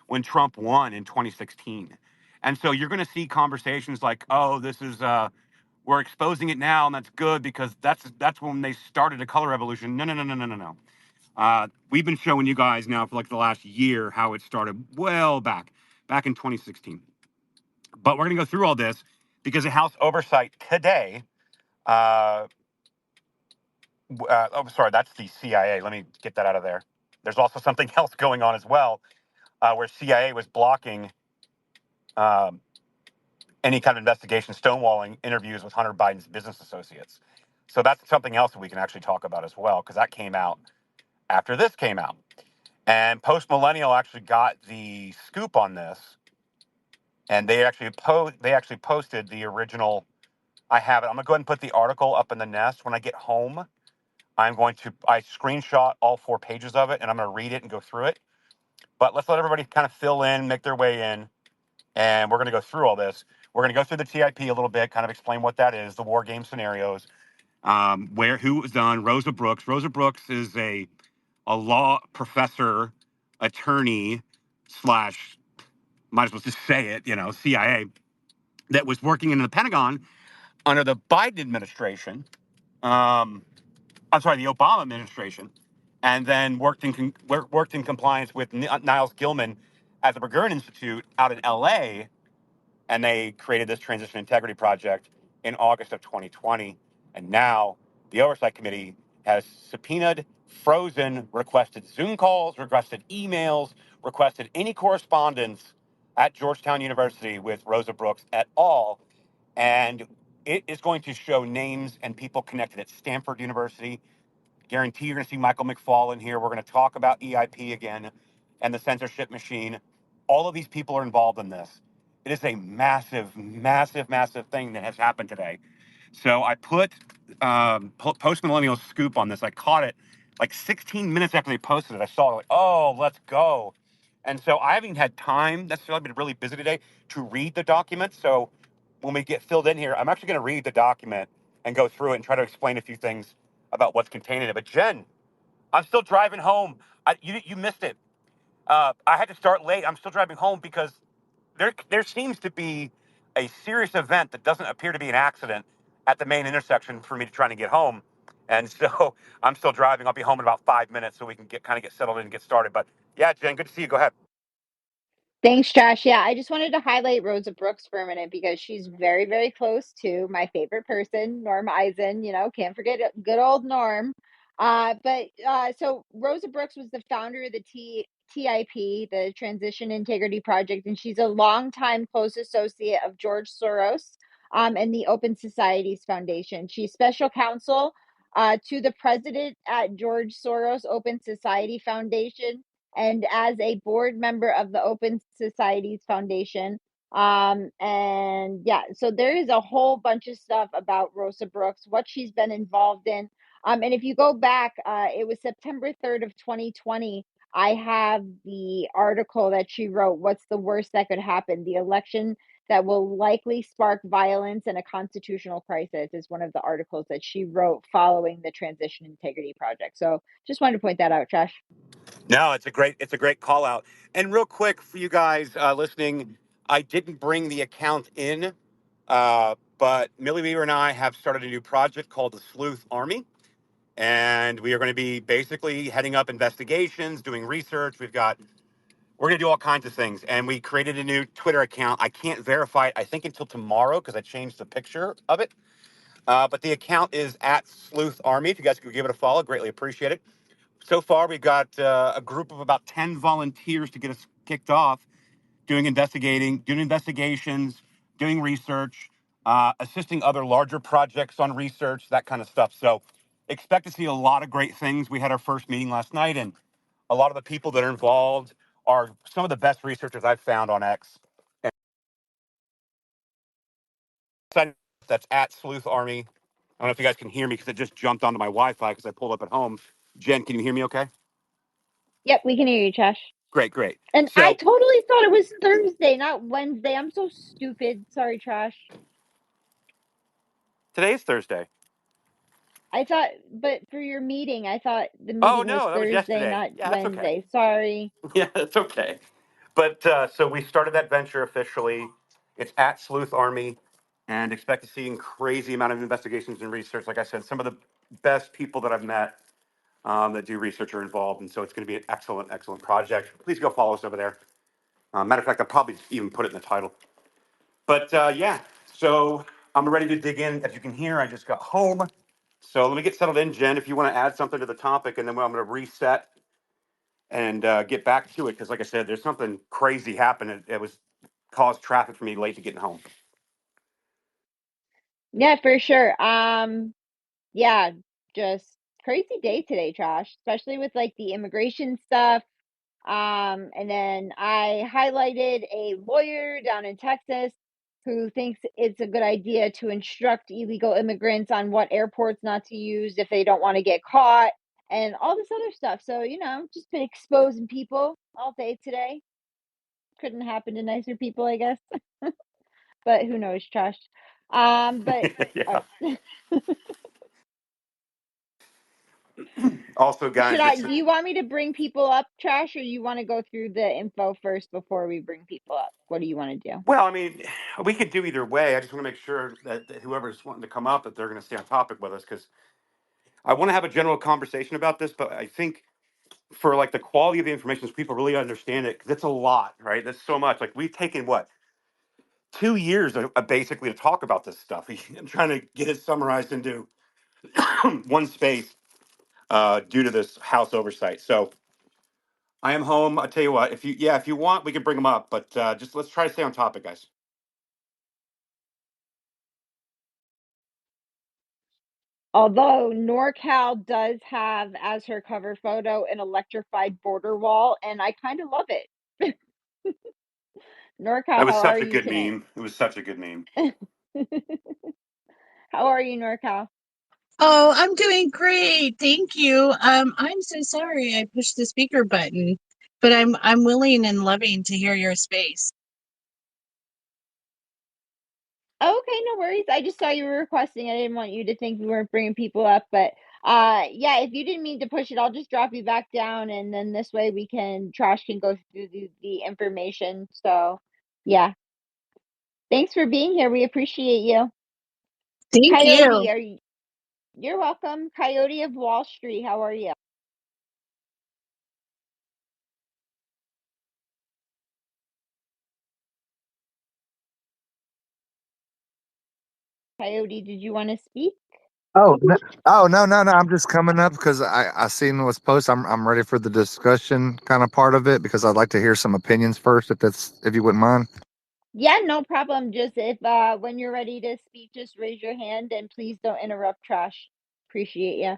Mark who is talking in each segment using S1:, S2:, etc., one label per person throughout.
S1: when Trump won in 2016. And so you're going to see conversations like, oh, this is we're exposing it now, and that's good because that's when they started a color revolution. No, no, no, no, no, no, no. We've been showing you guys now for like the last year how it started well back in 2016. But we're going to go through all this because the House Oversight today. Oh, sorry, that's the CIA. Let me get that out of there. There's also something else going on as well, where CIA was blocking um, any kind of investigation, stonewalling interviews with Hunter Biden's business associates. So that's something else that we can actually talk about as well, because that came out after this came out. And Post Millennial actually got the scoop on this, and they actually posted the original. I have it. I'm gonna go ahead and put the article up in the nest when I get home. I screenshot all 4 pages of it, and I'm going to read it and go through it. But let's let everybody kind of fill in, make their way in, and we're going to go through all this. We're going to go through the TIP a little bit, kind of explain what that is, the war game scenarios, who it was done. Rosa Brooks. Rosa Brooks is a law professor, attorney slash, might as well just say it, CIA, that was working in the Pentagon under the Biden administration. I'm sorry, the Obama administration, and then worked in compliance with Niles Gilman at the Berggruen Institute out in L.A., and they created this Transition Integrity Project in August of 2020. And now the Oversight Committee has subpoenaed, frozen, requested Zoom calls, requested emails, requested any correspondence at Georgetown University with Rosa Brooks at all. And it is going to show names and people connected at Stanford University. Guarantee you're going to see Michael McFaul in here. We're going to talk about EIP again and the censorship machine. All of these people are involved in this. It is a massive, massive, massive thing that has happened today. So I put Post Millennial scoop on this. I caught it like 16 minutes after they posted it. I saw it like, oh, let's go. And so I haven't had time necessarily. I've been really busy today to read the document. So when we get filled in here, I'm actually going to read the document and go through it and try to explain a few things about what's contained in it. But Jen, I'm still driving home. You missed it. I had to start late. I'm still driving home because there seems to be a serious event that doesn't appear to be an accident at the main intersection for me to trying to get home. And so I'm still driving. I'll be home in about 5 minutes so we can get settled in and get started. But yeah, Jen, good to see you. Go ahead.
S2: Thanks, Josh. Yeah, I just wanted to highlight Rosa Brooks for a minute because she's very, very close to my favorite person, Norm Eisen. Can't forget good old Norm. So Rosa Brooks was the founder of the TIP, the Transition Integrity Project, and she's a longtime close associate of George Soros and the Open Societies Foundation. She's special counsel to the president at George Soros Open Society Foundation and as a board member of the Open Societies Foundation. And yeah, so there is a whole bunch of stuff about Rosa Brooks, what she's been involved in. And if you go back, it was September 3rd of 2020. I have the article that she wrote, What's the Worst That Could Happen? The election that will likely spark violence and a constitutional crisis is one of the articles that she wrote following the Transition Integrity Project. So just wanted to point that out, Josh.
S1: No, it's a great call out. And real quick for you guys listening, I didn't bring the account in, but Millie Weaver and I have started a new project called the Sleuth Army. And we are going to be basically heading up investigations, doing research. We're going to do all kinds of things. And we created a new Twitter account. I can't verify it, I think, until tomorrow because I changed the picture of it. But the account is at Sleuth Army. If you guys could give it a follow, greatly appreciate it. So far, we've got a group of about 10 volunteers to get us kicked off doing investigations, doing research, assisting other larger projects on research, that kind of stuff. So expect to see a lot of great things. We had our first meeting last night, and a lot of the people that are involved are some of the best researchers I've found on X. And that's at Sleuth Army. I don't know if you guys can hear me because it just jumped onto my Wi-Fi because I pulled up at home. Jen, can you hear me okay?
S2: Yep, we can hear you, Josh.
S1: Great, great.
S2: And I
S1: So
S2: totally thought it was Thursday, not Wednesday. I'm so stupid. Sorry, Trash.
S1: today is Thursday.
S2: I thought, but for your meeting, I thought the
S1: Oh,
S2: meeting was
S1: no, that was
S2: Thursday,
S1: yesterday.
S2: not
S1: Yeah, that's okay.
S2: Wednesday. Sorry.
S1: Yeah, that's okay. But so we started that venture officially. It's at Sleuth Army, and expect to see a crazy amount of investigations and research. Like I said, some of the best people that I've met that do research are involved, and so it's going to be an excellent, excellent project. Please go follow us over there. Matter of fact, I'll probably even put it in the title. But yeah, so I'm ready to dig in. As you can hear, I just got home. So let me get settled in, Jen, if you want to add something to the topic, and then I'm going to reset and get back to it. Because like I said, there's something crazy happening. It was caused traffic for me late to getting home.
S2: Yeah, for sure. Yeah, just crazy day today, Josh, especially with like the immigration stuff. And then I highlighted a lawyer down in Texas who thinks it's a good idea to instruct illegal immigrants on what airports not to use if they don't want to get caught and all this other stuff. So, just been exposing people all day today. Couldn't happen to nicer people, I guess. But who knows, Josh. But
S1: Yeah.
S2: uh,
S1: Also,
S2: should
S1: guys,
S2: I
S1: it's
S2: do you want me to bring people up, Trash, or you want to go through the info first before we bring people up? What do you want to do?
S1: well, I mean, we could do either way. I just want to make sure that whoever's wanting to come up, that they're going to stay on topic with us, because I want to have a general conversation about this. But I think for like the quality of the information, so people really understand it, because it's a lot, right? That's so much. Like we've taken what 2 years basically to talk about this stuff. I'm trying to get it summarized into one space due to this House oversight. So I am home. I tell you what, if you want, we can bring them up, but just let's try to stay on topic, guys.
S2: Although NorCal does have as her cover photo an electrified border wall, and I kind of love it.
S1: That
S2: NorCal,
S1: was
S2: how are
S1: such a
S2: you
S1: good
S2: today?
S1: meme. It was such a good meme.
S2: How are you, NorCal?
S3: Oh, I'm doing great. Thank you. I'm so sorry I pushed the speaker button, but I'm willing and loving to hear your space.
S2: Oh, okay, no worries. I just saw you were requesting. I didn't want you to think we weren't bringing people up, but yeah, if you didn't mean to push it, I'll just drop you back down, and then this way Trash can go through the information. So, yeah, thanks for being here. We appreciate you.
S3: Thank you.
S2: Coyote, you're welcome. Coyote of Wall Street, how are you? Coyote, did you want to speak?
S4: Oh, no, oh no, no, no! I'm just coming up because I seen what's posted. I'm ready for the discussion kind of part of it because I'd like to hear some opinions first, if you wouldn't mind.
S2: Yeah, no problem. Just if when you're ready to speak, just raise your hand and please don't interrupt Trash. Appreciate you.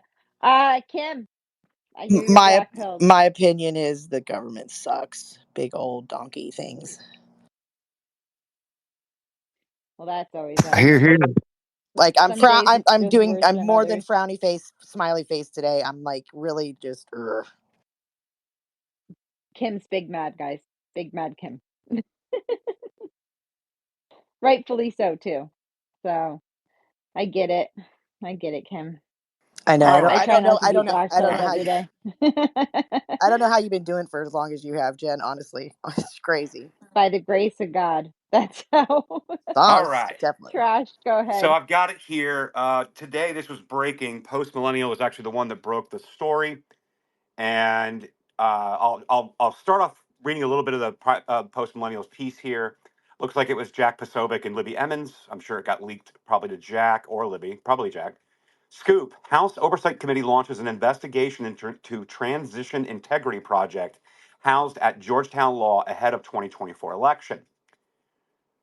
S2: Kim, I hear you're
S5: My
S2: black pilled.
S5: my opinion is the government sucks. Big old donkey things.
S2: Well, that's always
S4: Here,
S2: nice.
S4: here.
S5: Like
S2: Some days it's
S5: I'm
S2: just
S5: doing
S2: worse
S5: I'm
S2: than
S5: more than
S2: others.
S5: frowny face, smiley face today. I'm like really just ugh.
S2: Kim's big mad, guys. Big mad Kim. Rightfully so too. So I get it. I get it, Kim.
S5: I know.
S1: All
S2: I
S1: right.
S2: try not to be black
S5: I don't
S2: pilled
S5: know how
S2: every day.
S5: I don't know how you've been doing for as long as you have, Jen, honestly. It's crazy.
S2: By the grace of God. That's how.
S1: All
S5: Sauce,
S1: right.
S5: definitely.
S2: Trash, go
S1: So
S2: ahead.
S1: I've got it here. Today, this was breaking. Post Millennial was actually the one that broke the story, and I'll start off reading a little bit of the Post Millennial's piece here. Looks like it was Jack Posobiec and Libby Emmons. I'm sure it got leaked probably to Jack or Libby, probably Jack. Scoop: House Oversight Committee launches an investigation into Transition Integrity Project housed at Georgetown Law ahead of 2024 election.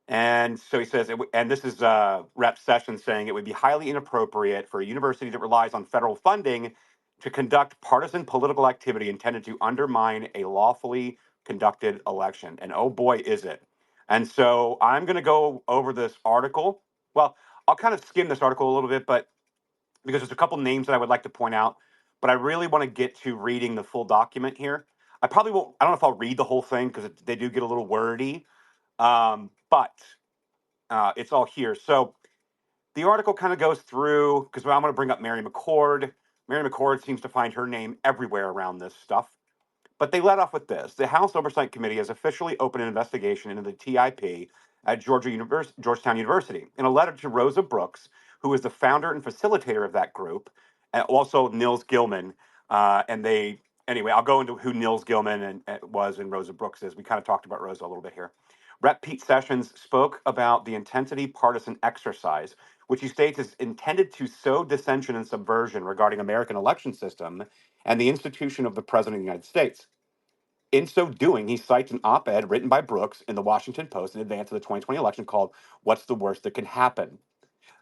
S1: And so he says, and this is Rep. Sessions saying it would be highly inappropriate for a university that relies on federal funding to conduct partisan political activity intended to undermine a lawfully conducted election. And oh boy, is it. And so I'm going to go over this article. Well, I'll kind of skim this article a little bit, but because there's a couple names that I would like to point out, but I really want to get to reading the full document here. I probably won't, I don't know if I'll read the whole thing because they do get a little wordy. But it's all here. So the article kind of goes through because I'm going to bring up Mary McCord. Mary McCord seems to find her name everywhere around this stuff. But they led off with this. The House Oversight Committee has officially opened an investigation into the TIP at Georgetown University. In a letter to Rosa Brooks, who is the founder and facilitator of that group, and also Nils Gilman, anyway, I'll go into who Nils Gilman was and Rosa Brooks is. We kind of talked about Rosa a little bit here. Rep. Pete Sessions spoke about the intensity partisan exercise, which he states is intended to sow dissension and subversion regarding American election system and the institution of the President of the United States. In so doing, he cites an op-ed written by Brooks in the Washington Post in advance of the 2020 election called "What's the Worst That Can Happen?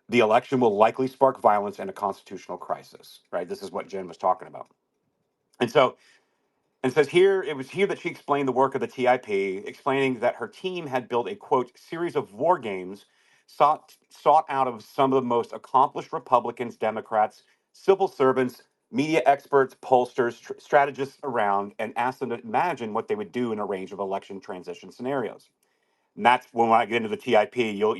S1: The election will likely spark violence and a constitutional crisis." Right? This is what Jen was talking about. And so, and it says here, it was here that she explained the work of the TIP, explaining that her team had built a, quote, series of war games sought out of some of the most accomplished Republicans, Democrats, civil servants, media experts, pollsters, strategists around, and asked them to imagine what they would do in a range of election transition scenarios. And that's when I get into the TIP, you'll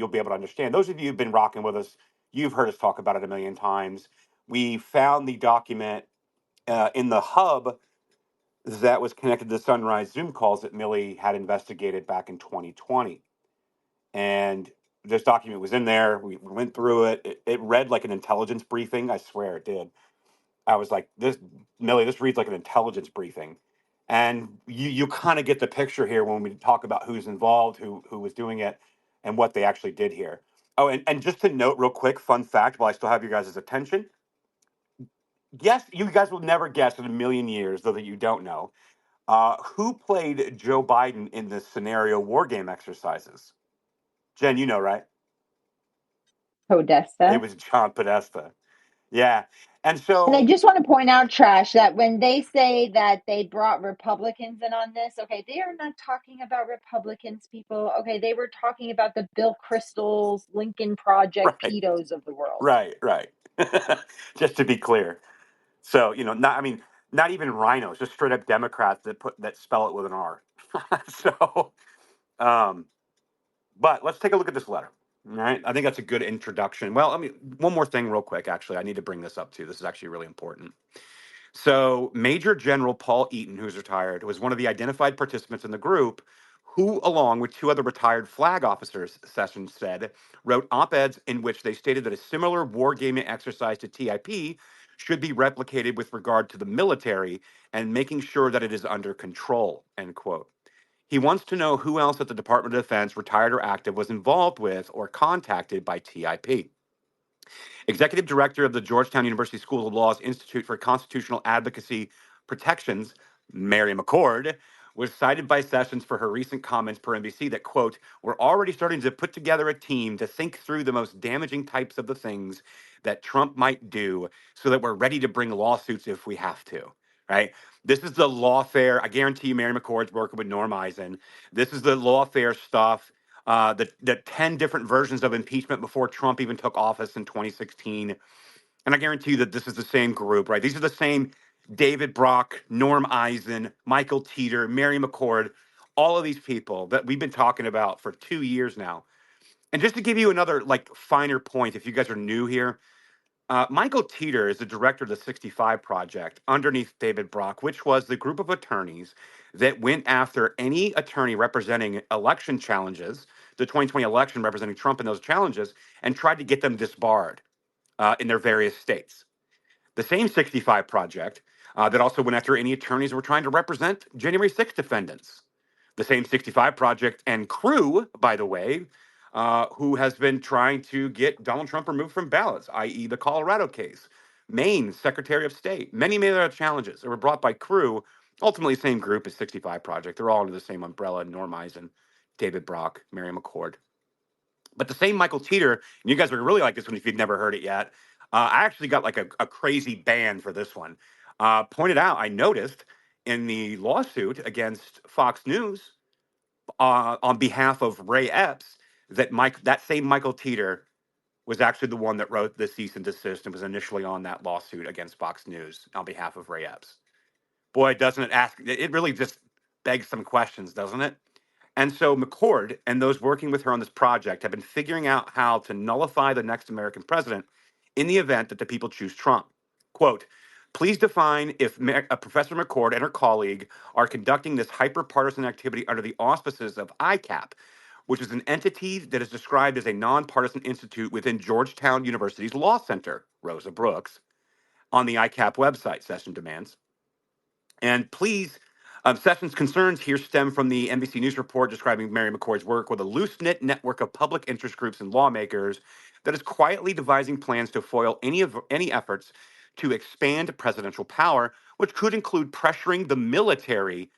S1: be able to understand. Those of you who've been rocking with us, you've heard us talk about it a million times. We found the document in the hub that was connected to the Sunrise Zoom calls that Millie had investigated back in 2020. And this document was in there. We went through it. It read like an intelligence briefing. I swear it did. I was like, Millie, this reads like an intelligence briefing. And you kind of get the picture here when we talk about who's involved, who was doing it, and what they actually did here. Oh, and just to note real quick, fun fact, while I still have you guys' attention, guess, you guys will never guess in a million years, though that you don't know, who played Joe Biden in this scenario war game exercises? Jen, you know, right? It
S2: Podesta.
S1: was John Podesta. Yeah. And
S2: And I
S1: so,
S2: just want to point out, Trash, that when they say that they brought Republicans in on this, okay, they are not talking about Republicans, people. Okay, they were talking about the Bill Kristol's, Lincoln Project
S1: right,
S2: pedos of the world.
S1: right. Just to be clear. So, not even rhinos, just straight up Democrats that spell it with an R. So, um, but let's take a look at this letter. All right. I think that's a good introduction. Well, one more thing real quick, actually. I need to bring this up too. This is actually really important. So, Major General Paul Eaton, who's retired, was one of the identified participants in the group who, along with two other retired flag officers, Sessions said, wrote op-eds in which they stated that a similar wargaming exercise to TIP should be replicated with regard to the military and making sure that it is under control, end quote. He wants to know who else at the Department of Defense, retired or active, was involved with or contacted by TIP. Executive Director of the Georgetown University School of Law's Institute for Constitutional Advocacy Protections, Mary McCord, was cited by Sessions for her recent comments per NBC that, quote, "We're already starting to put together a team to think through the most damaging types of the things that Trump might do so that we're ready to bring lawsuits if we have to." Right? This is the lawfare. I guarantee you Mary McCord's working with Norm Eisen. This is the lawfare stuff, the 10 different versions of impeachment before Trump even took office in 2016. And I guarantee you that this is the same group, right? These are the same David Brock, Norm Eisen, Michael Teeter, Mary McCord, all of these people that we've been talking about for 2 years now. And just to give you another like finer point, if you guys are new here, Michael Teeter is the director of the 65 Project underneath David Brock, which was the group of attorneys that went after any attorney representing election challenges, the 2020 election representing Trump in those challenges, and tried to get them disbarred in their various states. The same 65 Project that also went after any attorneys who were trying to represent January 6th defendants. The same 65 Project and crew, by the way, who has been trying to get Donald Trump removed from ballots, i.e., the Colorado case. Maine Secretary of State, many other challenges that were brought by crew, ultimately same group as 65 Project. They're all under the same umbrella, Norm Eisen, David Brock, Mary McCord. But the same Michael Teeter, and you guys would really like this one if you've never heard it yet. I actually got like a crazy ban for this one. Pointed out, I noticed in the lawsuit against Fox News on behalf of Ray Epps that same Michael Teeter was actually the one that wrote the cease and desist and was initially on that lawsuit against Fox News on behalf of Ray Epps. Boy, doesn't it ask? It really just begs some questions, doesn't it? And so McCord and those working with her on this project have been figuring out how to nullify the next American president in the event that the people choose Trump. Quote, Please define if Professor McCord and her colleague are conducting this hyper-partisan activity under the auspices of ICAP, which is an entity that is described as a nonpartisan institute within Georgetown University's Law Center, Rosa Brooks, on the ICAP website, Session demands. And please, Sessions' concerns here stem from the NBC News report describing Mary McCord's work with a loose-knit network of public interest groups and lawmakers that is quietly devising plans to foil any efforts to expand presidential power, which could include pressuring the military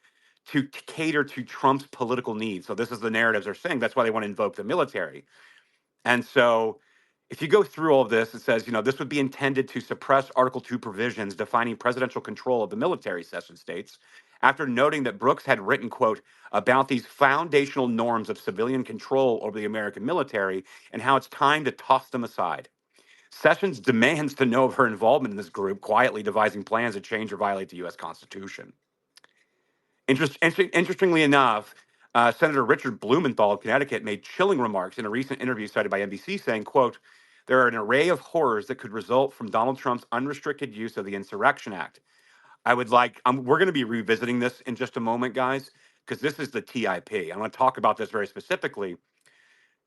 S1: to cater to Trump's political needs. So this is the narratives they're saying. That's why they want to invoke the military. And so if you go through all of this, it says, this would be intended to suppress Article 2 provisions defining presidential control of the military, Session states, after noting that Brooks had written, quote, about these foundational norms of civilian control over the American military and how it's time to toss them aside. Sessions demands to know of her involvement in this group, quietly devising plans to change or violate the U.S. Constitution. Interestingly enough, Senator Richard Blumenthal of Connecticut made chilling remarks in a recent interview cited by NBC saying, quote, there are an array of horrors that could result from Donald Trump's unrestricted use of the Insurrection Act. We're going to be revisiting this in just a moment, guys, because this is the TIP. I'm going to talk about this very specifically,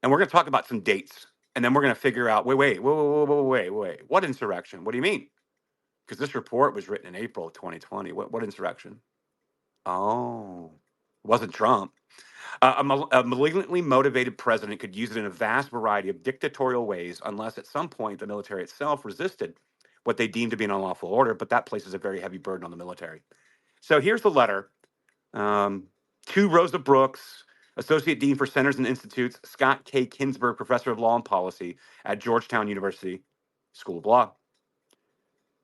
S1: and we're going to talk about some dates, and then we're going to figure out, wait, what insurrection? What do you mean? Because this report was written in April of 2020. What insurrection? Oh, it wasn't Trump. A malignantly motivated president could use it in a vast variety of dictatorial ways unless at some point the military itself resisted what they deemed to be an unlawful order, but that places a very heavy burden on the military. So here's the letter to Rosa Brooks, Associate Dean for Centers and Institutes, Scott K. Kinsberg, Professor of Law and Policy at Georgetown University School of Law.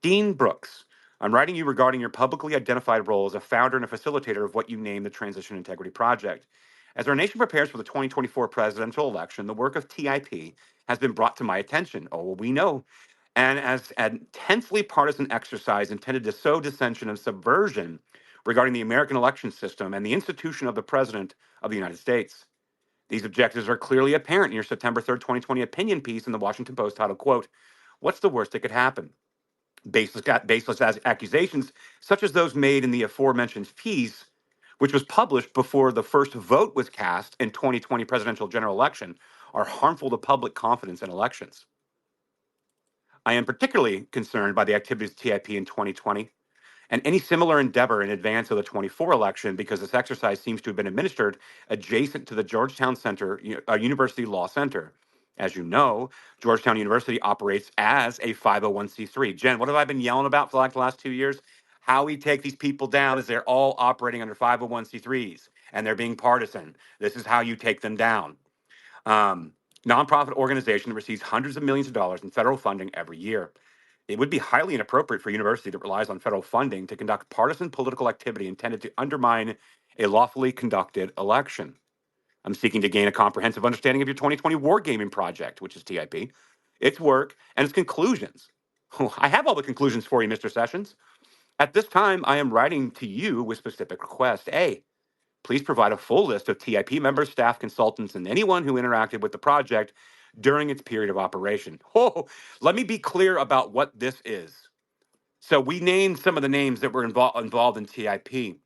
S1: Dean Brooks, I'm writing you regarding your publicly identified role as a founder and a facilitator of what you name the Transition Integrity Project. As our nation prepares for the 2024 presidential election, the work of TIP has been brought to my attention. Oh, we know. And as an intensely partisan exercise intended to sow dissension and subversion regarding the American election system and the institution of the President of the United States. These objectives are clearly apparent in your September 3rd, 2020 opinion piece in the Washington Post titled, quote, what's the worst that could happen? Baseless accusations, such as those made in the aforementioned piece, which was published before the first vote was cast in 2020 presidential general election, are harmful to public confidence in elections. I am particularly concerned by the activities of TIP in 2020 and any similar endeavor in advance of the 24 election because this exercise seems to have been administered adjacent to the Georgetown University Law Center. As you know, Georgetown University operates as a 501c3. Jen, what have I been yelling about for like the last 2 years? How we take these people down is they're all operating under 501c3s and they're being partisan. This is how you take them down. Nonprofit organization that receives hundreds of millions of dollars in federal funding every year. It would be highly inappropriate for a university that relies on federal funding to conduct partisan political activity intended to undermine a lawfully conducted election. I'm seeking to gain a comprehensive understanding of your 2020 wargaming project, which is TIP, its work, and its conclusions. I have all the conclusions for you, Mr. Sessions. At this time, I am writing to you with specific requests. A, please provide a full list of TIP members, staff, consultants, and anyone who interacted with the project during its period of operation. Oh, let me be clear about what this is. So we named some of the names that were involved in TIP,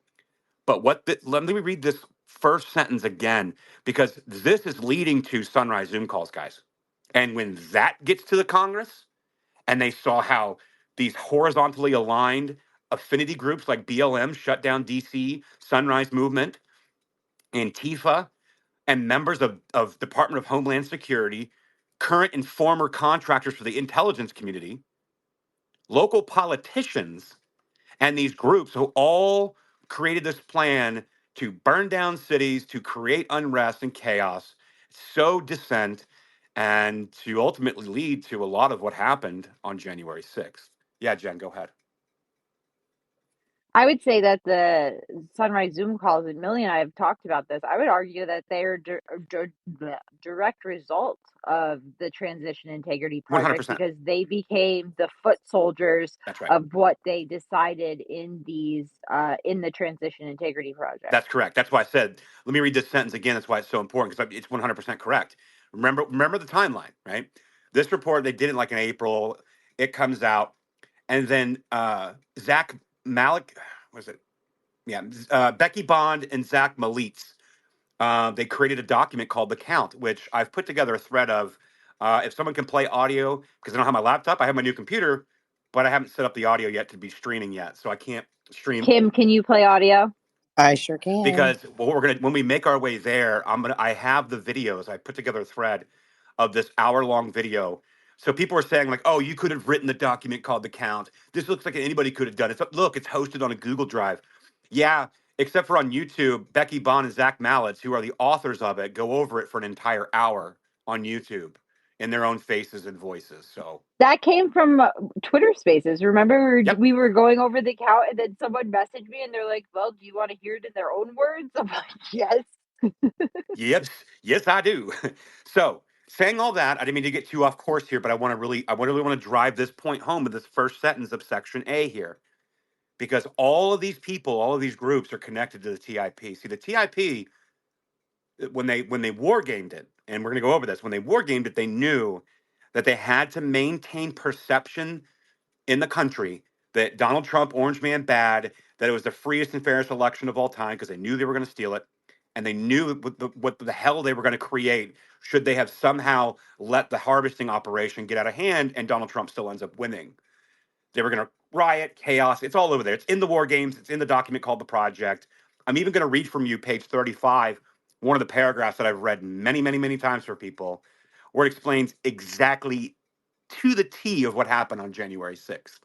S1: but let me read this first sentence again, because this is leading to Sunrise Zoom calls, guys. And when that gets to the Congress, and they saw how these horizontally aligned affinity groups like BLM shut down DC, Sunrise Movement, Antifa, and members of Department of Homeland Security, current and former contractors for the intelligence community, local politicians, and these groups who all created this plan to burn down cities, to create unrest and chaos, sow dissent, and to ultimately lead to a lot of what happened on January 6th. Yeah, Jen, go ahead.
S2: I would say that the Sunrise Zoom calls, and Millie and I have talked about this. I would argue that they are direct result of the Transition Integrity Project
S1: 100%.
S2: because they became the foot soldiers
S1: That's right.
S2: of what they decided in these in the Transition Integrity Project.
S1: That's correct. That's why I said, let me read this sentence again. That's why it's so important, because it's 100% correct. Remember the timeline, right? This report, they did it like in April. It comes out. And then Zach Malik, was it? Yeah, Becky Bond and Zach Malitz. They created a document called The Count, which I've put together a thread of. If someone can play audio, because I don't have my laptop, I have my new computer, but I haven't set up the audio yet to be streaming yet, so I can't stream.
S2: Kim, can you play audio?
S5: I sure can.
S1: Because what we're gonna when we make our way there, I have the videos. I put together a thread of this hour-long video. So people are saying like, "Oh, you could have written the document called The Count. This looks like anybody could have done it." Look, it's hosted on a Google Drive. Yeah, except for on YouTube, Becky Bond and Zach Malitz, who are the authors of it, go over it for an entire hour on YouTube in their own faces and voices. So
S2: That came from Twitter Spaces. Remember,
S1: yep.
S2: we were going over the count, and then someone messaged me, and they're like, "Well, do you want to hear it in their own words?" I'm like, "Yes."
S1: Yes, yes, I do. So, saying all that, I didn't mean to get too off course here, but I really want to drive this point home with this first sentence of Section A here, because all of these people, all of these groups are connected to the TIP. See, the TIP, when they war gamed it, and we're going to go over this, when they war gamed it, they knew that they had to maintain perception in the country that Donald Trump, Orange Man bad, that it was the freest and fairest election of all time because they knew they were going to steal it. And they knew what the hell they were going to create should they have somehow let the harvesting operation get out of hand and Donald Trump still ends up winning. They were going to riot, chaos. It's all over there. It's in the war games. It's in the document called The Project. I'm even going to read from you, page 35, one of the paragraphs that I've read many, many, many times for people, where it explains exactly to the T of what happened on January 6th.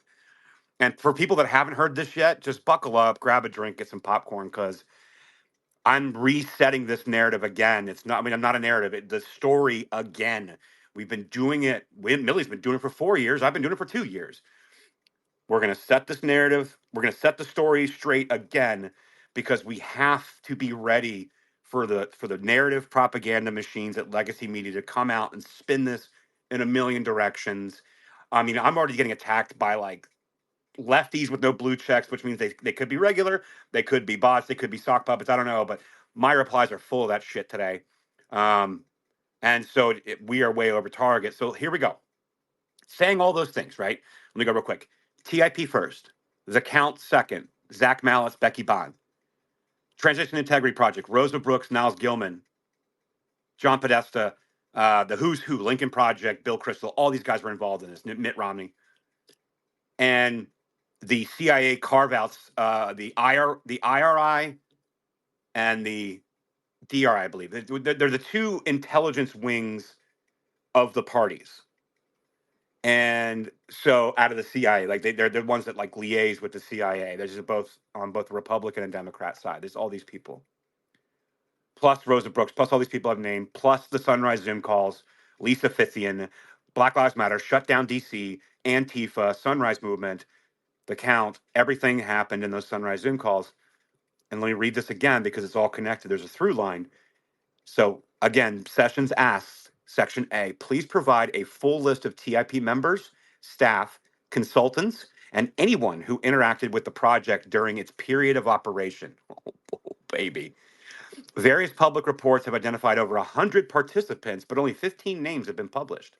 S1: And for people that haven't heard this yet, just buckle up, grab a drink, get some popcorn, because I'm resetting this narrative again. It's not, I mean, I'm not a narrative, the story again. We've been doing it. Millie's been doing it for 4 years. I've been doing it for 2 years. We're going to set this narrative. We're going to set the story straight again, because we have to be ready for the narrative propaganda machines at legacy media to come out and spin this in a million directions. I mean, I'm already getting attacked by like lefties with no blue checks, which means they could be regular, they could be bots, they could be sock puppets. I don't know, but my replies are full of that shit today. And so we are way over target. So here we go. Saying all those things, right? Let me go real quick. TIP first, The Count second, Zach Malitz, Becky Bond. Transition Integrity Project, Rosa Brooks, Niles Gilman, John Podesta, the Who's Who, Lincoln Project, Bill Kristol, all these guys were involved in this, Mitt Romney. And the CIA carve outs, the IRI and the DRI, I believe. They're the two intelligence wings of the parties. And so out of the CIA, like they're the ones that like liaise with the CIA. They're just both on both the Republican and Democrat side. There's all these people. Plus Rosa Brooks, plus all these people I've named, plus the Sunrise Zoom calls, Lisa Fithian, Black Lives Matter, Shut Down DC, Antifa, Sunrise Movement, The Count. Everything happened in those Sunrise Zoom calls. And let me read this again because it's all connected. There's a through line. So again, Sessions asks, Section A, please provide a full list of TIP members, staff, consultants, and anyone who interacted with the project during its period of operation. Oh, baby. Various public reports have identified over 100 participants, but only 15 names have been published.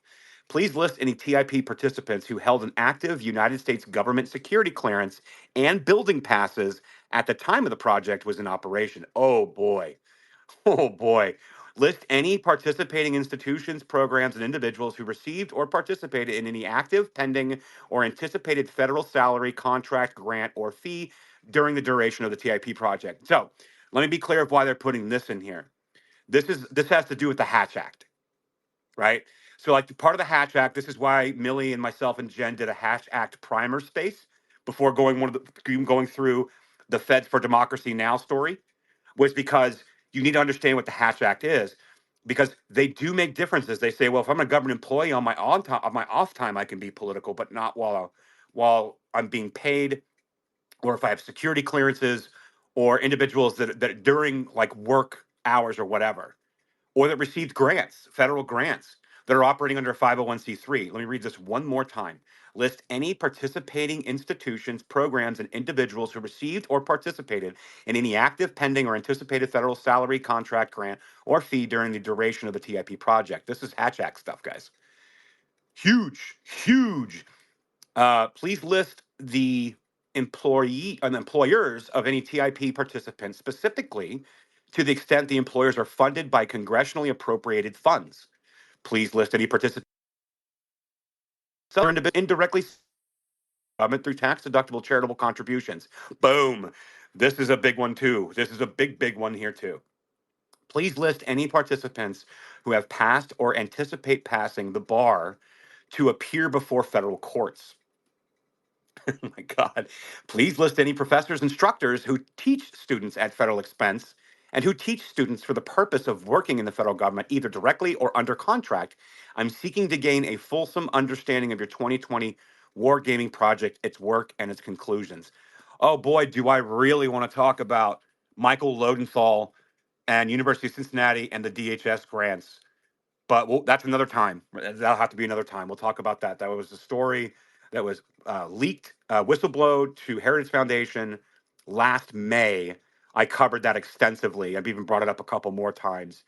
S1: Please list any TIP participants who held an active United States government security clearance and building passes at the time of the project was in operation. Oh boy. Oh boy. List any participating institutions, programs, and individuals who received or participated in any active, pending, or anticipated federal salary, contract, grant, or fee during the duration of the TIP project. So let me be clear of why they're putting this in here. This has to do with the Hatch Act, right? So like part of the Hatch Act, this is why Millie and myself and Jen did a Hatch Act primer space before going through the Feds for Democracy Now story, was because you need to understand what the Hatch Act is, because they do make differences. They say, well, if I'm a government employee on my off time, I can be political, but not while I'm being paid, or if I have security clearances, or individuals that during like work hours or whatever, or that received grants, federal grants, that are operating under a 501c3. Let me read this one more time. List any participating institutions, programs, and individuals who received or participated in any active, pending, or anticipated federal salary, contract, grant, or fee during the duration of the TIP project. This is Hatch Act stuff, guys. Huge, huge. Please list the employee and employers of any TIP participants, specifically to the extent the employers are funded by congressionally appropriated funds. Please list any participants indirectly government through tax-deductible charitable contributions. Boom. This is a big one, too. This is a big, big one here, too. Please list any participants who have passed or anticipate passing the bar to appear before federal courts. Oh my God. Please list any professors, instructors who teach students at federal expense and who teach students for the purpose of working in the federal government, either directly or under contract. I'm seeking to gain a fulsome understanding of your 2020 wargaming project, its work, and its conclusions. Oh boy, do I really want to talk about Michael Lodenthal and University of Cincinnati and the DHS grants. But that's another time. That'll have to be another time. We'll talk about that. That was a story that was leaked, whistleblowed to Heritage Foundation last May. I covered that extensively. I've even brought it up a couple more times.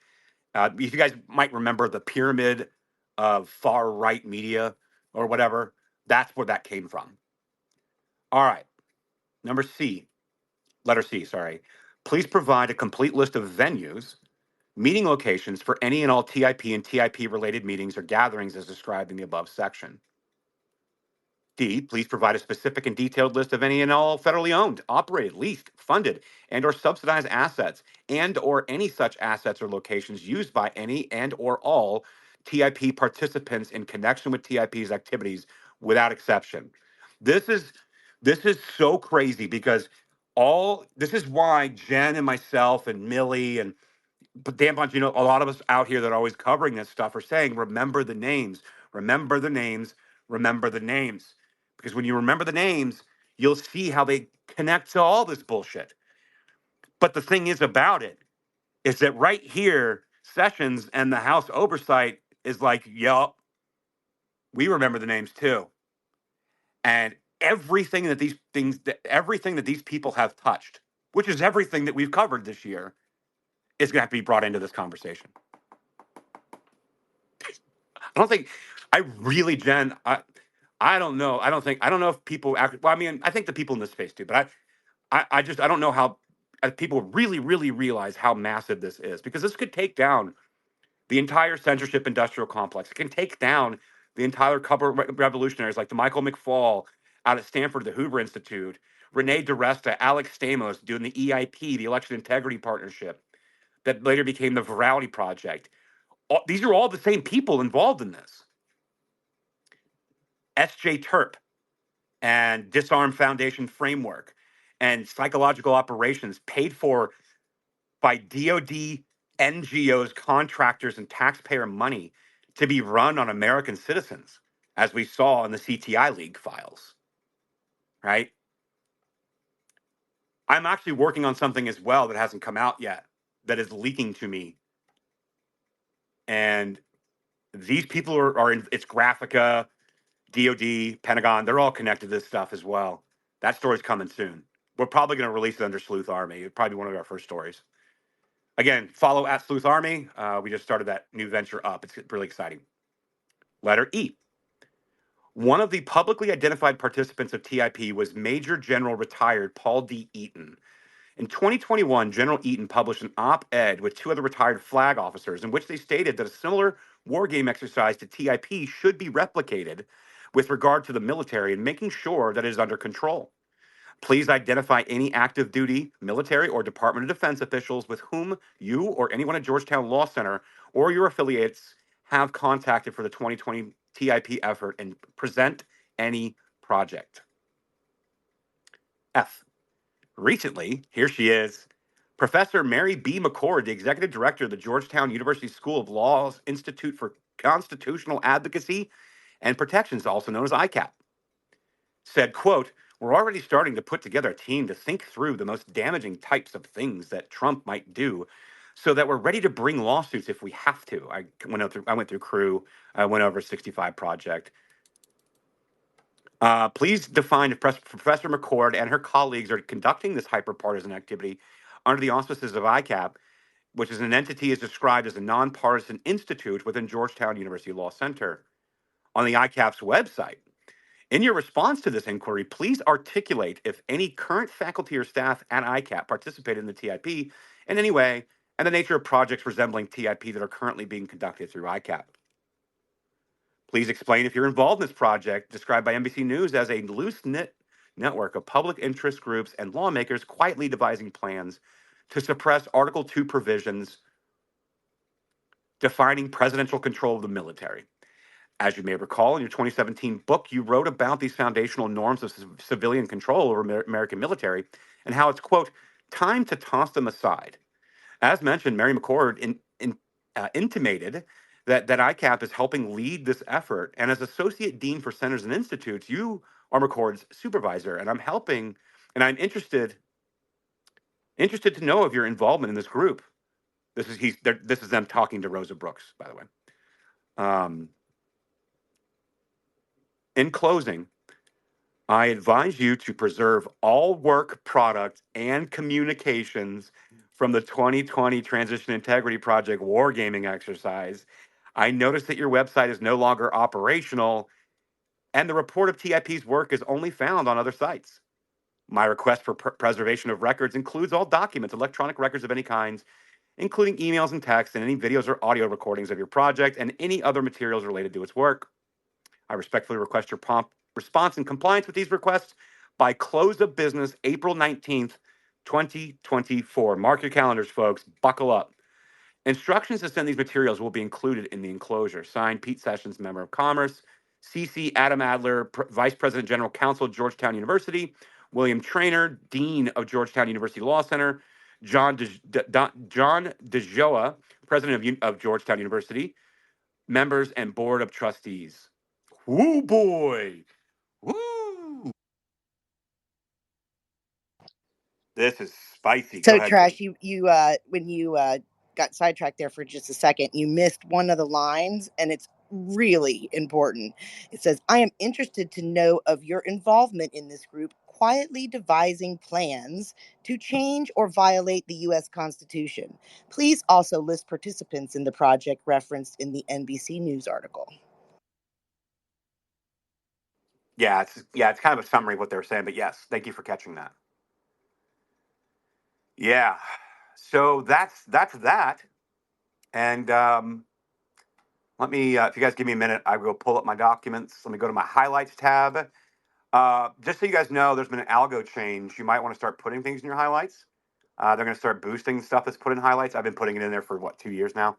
S1: If you guys might remember the pyramid of far right media or whatever, that's where that came from. All right. Number C, letter C, sorry. Please provide a complete list of venues, meeting locations for any and all TIP and TIP related meetings or gatherings as described in the above section. D, please provide a specific and detailed list of any and all federally owned, operated, leased, funded, and or subsidized assets and or any such assets or locations used by any and or all TIP participants in connection with TIP's activities without exception. This is so crazy because this is why Jen and myself and Millie and but damn bunch, a lot of us out here that are always covering this stuff are saying, remember the names, remember the names, remember the names. Because when you remember the names, you'll see how they connect to all this bullshit. But the thing is about it is that right here, Sessions and the House Oversight is like, yup, we remember the names too. And everything that these people have touched, which is everything that we've covered this year, is going to have to be brought into this conversation. I don't think I really, Jen. I don't know. I don't know if people. Well, I mean, I think the people in this space do, but I don't know how people really, really realize how massive this is because this could take down the entire censorship industrial complex. It can take down the entire couple revolutionaries like the Michael McFaul out at Stanford, the Hoover Institute, Renee DiResta, Alex Stamos doing the EIP, the Election Integrity Partnership, that later became the Virality Project. These are all the same people involved in this. SJ Terp and Disarm Foundation Framework and psychological operations paid for by DOD, NGOs, contractors, and taxpayer money to be run on American citizens, as we saw in the CTI League files, right? I'm actually working on something as well that hasn't come out yet that is leaking to me. And these people are in, it's Graphica, DOD, Pentagon, they're all connected to this stuff as well. That story's coming soon. We're probably going to release it under Sleuth Army. It'll probably be one of our first stories. Again, follow at Sleuth Army. We just started that new venture up. It's really exciting. Letter E. One of the publicly identified participants of TIP was Major General retired Paul D. Eaton. In 2021, General Eaton published an op-ed with two other retired flag officers in which they stated that a similar war game exercise to TIP should be replicated with regard to the military and making sure that it is under control. Please identify any active duty, military, or Department of Defense officials with whom you or anyone at Georgetown Law Center or your affiliates have contacted for the 2020 TIP effort and present any project. F. Recently, here she is, Professor Mary B. McCord, the Executive Director of the Georgetown University School of Law's Institute for Constitutional Advocacy and Protections, also known as ICAP, said, quote, we're already starting to put together a team to think through the most damaging types of things that Trump might do so that we're ready to bring lawsuits if we have to. I went through Crew. I went over 65 Project. Please define if Professor McCord and her colleagues are conducting this hyperpartisan activity under the auspices of ICAP, which is an entity is described as a nonpartisan institute within Georgetown University Law Center. On the ICAP's website, In your response to this inquiry, please articulate if any current faculty or staff at ICAP participated in the TIP in any way and the nature of projects resembling TIP that are currently being conducted through ICAP. Please explain if you're involved in this project, described by NBC News as a loose-knit network of public interest groups and lawmakers quietly devising plans to suppress Article 2 provisions defining presidential control of the military. As you may recall, in your 2017 book, you wrote about these foundational norms of civilian control over American military and how it's, quote, time to toss them aside. As mentioned, Mary McCord intimated that ICAP is helping lead this effort. And as Associate Dean for Centers and Institutes, you are McCord's supervisor. And I'm interested to know of your involvement in this group. This is them talking to Rosa Brooks, by the way. In closing, I advise you to preserve all work product and communications from the 2020 Transition Integrity Project wargaming exercise. I noticed that your website is no longer operational, and the report of TIP's work is only found on other sites. My request for preservation of records includes all documents, electronic records of any kinds, including emails and texts and any videos or audio recordings of your project and any other materials related to its work. I respectfully request your prompt response in compliance with these requests by close of business April 19th, 2024. Mark your calendars, folks. Buckle up. Instructions to send these materials will be included in the enclosure. Signed, Pete Sessions, Member of Commerce. CC Adam Adler, Vice President General Counsel, Georgetown University. William Traynor, Dean of Georgetown University Law Center. John DeJoa, President of Georgetown University. Members and Board of Trustees. Woo boy. Woo. This is spicy. Go
S5: So
S1: ahead,
S5: Trash,
S1: Kim.
S5: you when you got sidetracked there for just a second, you missed one of the lines, and it's really important. It says, I am interested to know of your involvement in this group quietly devising plans to change or violate the U.S. Constitution. Please also list participants in the project referenced in the NBC News article.
S1: Yeah, it's kind of a summary of what they were saying, but yes, thank you for catching that. Yeah. So that's that. And let me, if you guys give me a minute, I will pull up my documents. Let me go to my highlights tab. Just so you guys know, there's been an algo change. You might want to start putting things in your highlights. They're going to start boosting stuff that's put in highlights. I've been putting it in there for 2 years now.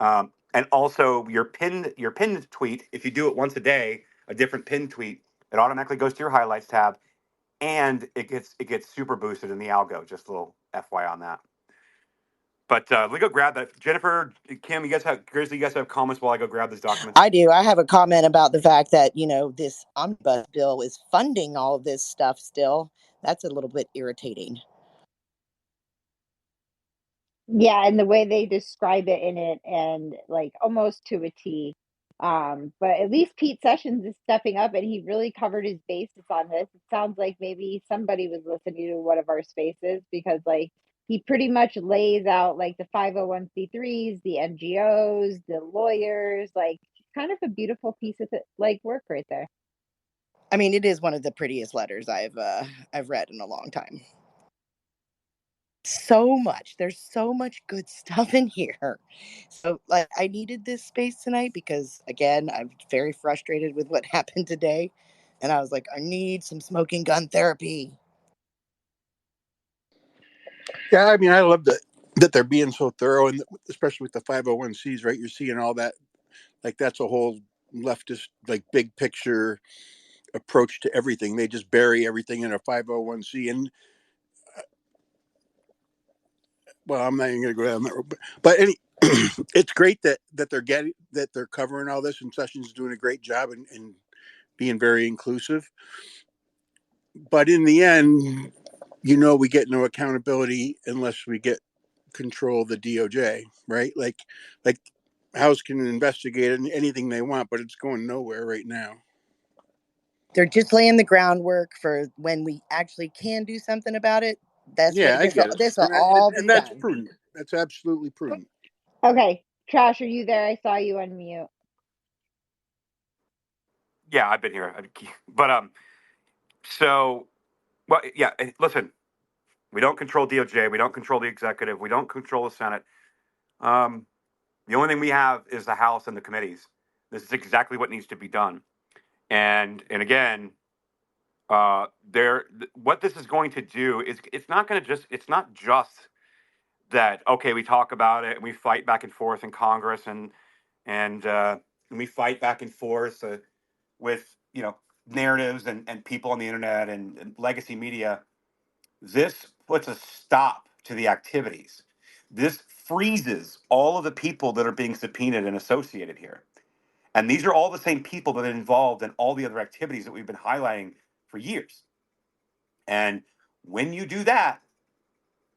S1: And also your pinned tweet, if you do it once a day, a different pinned tweet, it automatically goes to your highlights tab, and it gets super boosted in the algo. Just a little FYI on that. But let me go grab that. Jennifer, Kim, you guys have comments while I go grab these documents?
S5: I do. I have a comment about the fact that, this omnibus bill is funding all of this stuff still. That's a little bit irritating.
S2: Yeah, and the way they describe it in it, and like almost to a T. But at least Pete Sessions is stepping up, and he really covered his bases on this. It sounds like maybe somebody was listening to one of our spaces, because like he pretty much lays out like the 501c3s, the NGOs, the lawyers, like kind of a beautiful piece of like work right there.
S5: I mean, it is one of the prettiest letters I've read in a long time. There's so much good stuff in here. So like, I needed this space tonight because, again, I'm very frustrated with what happened today, and I was like, I need some smoking gun therapy.
S6: Yeah, I mean, I love that they're being so thorough, and especially with the 501cs, right? You're seeing all that, like that's a whole leftist, like big picture approach to everything. They just bury everything in a 501c, and well, I'm not even going to go down that road, but it's great that they're covering all this, and Sessions is doing a great job and being very inclusive. But in the end, we get no accountability unless we get control of the DOJ, right? Like House can investigate anything they want, but it's going nowhere right now.
S5: They're just laying the groundwork for when we actually can do something about it.
S6: I get it.
S5: This will all be
S6: that's
S5: done.
S6: prudent. That's absolutely prudent.
S2: Okay, Trash, are you there? I saw you unmute.
S1: Yeah, I've been here. But so well, yeah. Listen, we don't control DOJ. We don't control the executive. We don't control the Senate. Um, the only thing we have is the House and the committees. This is exactly what needs to be done. And again, there. What this is going to do is it's not going to just. It's not just that. Okay, we talk about it and we fight back and forth in Congress and we fight back and forth with narratives and people on the internet and legacy media. This puts a stop to the activities. This freezes all of the people that are being subpoenaed and associated here. And these are all the same people that are involved in all the other activities that we've been highlighting for years. And when you do that,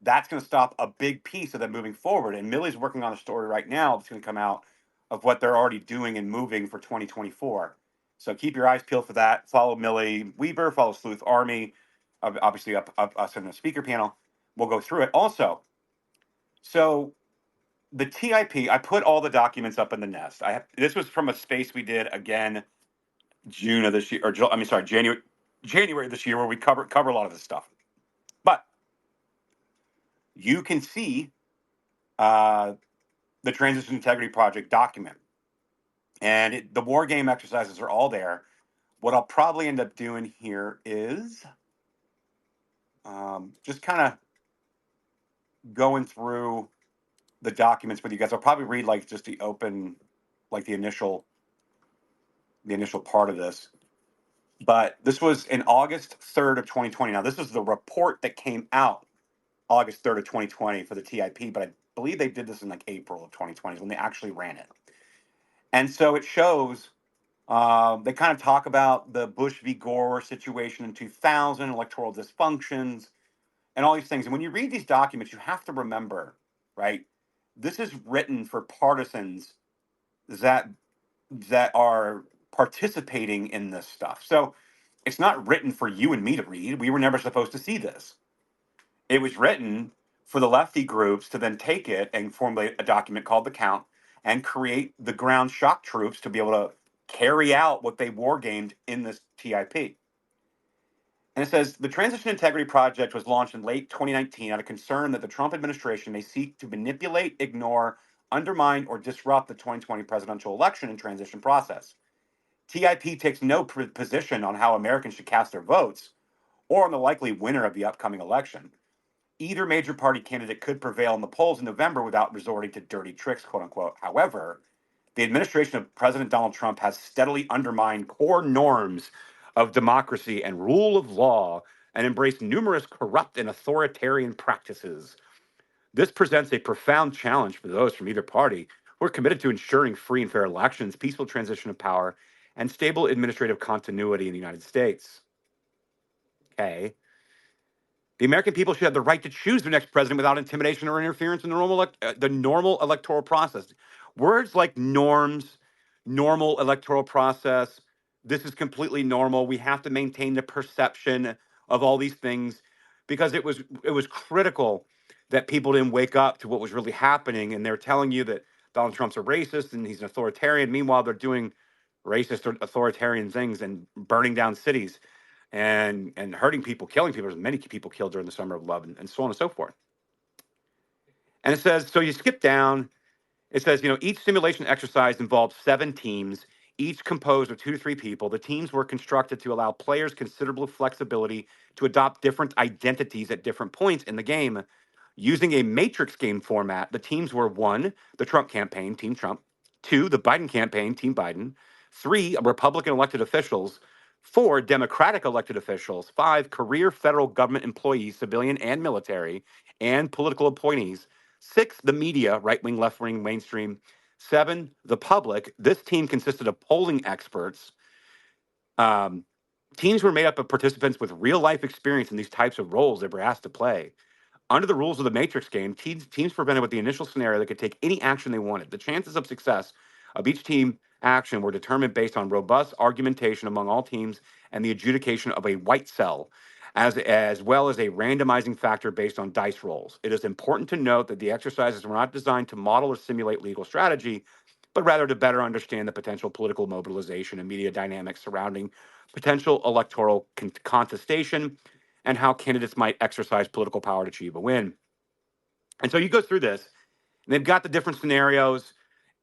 S1: that's going to stop a big piece of them moving forward. And Millie's working on a story right now that's going to come out of what they're already doing and moving for 2024. So keep your eyes peeled for that. Follow Millie Weber, follow Sleuth Army, obviously up us in the speaker panel. We'll go through it. Also, so the TIP, I put all the documents up in the nest. This was from a space we did again June of this year, or I mean, sorry, January of this year, where we cover a lot of this stuff. But you can see the Transition Integrity Project document, and the war game exercises are all there. What I'll probably end up doing here is just kind of going through the documents with you guys. I'll probably read like just the open, like the initial part of this. But this was in August 3rd of 2020. Now, this is the report that came out August 3rd of 2020 for the TIP, but I believe they did this in like April of 2020 when they actually ran it. And so it shows, they kind of talk about the Bush v. Gore situation in 2000, electoral dysfunctions, and all these things. And when you read these documents, you have to remember, right? This is written for partisans that are participating in this stuff. So it's not written for you and me to read. We were never supposed to see this. It was written for the lefty groups to then take it and formulate a document called the Count and create the ground shock troops to be able to carry out what they war gamed in this TIP. And it says the Transition Integrity Project was launched in late 2019 out of concern that the Trump administration may seek to manipulate, ignore, undermine, or disrupt the 2020 presidential election and transition process. TIP takes no position on how Americans should cast their votes or on the likely winner of the upcoming election. Either major party candidate could prevail in the polls in November without resorting to dirty tricks, quote unquote. However, the administration of President Donald Trump has steadily undermined core norms of democracy and rule of law and embraced numerous corrupt and authoritarian practices. This presents a profound challenge for those from either party who are committed to ensuring free and fair elections, peaceful transition of power, and stable administrative continuity in the United States. Okay. The American people should have the right to choose their next president without intimidation or interference in the normal electoral process. Words like norms, normal electoral process, this is completely normal. We have to maintain the perception of all these things because it was critical that people didn't wake up to what was really happening, and they're telling you that Donald Trump's a racist and he's an authoritarian. Meanwhile, they're doing racist or authoritarian things and burning down cities and hurting people, killing people. There's many people killed during the Summer of Love and so on and so forth. And it says, so you skip down, it says, each simulation exercise involved 7 teams, each composed of 2 to 3 people. The teams were constructed to allow players considerable flexibility to adopt different identities at different points in the game. Using a matrix game format, the teams were 1, the Trump campaign, Team Trump; 2, the Biden campaign, Team Biden; 3, Republican elected officials; 4, Democratic elected officials; 5, career federal government employees, civilian and military, and political appointees; 6, the media, right wing, left wing, mainstream; 7, the public. This team consisted of polling experts. Um, Teams were made up of participants with real life experience in these types of roles they were asked to play. Under the rules of the Matrix game, teams presented with the initial scenario that could take any action they wanted. The chances of success of each team action were determined based on robust argumentation among all teams and the adjudication of a white cell, as well as a randomizing factor based on dice rolls. It is important to note that the exercises were not designed to model or simulate legal strategy, but rather to better understand the potential political mobilization and media dynamics surrounding potential electoral contestation and how candidates might exercise political power to achieve a win. And so you go through this, and they've got the different scenarios.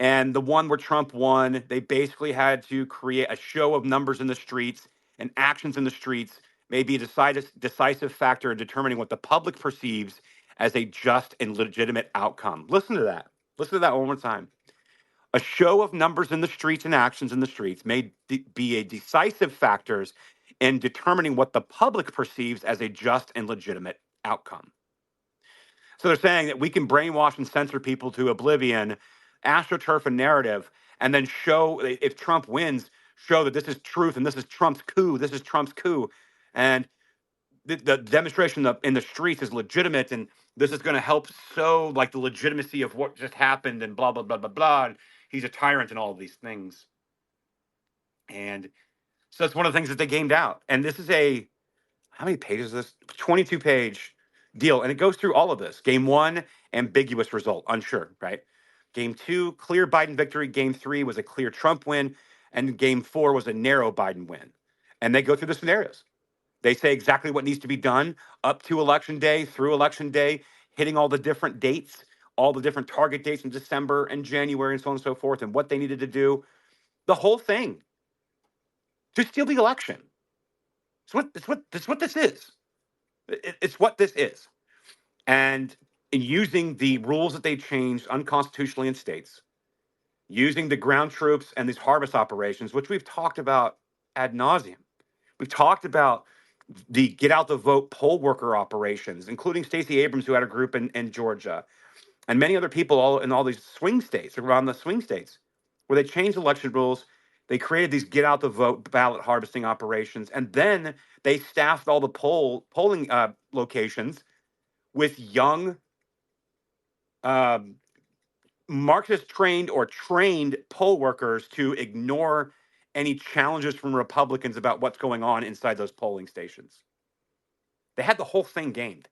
S1: And the one where Trump won, they basically had to create a show of numbers in the streets and actions in the streets may be a decisive factor in determining what the public perceives as a just and legitimate outcome. Listen to that. Listen to that one more time. A show of numbers in the streets and actions in the streets may be a decisive factors in determining what the public perceives as a just and legitimate outcome. So they're saying that we can brainwash and censor people to oblivion, astroturf a narrative, and then show, if Trump wins, show that this is truth and this is Trump's coup. This is Trump's coup. And the demonstration in the streets is legitimate. And this is going to help sow like the legitimacy of what just happened and blah, blah, blah, blah, blah. And he's a tyrant and all of these things. And so that's one of the things that they gamed out. And this is how many pages is this? 22-page deal. And it goes through all of this. Game 1, ambiguous result, unsure, right? Game 2, clear Biden victory. Game 3 was a clear Trump win. And Game 4 was a narrow Biden win. And they go through the scenarios. They say exactly what needs to be done up to Election Day, through Election Day, hitting all the different dates, all the different target dates in December and January and so on and so forth, and what they needed to do. The whole thing to steal the election. It's what this is. It's what this is. And in using the rules that they changed unconstitutionally in states, using the ground troops and these harvest operations, which we've talked about ad nauseum. We've talked about the get out the vote poll worker operations, including Stacey Abrams, who had a group in Georgia, and many other people all in all these swing states, around the swing states, where they changed election rules. They created these get out the vote ballot harvesting operations, and then they staffed all the polling locations with young Marxist trained or trained poll workers to ignore any challenges from Republicans about what's going on inside those polling stations. They had the whole thing gamed.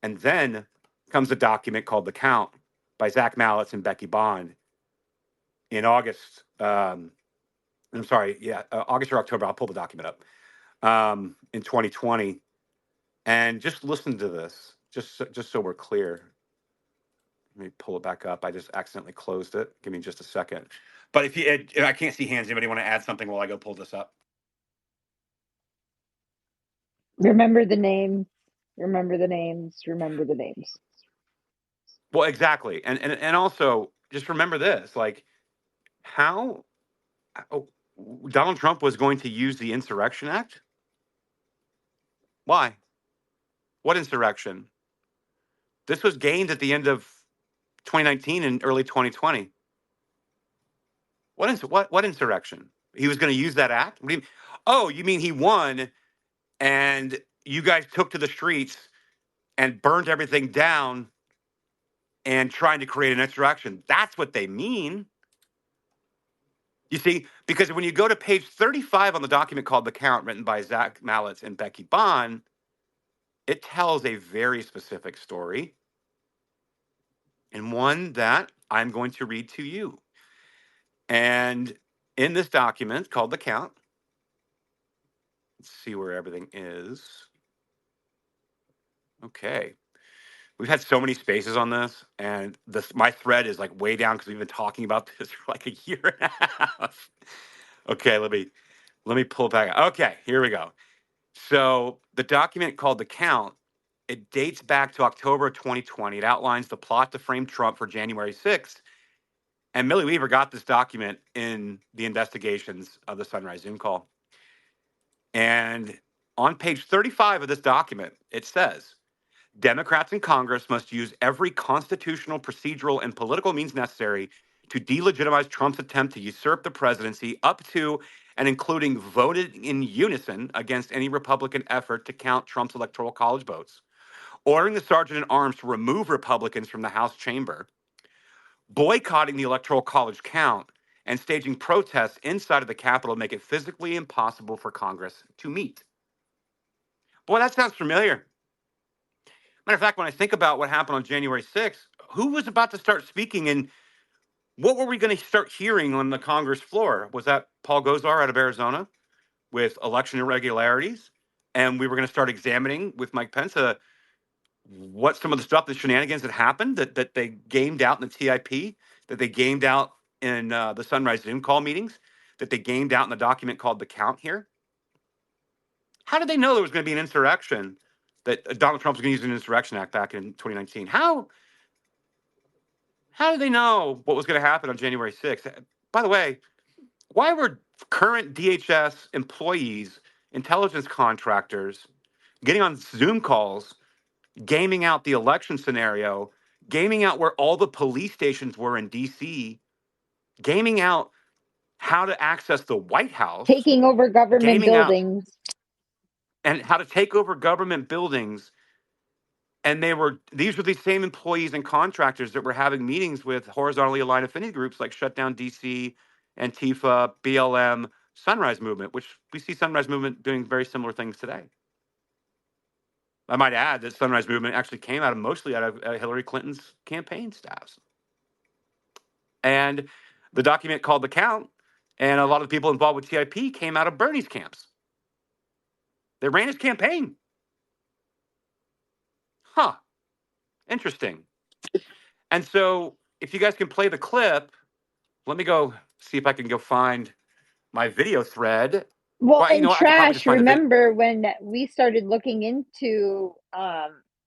S1: And then comes a document called The Count by Zach Mallitz and Becky Bond in August. August or October. I'll pull the document up in 2020. And just listen to this, just so we're clear. Let me pull it back up. I just accidentally closed it. Give me just a second. But if I can't see hands, anybody want to add something while I go pull this up?
S2: Remember the names. Remember the names. Remember the names.
S1: Well, exactly. And also just remember this, like how Donald Trump was going to use the Insurrection Act. Why? What insurrection? This was gained at the end of 2019 and early 2020. What insurrection? He was going to use that act? What do you mean? Oh, you mean he won and you guys took to the streets and burned everything down and trying to create an insurrection. That's what they mean. You see, because when you go to page 35 on the document called The Count, written by Zach Mallitz and Becky Bond, it tells a very specific story, and one that I'm going to read to you. And in this document called The Count, let's see where everything is. Okay. We've had so many spaces on this, and my thread is like way down because we've been talking about this for like a year and a half. Okay, let me pull it back. Okay, here we go. So the document called The Count, it dates back to October 2020. It outlines the plot to frame Trump for January 6th. And Millie Weaver got this document in the investigations of the Sunrise Zoom call. And on page 35 of this document, it says, Democrats in Congress must use every constitutional, procedural, and political means necessary to delegitimize Trump's attempt to usurp the presidency up to and including voted in unison against any Republican effort to count Trump's electoral college votes, ordering the sergeant at arms to remove Republicans from the House chamber, boycotting the electoral college count, and staging protests inside of the Capitol to make it physically impossible for Congress to meet. Boy, that sounds familiar. Matter of fact, when I think about what happened on January 6th, who was about to start speaking and What were we going to start hearing on the Congress floor? Was that Paul Gosar out of Arizona with election irregularities? And we were going to start examining with Mike Pence what some of the stuff, the shenanigans that happened that they gamed out in the TIP, that they gamed out in the Sunrise Zoom call meetings, that they gamed out in the document called The Count here. How did they know there was going to be an insurrection, that Donald Trump was going to use an Insurrection Act back in 2019? How did they know what was going to happen on January 6th? By the way, why were current DHS employees, intelligence contractors, getting on Zoom calls, gaming out the election scenario, gaming out where all the police stations were in DC, gaming out how to access the White House,
S2: Taking over government
S1: gaming out
S2: buildings.
S1: and how to take over government buildings? And these were the same employees and contractors that were having meetings with horizontally aligned affinity groups like Shutdown DC, Antifa, BLM, Sunrise Movement, which we see Sunrise Movement doing very similar things today. I might add that Sunrise Movement actually came mostly out of Hillary Clinton's campaign staffs. And the document called The Count, and a lot of the people involved with TIP came out of Bernie's camps. They ran his campaign. Huh. Interesting. And so if you guys can play the clip, let me go see if I can go find my video thread.
S2: Well,
S1: You know
S2: and
S1: what? I could probably just
S2: Trash,
S1: find the video.
S2: remember when we started looking into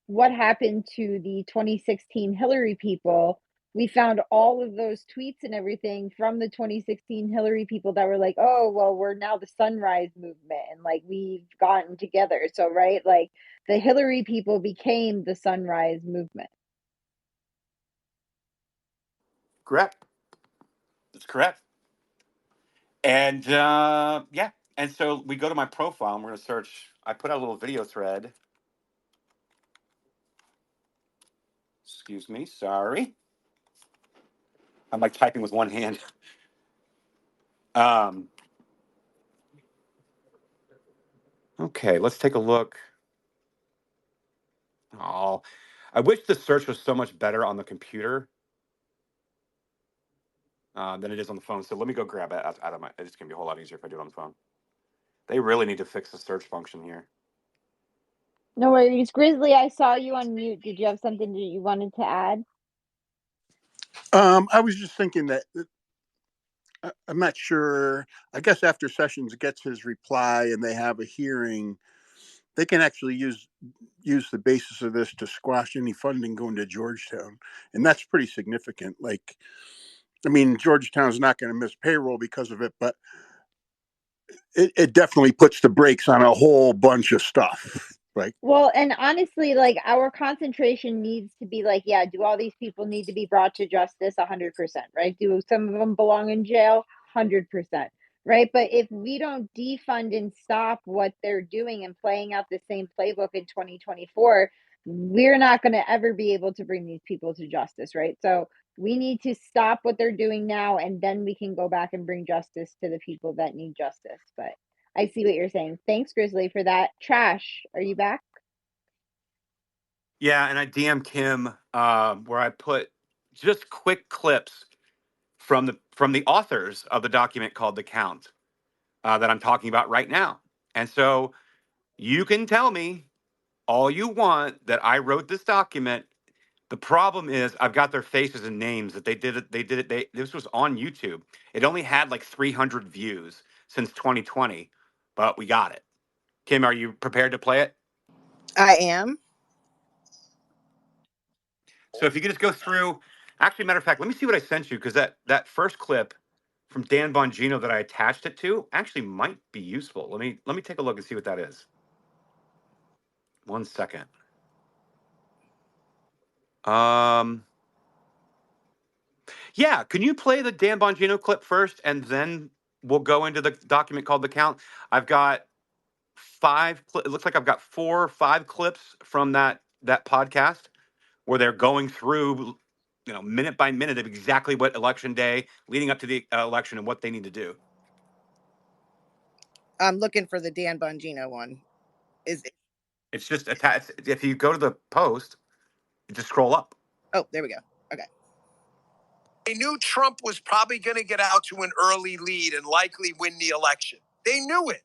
S2: what happened to the 2016 Hillary people, we found all of those tweets and everything from the 2016 Hillary people that were like, oh, well, we're now the Sunrise Movement and like we've gotten together. So, right, like the Hillary people became the Sunrise Movement.
S1: Correct. That's correct. And yeah. And so we go to my profile and we're going to search. I put out a little video thread. Excuse me. Sorry. I'm like typing with one hand. Okay, let's take a look. Oh, I wish the search was so much better on the computer than it is on the phone. So let me go grab it out of my. It's gonna be a whole lot easier if I do it on the phone. They really need to fix the search function here.
S2: No worries. Grizzly, I saw you on mute. Did you have something that you wanted to add?
S6: I was just thinking that I'm not sure. I guess after Sessions gets his reply and they have a hearing, they can actually use the basis of this to squash any funding going to Georgetown, and that's pretty significant. Like, I mean, Georgetown's not going to miss payroll because of it, but it definitely puts the brakes on a whole bunch of stuff. Like,
S2: well, and honestly, like our concentration needs to be like, yeah, do all these people need to be brought to justice? 100%, right? Do some of them belong in jail? 100%, right? But if we don't defund and stop what they're doing and playing out the same playbook in 2024, we're not going to ever be able to bring these people to justice, right? So we need to stop what they're doing now, and then we can go back and bring justice to the people that need justice. But I see what you're saying. Thanks, Grizzly, for that. Trash, are you back?
S1: Yeah, and I DM Kim where I put just quick clips from the authors of the document called The Count that I'm talking about right now. And so you can tell me all you want that I wrote this document. The problem is I've got their faces and names that they did it. This was on YouTube. It only had like 300 views since 2020, but we got it. Kim, are you prepared to play it?
S5: I am.
S1: So if you could just go through, actually, matter of fact, let me see what I sent you, because that first clip from Dan Bongino that I attached it to actually might be useful. Let me take a look and see what that is. 1 second. Yeah, can you play the Dan Bongino clip first, and then we'll go into the document called The Count? I've got it looks like I've got 4 or 5 clips from that podcast where they're going through, minute by minute of exactly what election day leading up to the election and what they need to do.
S5: I'm looking for the Dan Bongino one.
S1: It's just attached. If you go to the post, you just scroll up.
S5: Oh, there we go. Okay.
S7: They knew Trump was probably going to get out to an early lead and likely win the election. They knew it.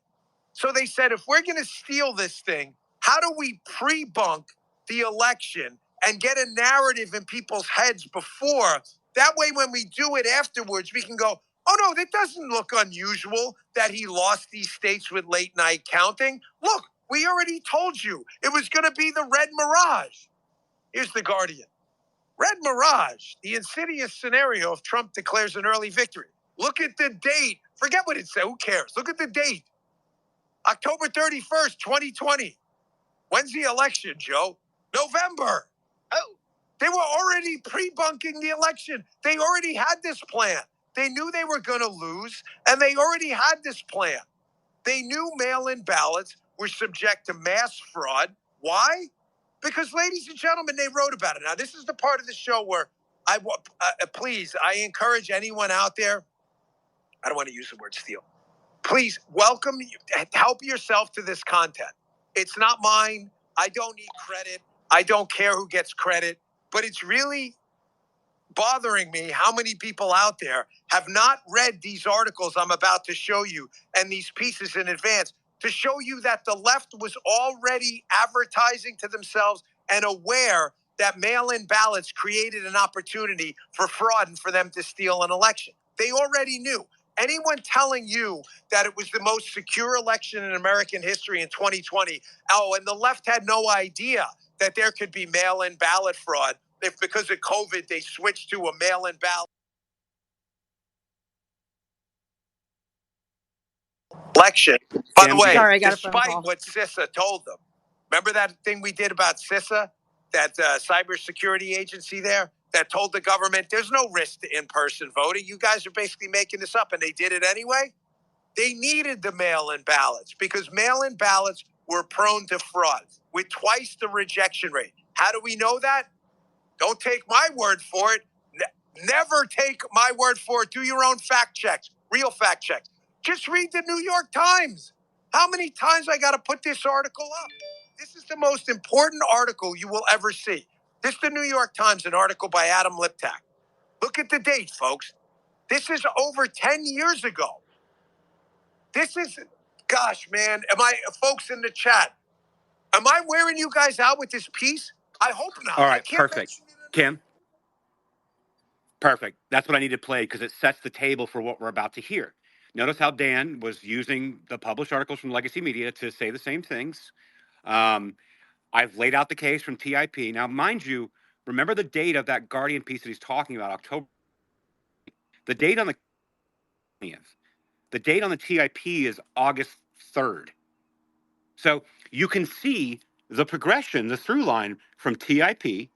S7: So they said, if we're going to steal this thing, how do we pre-bunk the election and get a narrative in people's heads before? That way, when we do it afterwards, we can go, oh, no, that doesn't look unusual that he lost these states with late night counting. Look, we already told you it was going to be the red mirage. Here's the Guardian. Red mirage, the insidious scenario if Trump declares an early victory. Look at the date. Forget what it said. Who cares? Look at the date. October 31st, 2020. When's the election, Joe? November. Oh. They were already pre-bunking the election. They already had this plan. They knew they were going to lose, and they already had this plan. They knew mail-in ballots were subject to mass fraud. Why? Because, ladies and gentlemen, they wrote about it. Now, this is the part of the show where please, I encourage anyone out there, I don't want to use the word steal. Please help yourself to this content. It's not mine. I don't need credit. I don't care who gets credit, but it's really bothering me how many people out there have not read these articles I'm about to show you and these pieces in advance to show you that the left was already advertising to themselves and aware that mail-in ballots created an opportunity for fraud and for them to steal an election. They already knew. Anyone telling you that it was the most secure election in American history in 2020, and the left had no idea that there could be mail-in ballot fraud if because of COVID they switched to a mail-in ballot election. By the way,
S5: Sorry,
S7: despite what CISA told them. Remember that thing we did about CISA, that cybersecurity agency there that told the government there's no risk to in-person voting. You guys are basically making this up, and they did it anyway. They needed the mail-in ballots because mail-in ballots were prone to fraud with twice the rejection rate. How do we know that? Don't take my word for it. Never take my word for it. Do your own fact checks, real fact checks. Just read the New York Times. How many times I got to put this article up? This is the most important article you will ever see. This is the New York Times, an article by Adam Liptak. Look at the date, folks. This is over 10 years ago. This is, gosh, man, folks in the chat, am I wearing you guys out with this piece? I hope not.
S1: All right, perfect. Kim? Perfect. That's what I need to play because it sets the table for what we're about to hear. Notice how Dan was using the published articles from Legacy Media to say the same things. I've laid out the case from TIP. Now, mind you, remember the date of that Guardian piece that he's talking about, October. The date on the 20th. The date on the TIP is August 3rd. So you can see the progression, the through line from TIP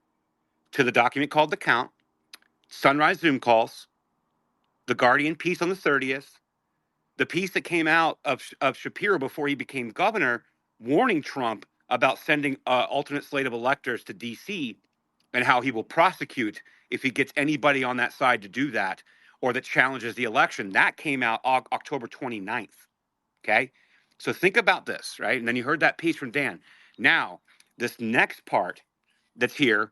S1: to the document called The Count, Sunrise Zoom calls, the Guardian piece on the 30th, the piece that came out of Shapiro before he became governor, warning Trump about sending alternate slate of electors to D.C. and how he will prosecute if he gets anybody on that side to do that or that challenges the election. That came out October 29th. Okay? So think about this, right? And then you heard that piece from Dan. Now, this next part that's here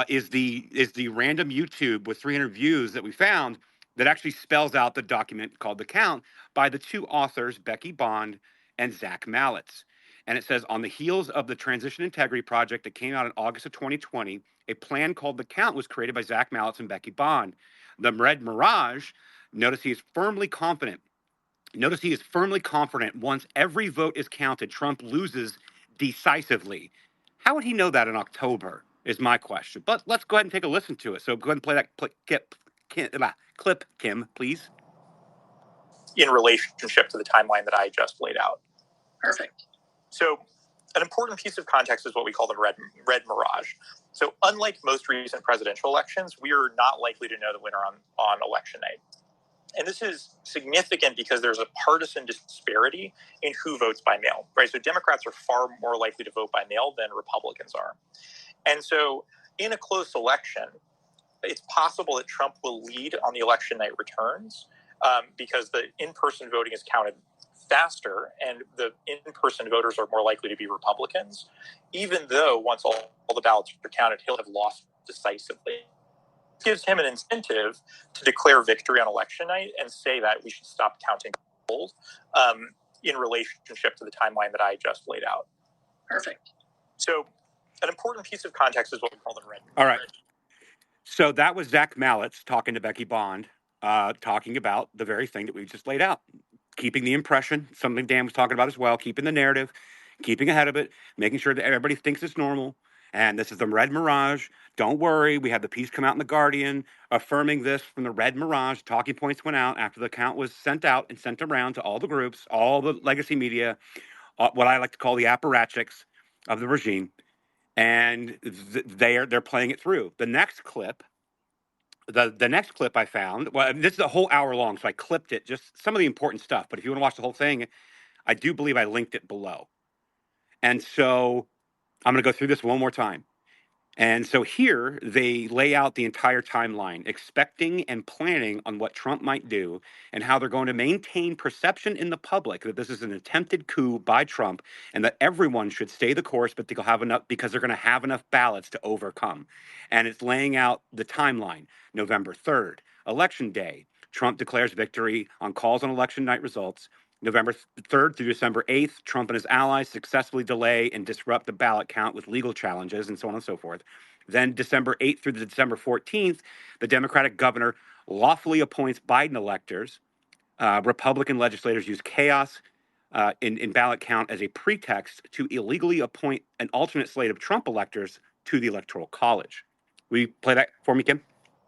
S1: is the random YouTube with 300 views that we found that actually spells out the document called The Count by the two authors, Becky Bond and Zach Mallitz. And it says, on the heels of the Transition Integrity Project that came out in August of 2020, a plan called The Count was created by Zach Mallitz and Becky Bond. The Red Mirage, notice he is firmly confident. Notice he is firmly confident once every vote is counted, Trump loses decisively. How would he know that in October is my question. But let's go ahead and take a listen to it. So go ahead and play that clip, Kim, please.
S8: In relationship to the timeline that I just laid out. Perfect. So an important piece of context is what we call the red mirage. So unlike most recent presidential elections, we are not likely to know the winner on election night. And this is significant because there's a partisan disparity in who votes by mail, right? So Democrats are far more likely to vote by mail than Republicans are. And so in a close election, it's possible that Trump will lead on the election night returns because the in-person voting is counted faster and the in-person voters are more likely to be Republicans, even though once all the ballots are counted, he'll have lost decisively. gives him an incentive to declare victory on election night and say that we should stop counting polls in relationship to the timeline that I just laid out. Perfect. So an important piece of context is what we call the red.
S1: All right. So that was Zach Mallitz talking to Becky Bond, talking about the very thing that we just laid out. Keeping the impression, something Dan was talking about as well, keeping the narrative, keeping ahead of it, making sure that everybody thinks it's normal. And this is the Red Mirage. Don't worry. We had the piece come out in The Guardian affirming this from the Red Mirage. Talking points went out after the account was sent out and sent around to all the groups, all the legacy media, what I like to call the apparatchiks of the regime. And they're playing it through. The next clip I found, well, this is a whole hour long, so I clipped it, just some of the important stuff. But if you want to watch the whole thing, I do believe I linked it below. And so I'm going to go through this one more time. And so here they lay out the entire timeline, expecting and planning on what Trump might do and how they're going to maintain perception in the public that this is an attempted coup by Trump and that everyone should stay the course, but they'll have enough because they're going to have enough ballots to overcome. And it's laying out the timeline. November 3rd, Election Day. Trump declares victory on calls on election night results. November 3rd through December 8th, Trump and his allies successfully delay and disrupt the ballot count with legal challenges and so on and so forth. Then December 8th through December 14th, the Democratic governor lawfully appoints Biden electors. Republican legislators use chaos in ballot count as a pretext to illegally appoint an alternate slate of Trump electors to the Electoral College. Will you play that for me, Kim?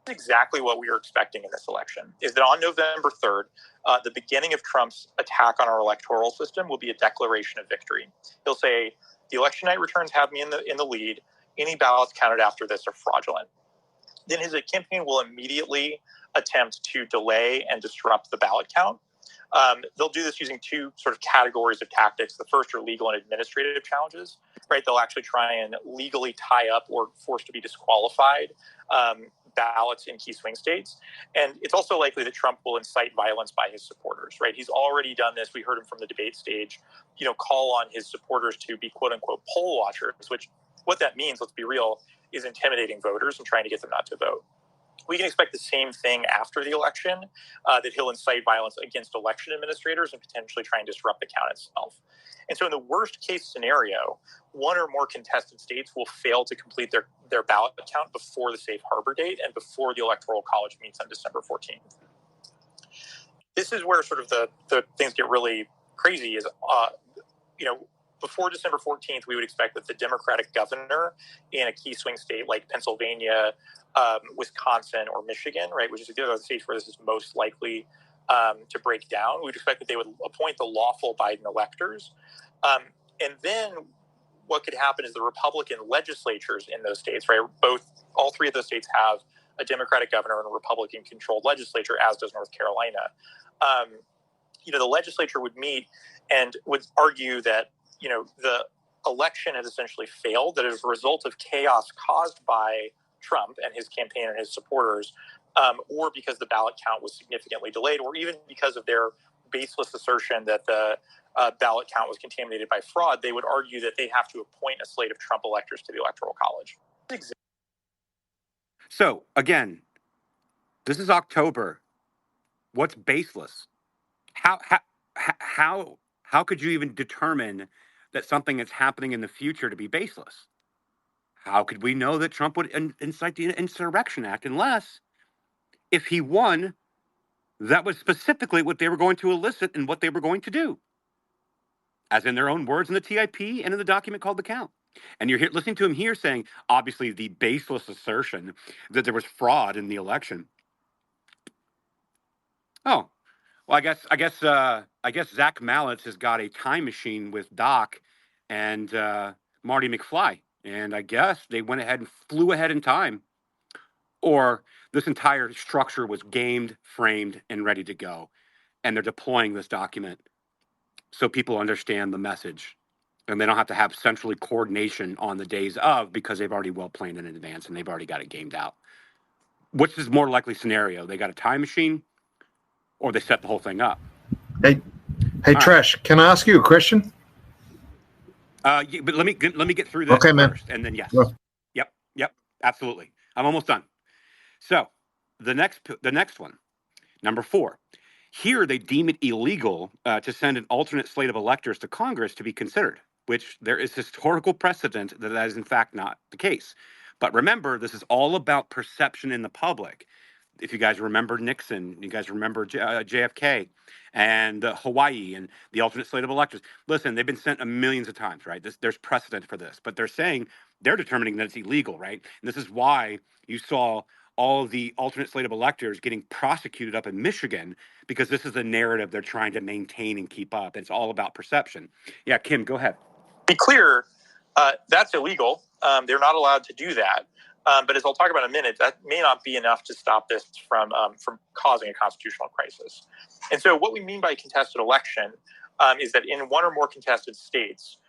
S8: Exactly what we were expecting in this election is that on November 3rd, the beginning of Trump's attack on our electoral system will be a declaration of victory. He'll say, the election night returns have me in the lead. Any ballots counted after this are fraudulent. Then his campaign will immediately attempt to delay and disrupt the ballot count. They'll do this using two sort of categories of tactics. The first are legal and administrative challenges, right? They'll actually try and legally tie up or force to be disqualified ballots in key swing states. And it's also likely that Trump will incite violence by his supporters, right? He's already done this. We heard him from the debate stage, call on his supporters to be quote unquote poll watchers, which what that means, let's be real, is intimidating voters and trying to get them not to vote. We can expect the same thing after the election, that he'll incite violence against election administrators and potentially try and disrupt the count itself. And so in the worst case scenario, one or more contested states will fail to complete their ballot count before the safe harbor date and before the Electoral College meets on December 14th. This is where sort of the things get really crazy is, before December 14th, we would expect that the Democratic governor in a key swing state like Pennsylvania, Wisconsin, or Michigan, right, which is the other states where this is most likely to break down, we'd expect that they would appoint the lawful Biden electors. And then what could happen is the Republican legislatures in those states, right, all three of those states have a Democratic governor and a Republican-controlled legislature, as does North Carolina. The legislature would meet and would argue that the election has essentially failed, that as a result of chaos caused by Trump and his campaign and his supporters, or because the ballot count was significantly delayed, or even because of their baseless assertion that the ballot count was contaminated by fraud, they would argue that they have to appoint a slate of Trump electors to the Electoral College.
S1: So, again, this is October. What's baseless? How could you even determine that something that's happening in the future to be baseless? How could we know that Trump would incite the Insurrection Act unless, if he won, that was specifically what they were going to elicit and what they were going to do, as in their own words in the TIP and in the document called The Count. And you're listening to him here saying, obviously, the baseless assertion that there was fraud in the election. Oh, well, I guess Zach Mallitz has got a time machine with Doc and Marty McFly, and I guess they went ahead and flew ahead in time, or this entire structure was gamed, framed, and ready to go, and they're deploying this document so people understand the message, and they don't have to have centrally coordination on the days of because they've already well planned in advance and they've already got it gamed out. Which is more likely scenario? They got a time machine, or they set the whole thing up.
S9: Hey, Trash, right. Can I ask you a question?
S1: But let me get through this first, and then yes. Well. Yep, absolutely. I'm almost done. So the next one, number 4. Here, they deem it illegal to send an alternate slate of electors to Congress to be considered, which there is historical precedent that is in fact not the case. But remember, this is all about perception in the public. If you guys remember Nixon, you guys remember JFK and Hawaii and the alternate slate of electors. Listen, they've been sent millions of times, right? There's precedent for this, but they're determining that it's illegal, right? And this is why you saw all of the alternate slate of electors getting prosecuted up in Michigan, because this is the narrative they're trying to maintain and keep up. It's all about perception. Yeah, Kim, go ahead.
S8: Be clear, that's illegal. They're not allowed to do that. But as I'll talk about in a minute, that may not be enough to stop this from causing a constitutional crisis. And so what we mean by contested election is that in one or more contested states,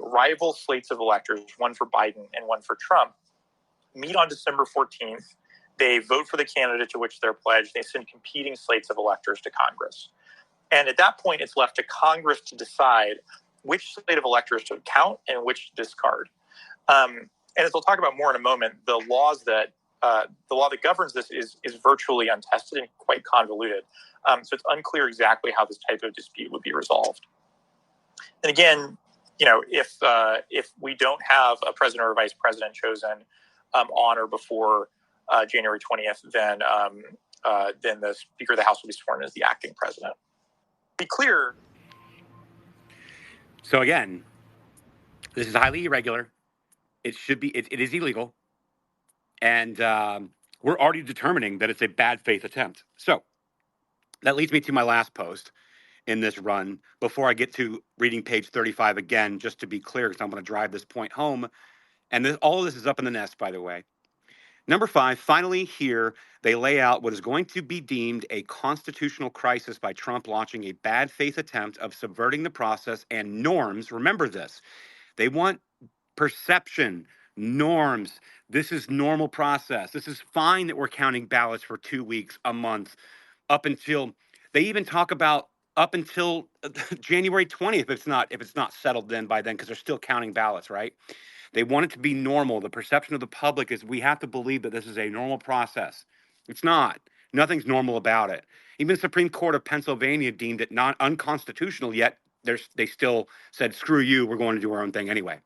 S8: rival slates of electors, one for Biden and one for Trump, meet on December 14th. They vote for the candidate to which they're pledged. They send competing slates of electors to Congress. And at that point, it's left to Congress to decide which slate of electors to count and which to discard. And as we'll talk about more in a moment, the law that governs this is virtually untested and quite convoluted. So it's unclear exactly how this type of dispute would be resolved. And again, if we don't have a president or a vice president chosen on or before January 20th, then the Speaker of the House will be sworn as the acting president. Be clear.
S1: So again, this is highly irregular. It is illegal. And we're already determining that it's a bad faith attempt. So that leads me to my last post in this run before I get to reading page 35 again, just to be clear, because I'm going to drive this point home. And all of this is up in the nest, by the way. Number 5, finally here, they lay out what is going to be deemed a constitutional crisis by Trump launching a bad faith attempt of subverting the process and norms. Remember this. They want perception, norms. This is normal process. This is fine that we're counting ballots for 2 weeks, a month, up until they even talk about up until January 20th if it's not settled by then, because they're still counting ballots, right? They want it to be normal. The perception of the public is we have to believe that this is a normal process. It's not. Nothing's normal about it. Even the Supreme Court of Pennsylvania deemed it not unconstitutional, yet they still said, screw you, we're going to do our own thing anyway.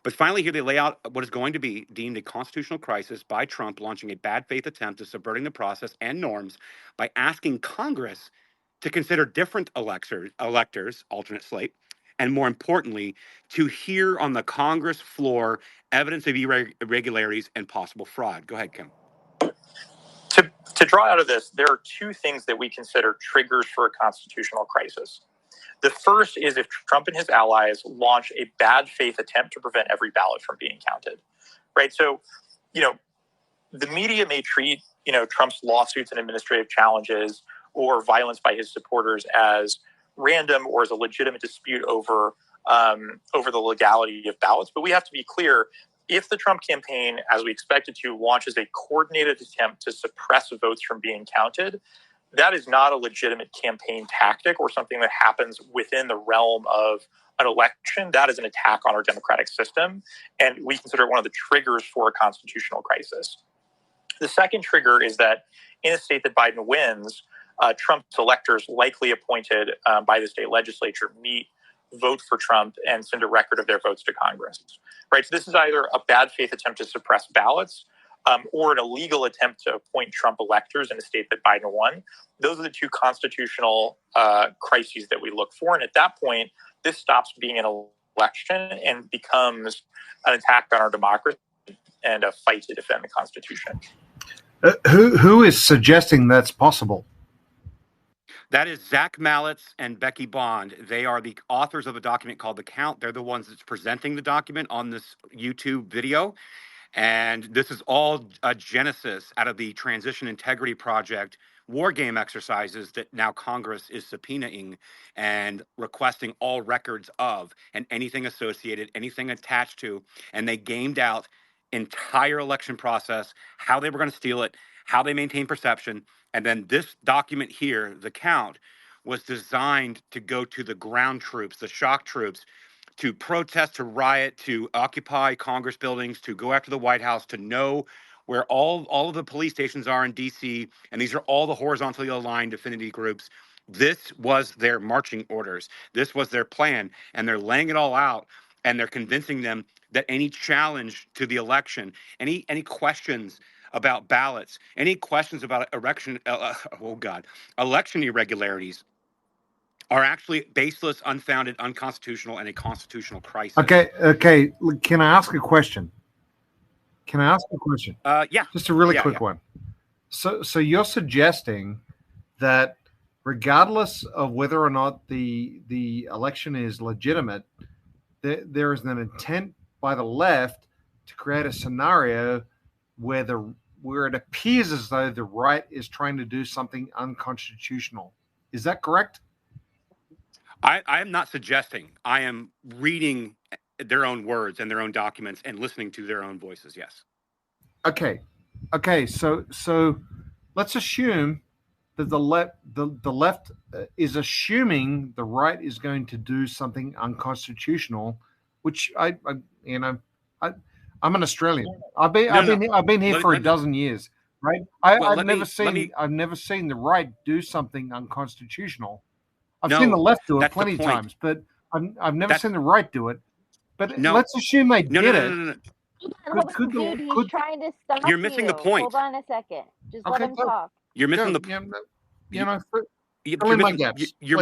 S1: But finally, here they lay out what is going to be deemed a constitutional crisis by Trump launching a bad faith attempt of subverting the process and norms by asking Congress to consider different electors, alternate slate, and more importantly, to hear on the Congress floor evidence of irregularities and possible fraud. Go ahead, Kim.
S8: To draw out of this, there are 2 things that we consider triggers for a constitutional crisis. The first is if Trump and his allies launch a bad faith attempt to prevent every ballot from being counted, right? So, the media may treat, Trump's lawsuits and administrative challenges or violence by his supporters as random or as a legitimate dispute over the legality of ballots. But we have to be clear, if the Trump campaign, as we expected to, launches a coordinated attempt to suppress votes from being counted, that is not a legitimate campaign tactic or something that happens within the realm of an election. That is an attack on our democratic system, and we consider it one of the triggers for a constitutional crisis. The second trigger is that in a state that Biden wins, Trump's electors, likely appointed by the state legislature, meet, vote for Trump, and send a record of their votes to Congress. Right. So this is either a bad faith attempt to suppress ballots or an illegal attempt to appoint Trump electors in a state that Biden won. Those are the 2 constitutional crises that we look for. And at that point, this stops being an election and becomes an attack on our democracy and a fight to defend the Constitution.
S9: Who is suggesting that's possible?
S1: That is Zach Mallitz and Becky Bond. They are the authors of a document called The Count. They're the ones that's presenting the document on this YouTube video. And this is all a genesis out of the Transition Integrity Project war game exercises that now Congress is subpoenaing and requesting all records of and anything associated, anything attached to. And they gamed out entire election process, how they were going to steal it, how they maintain perception. And then this document here, The Count, was designed to go to the ground troops, the shock troops, to protest, to riot, to occupy Congress buildings, to go after the White House, to know where all of the police stations are in DC, and these are all the horizontally aligned affinity groups. This was their marching orders. This was their plan, and they're laying it all out, and they're convincing them that any challenge to the election, any questions about ballots, any questions about election irregularities are actually baseless, unfounded, unconstitutional, and a constitutional crisis.
S9: Okay. Can I ask a question?
S1: Yeah.
S9: Just a really quick one. So you're suggesting that regardless of whether or not the election is legitimate, there is an intent by the left to create a scenario where it appears as though the right is trying to do something unconstitutional. Is that correct?
S1: I am not suggesting. I am reading their own words and their own documents and listening to their own voices. Yes.
S9: Okay. So let's assume that the left is assuming the right is going to do something unconstitutional, which I'm an Australian. I've been here for a dozen years, right? I've never seen the right do something unconstitutional. I've seen the left do it plenty of times, but I've never seen the right do it. But let's assume they did it.
S2: No. Dude, he's trying to stop
S1: You're missing the point.
S2: Hold on a second. Just let him talk.
S1: You're missing the point. You're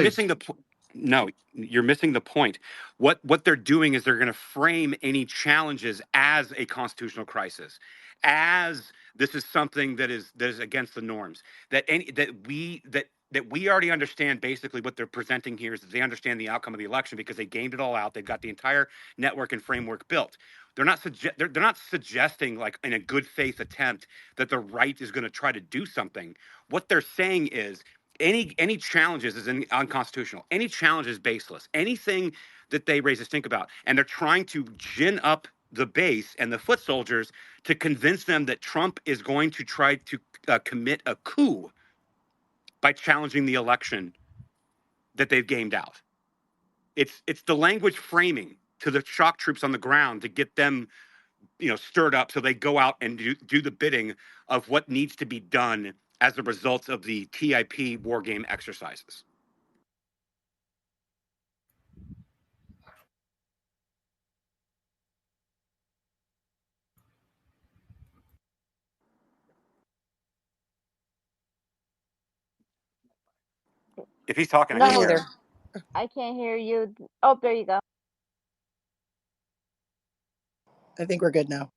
S1: missing the point. No, you're missing the point. What they're doing is they're going to frame any challenges as a constitutional crisis, as this is something that is against the norms. That we already understand. Basically, what they're presenting here is that they understand the outcome of the election because they gamed it all out. They've got the entire network and framework built. They're not suggesting, like, in a good faith attempt, that the right is going to try to do something. What they're saying is any challenges is unconstitutional. Any challenge is baseless. Anything that they raise a stink about, and they're trying to gin up the base and the foot soldiers to convince them that Trump is going to try to commit a coup by challenging the election that they've gamed out. It's the language framing to the shock troops on the ground to get them, stirred up so they go out and do the bidding of what needs to be done as a result of the TIP war game exercises. If he's talking, I can't hear him.
S2: I can't hear you. Oh, there you go.
S5: I think we're good now.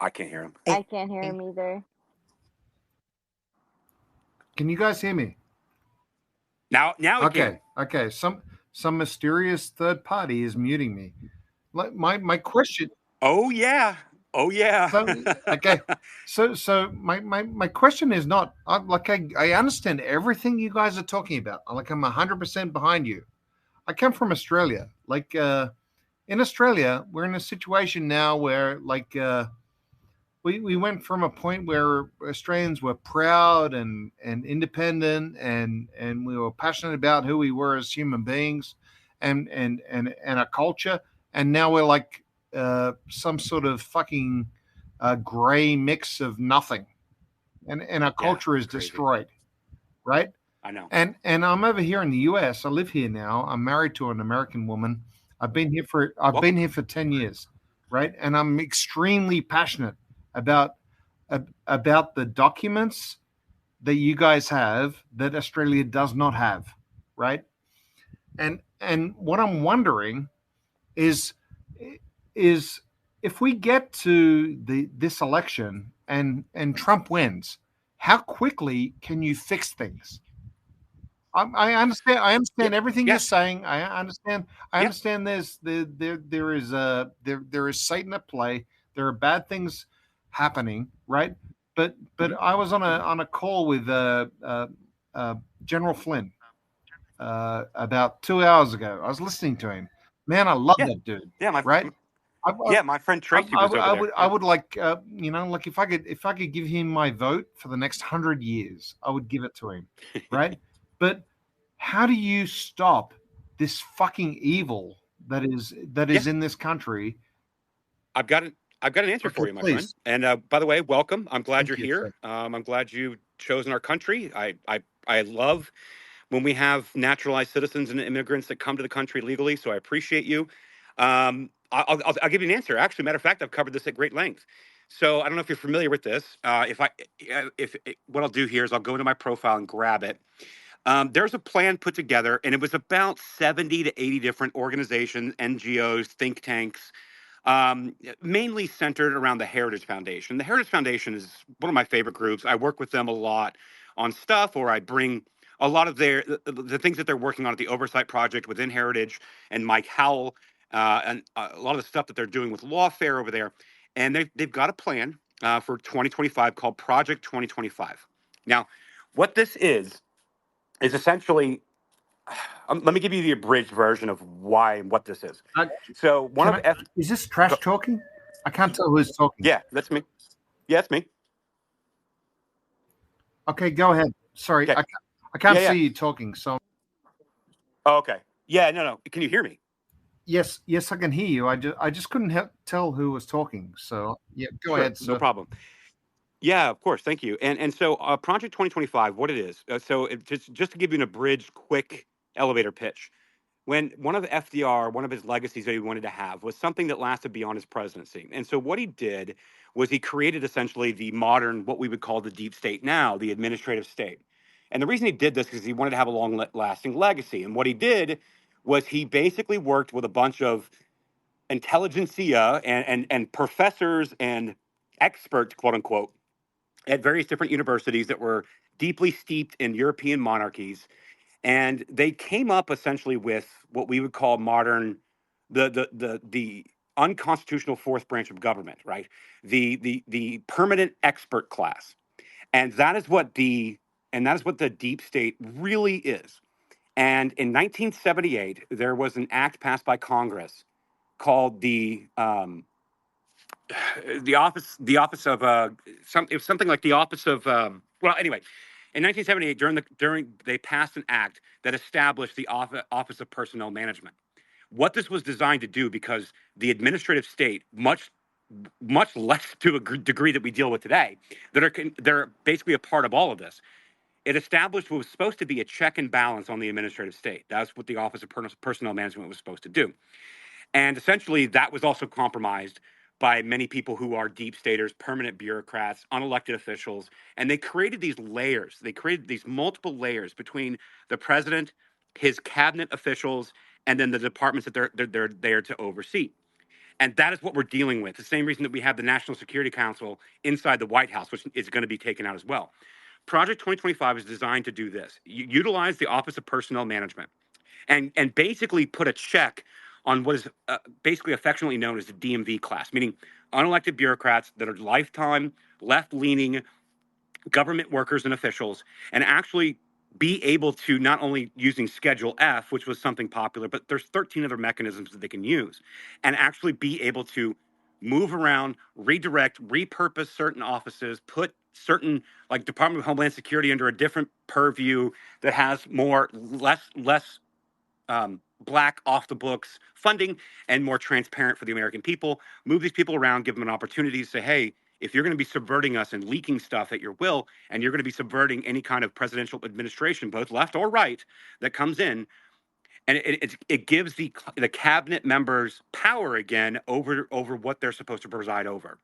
S1: I can't hear him.
S2: I can't hear him either.
S9: Can you guys hear me?
S1: Now
S9: okay. Okay. Some mysterious third party is muting me. My question.
S1: Oh yeah.
S9: So my question is not I understand everything you guys are talking about. I'm 100% behind you. I come from Australia. In Australia, we're in a situation now where we went from a point where Australians were proud and independent and we were passionate about who we were as human beings and our culture, and now we're some sort of fucking gray mix of nothing, and our culture is destroyed, right?
S1: I know.
S9: And I'm over here in the US. I live here now. I'm married to an American woman. I've been here for 10 years, right? And I'm extremely passionate about the documents that you guys have that Australia does not have, right? And what I'm wondering is if we get to this election and Trump wins, how quickly can you fix things? I understand everything you're saying. I understand. There is Satan at play. There are bad things happening, right? But I was on a call with General Flynn about 2 hours ago. I was listening to him. Man, I love that dude.
S1: Yeah, my friend Tracy was over there.
S9: I would if I could give him my vote for the next 100 years, I would give it to him, right? But how do you stop this fucking evil that is in this country?
S1: I've got I've got an answer
S9: Okay,
S1: for you, my friend.
S9: please.
S1: And by the way, welcome. I'm glad
S9: Thank
S1: you're
S9: you,
S1: here.
S9: sir.
S1: I'm glad you've chosen our country. I love when we have naturalized citizens and immigrants that come to the country legally. So I appreciate you. I'll give you an answer. Actually, matter of fact, I've covered this at great length. So I don't know if you're familiar with this. What I'll do here is I'll go into my profile and grab it. There's a plan put together, and it was about 70 to 80 different organizations, NGOs, think tanks, mainly centered around the Heritage Foundation. The Heritage Foundation is one of my favorite groups. I work with them a lot on stuff, or I bring a lot of the things that they're working on at the Oversight project within Heritage, and Mike Howell, and a lot of the stuff that they're doing with lawfare over there. And they've got a plan for 2025 called Project 2025. Now, what this is essentially, let me give you the abridged version of why and what this is.
S9: Uh,
S1: So
S9: is this Trash talking? I can't tell who's talking.
S1: Yeah, that's me. Yeah, that's me.
S9: Okay, go ahead. Sorry,
S1: Okay.
S9: I can't
S1: Yeah.
S9: see you talking. So
S1: Oh, okay. Yeah, no. Can you hear me?
S9: yes, I can hear you. I just couldn't tell who was talking. So yeah, go ahead, sir.
S1: No problem. Yeah, of course. Thank you. And so Project 2025, what it is. Just to give you an abridged, quick elevator pitch. When one of his legacies that he wanted to have was something that lasted beyond his presidency. And so what he did was he created essentially the modern, what we would call the deep state now, the administrative state. And the reason he did this is he wanted to have a long-lasting legacy. And what he did was he basically worked with a bunch of intelligentsia and professors and experts, quote unquote, at various different universities that were deeply steeped in European monarchies, and they came up essentially with what we would call modern, the unconstitutional fourth branch of government, right? The permanent expert class, and that is what the deep state really is. And in 1978, there was an act passed by Congress called the office of it was something like the office of well, anyway, in 1978 during they passed an act that established the office of personnel management. What this was designed to do, because the administrative state, much less to a degree that we deal with today, they're basically a part of all of this. It established what was supposed to be a check and balance on the administrative state. That's what the office of personnel management was supposed to do. And essentially, that was also compromised by many people who are deep staters, permanent bureaucrats, unelected officials. And they created these layers. They created these multiple layers between the president, his cabinet officials, and then the departments that they're there to oversee. And that is what we're dealing with. The same reason that we have the National Security Council inside the White House, which is going to be taken out as well. Project 2025 is designed to do this. Utilize the Office of Personnel Management and basically put a check on what is basically affectionately known as the DMV class, meaning unelected bureaucrats that are lifetime, left-leaning government workers and officials, and actually be able to, not only using Schedule F, which was something popular, but there's 13 other mechanisms that they can use, and actually be able to move around, redirect, repurpose certain offices, put certain, like Department of Homeland Security, under a different purview that has less black off the books funding and more transparent for the American people. Move these people around, give them an opportunity to say, hey, if you're going to be subverting us and leaking stuff at your will, and you're going to be subverting any kind of presidential administration, both left or right, that comes in, and it gives the cabinet members power again over what they're supposed to preside over.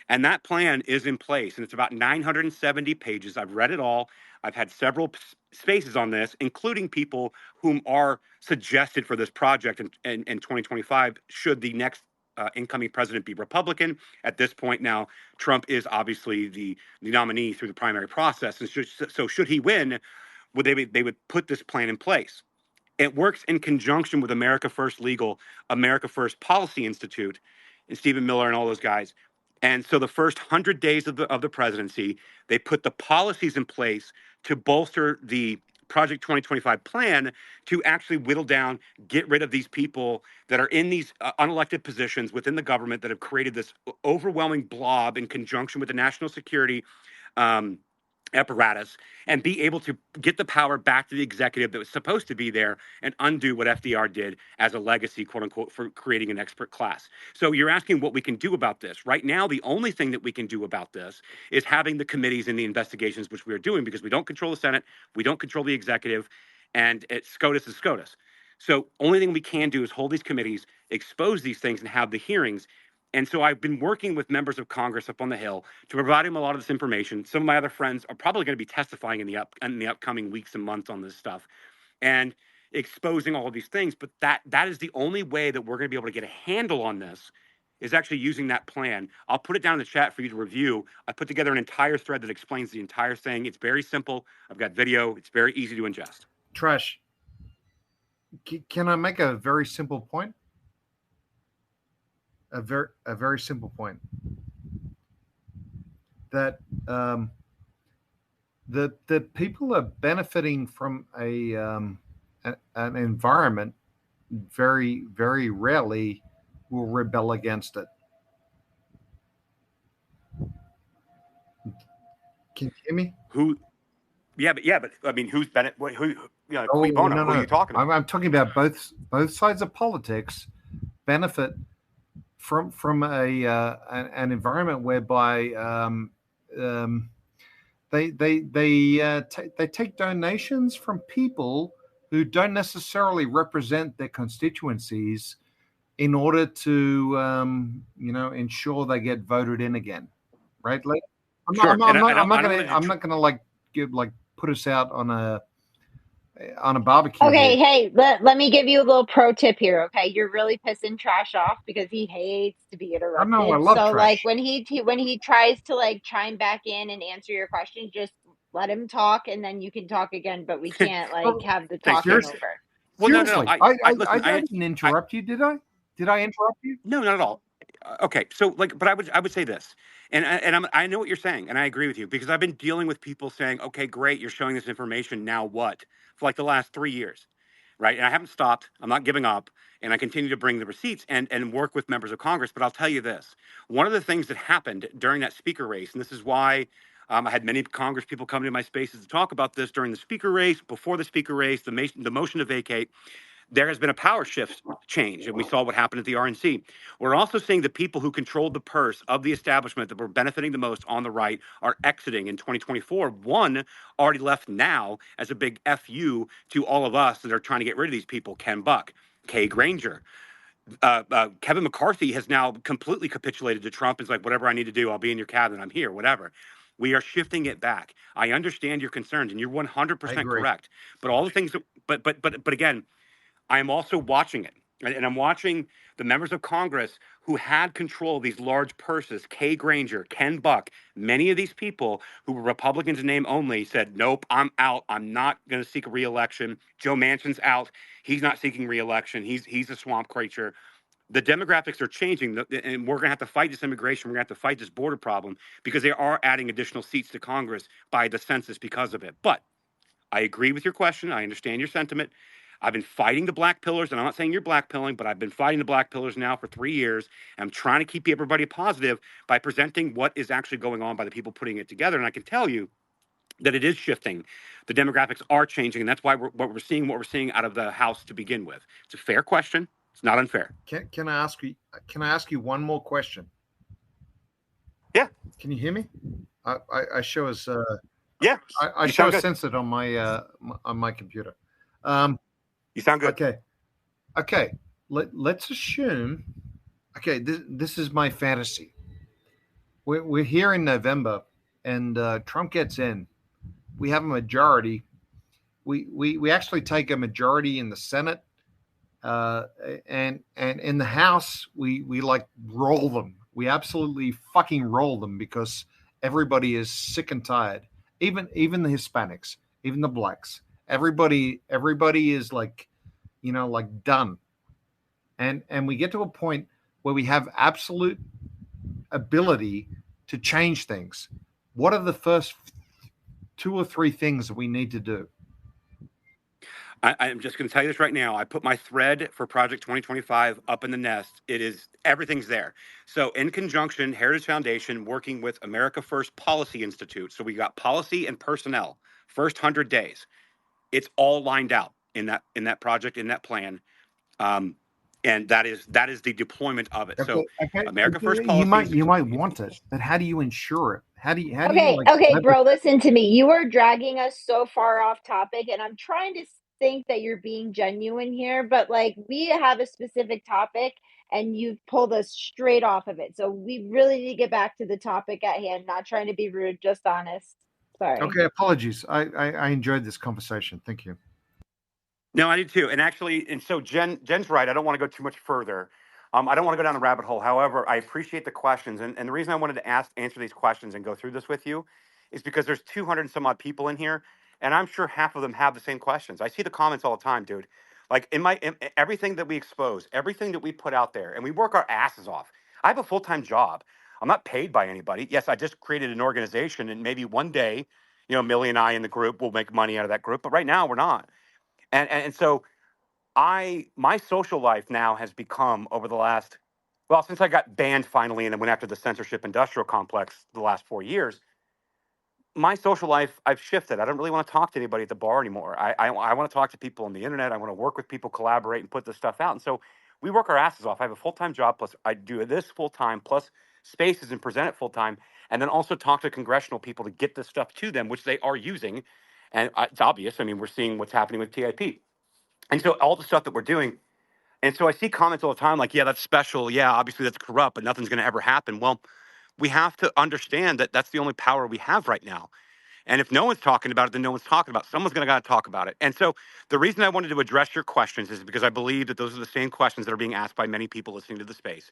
S1: And that plan is in place, and it's about 970 pages. I've read it all. I've had several spaces on this, including people whom are suggested for this project in 2025, should the next incoming president be Republican. At this point now, Trump is obviously the nominee through the primary process. And so should he win, they would put this plan in place. It works in conjunction with America First Legal, America First Policy Institute, and Stephen Miller and all those guys. And so the first 100 days of the presidency, they put the policies in place to bolster the Project 2025 plan to actually whittle down, get rid of these people that are in these unelected positions within the government that have created this overwhelming blob in conjunction with the national security apparatus and be able to get the power back to the executive that was supposed to be there and undo what FDR did as a legacy, quote unquote, for creating an expert class. So you're asking what we can do about this. Right now, the only thing that we can do about this is having the committees and the investigations, which we are doing, because we don't control the Senate, we don't control the executive, and SCOTUS is SCOTUS. So only thing we can do is hold these committees, expose these things, and have the hearings. And so I've been working with members of Congress up on the Hill to provide them a lot of this information. Some of my other friends are probably going to be testifying in the upcoming weeks and months on this stuff and exposing all of these things. But that is the only way that we're going to be able to get a handle on this, is actually using that plan. I'll put it down in the chat for you to review. I put together an entire thread that explains the entire thing. It's very simple. I've got video. It's very easy to ingest.
S9: Trash. Can I make a very simple point? A very simple point. That the people are benefiting from an environment very, very rarely will rebel against it. Can you hear me?
S1: Yeah, but I mean, who's Bennett? Who you know? Cui bono,
S9: no.
S1: Who are you talking about?
S9: I'm talking about both sides of politics benefit from an environment whereby they take donations from people who don't necessarily represent their constituencies in order to ensure they get voted in again, right? Like, I'm not gonna like put us out on a barbecue.
S2: Okay, hey, let me give you a little pro tip here. Okay, you're really pissing Trash off because he hates to be interrupted.
S9: I love
S2: so
S9: Trash.
S2: Like when he tries to like chime back in and answer your question, just let him talk and then you can talk again. But we can't like have the talking over.
S1: Well,
S9: seriously,
S1: no.
S9: I didn't interrupt you, did I? Did I interrupt you?
S1: No, not at all. Okay, so but I would say this, and I know what you're saying, and I agree with you, because I've been dealing with people saying, okay, great, you're showing this information, now what? For like the last 3 years, right? And I haven't stopped. I'm not giving up, and I continue to bring the receipts and work with members of Congress. But I'll tell you this: one of the things that happened during that speaker race, and this is why I had many Congress people come to my spaces to talk about this during the speaker race, before the speaker race, the motion to vacate. There has been a power shift change, and we saw what happened at the RNC. We're also seeing the people who controlled the purse of the establishment that were benefiting the most on the right are exiting in 2024. One already left now as a big FU to all of us that are trying to get rid of these people: Ken Buck, Kay Granger. Kevin McCarthy has now completely capitulated to Trump. Is like, whatever I need to do, I'll be in your cabinet. I'm here, whatever. We are shifting it back. I understand your concerns, and you're 100% correct. But all the things that, but again, I am also watching it, and I'm watching the members of Congress who had control of these large purses: Kay Granger, Ken Buck. Many of these people who were Republicans in name only said, nope, I'm out. I'm not going to seek a re-election. Joe Manchin's out. He's not seeking re-election. He's a swamp creature. The demographics are changing, and we're going to have to fight this immigration. We're going to have to fight this border problem, because they are adding additional seats to Congress by the census because of it. But I agree with your question. I understand your sentiment. I've been fighting the black pillars, and I'm not saying you're black pilling, but I've been fighting the black pillars now for 3 years. I'm trying to keep everybody positive by presenting what is actually going on by the people putting it together. And I can tell you that it is shifting. The demographics are changing, and that's why we're seeing out of the House to begin with. It's a fair question. It's not unfair.
S9: Can I ask you one more question?
S1: Yeah.
S9: Can you hear me? I show us.
S1: Yeah.
S9: I show us censored on my computer.
S1: You sound good.
S9: Okay. Let's assume. Okay, this is my fantasy. We're here in November, and Trump gets in. We have a majority. We actually take a majority in the Senate, and in the House we like roll them. We absolutely fucking roll them, because everybody is sick and tired. Even the Hispanics, even the blacks. Everybody is like, like done. And we get to a point where we have absolute ability to change things. What are the first 2 or 3 things that we need to do?
S1: I'm just going to tell you this right now. I put my thread for Project 2025 up in the nest. Everything's there. So in conjunction, Heritage Foundation working with America First Policy Institute. So we got policy and personnel, first 100 days. It's all lined out in that project, in that plan. And that is the deployment of it. So America First Policy
S9: you might
S1: Institute.
S9: want it, but how do you ensure it? How do you
S2: Okay, bro, listen to me. You are dragging us so far off topic, and I'm trying to think that you're being genuine here, but like we have a specific topic and you've pulled us straight off of it. So we really need to get back to the topic at hand, not trying to be rude, just honest. Sorry.
S9: Okay, apologies. I enjoyed this conversation. Thank you.
S1: No, I do too. And so Jen's right. I don't want to go too much further. I don't want to go down the rabbit hole. However, I appreciate the questions. And the reason I wanted to answer these questions and go through this with you is because there's 200 and some odd people in here. And I'm sure half of them have the same questions. I see the comments all the time, dude. Like in everything that we expose, everything that we put out there, and we work our asses off. I have a full-time job. I'm not paid by anybody. Yes, I just created an organization, and maybe one day, Millie and I in the group will make money out of that group. But right now, we're not. And so my social life now has become over the last, well, since I got banned finally and then went after the censorship industrial complex the last 4 years, my social life, I've shifted. I don't really want to talk to anybody at the bar anymore. I want to talk to people on the internet. I want to work with people, collaborate, and put this stuff out. And so we work our asses off. I have a full-time job, plus I do this full-time, plus spaces and present it full-time, and then also talk to congressional people to get this stuff to them, which they are using. And it's obvious. I mean, we're seeing what's happening with TIP. And so all the stuff that we're doing, and so I see comments all the time like, yeah, that's special. Yeah, obviously that's corrupt, but nothing's going to ever happen. Well, we have to understand that that's the only power we have right now. And if no one's talking about it, then no one's talking about it. Someone's going to got to talk about it. And so the reason I wanted to address your questions is because I believe that those are the same questions that are being asked by many people listening to the space.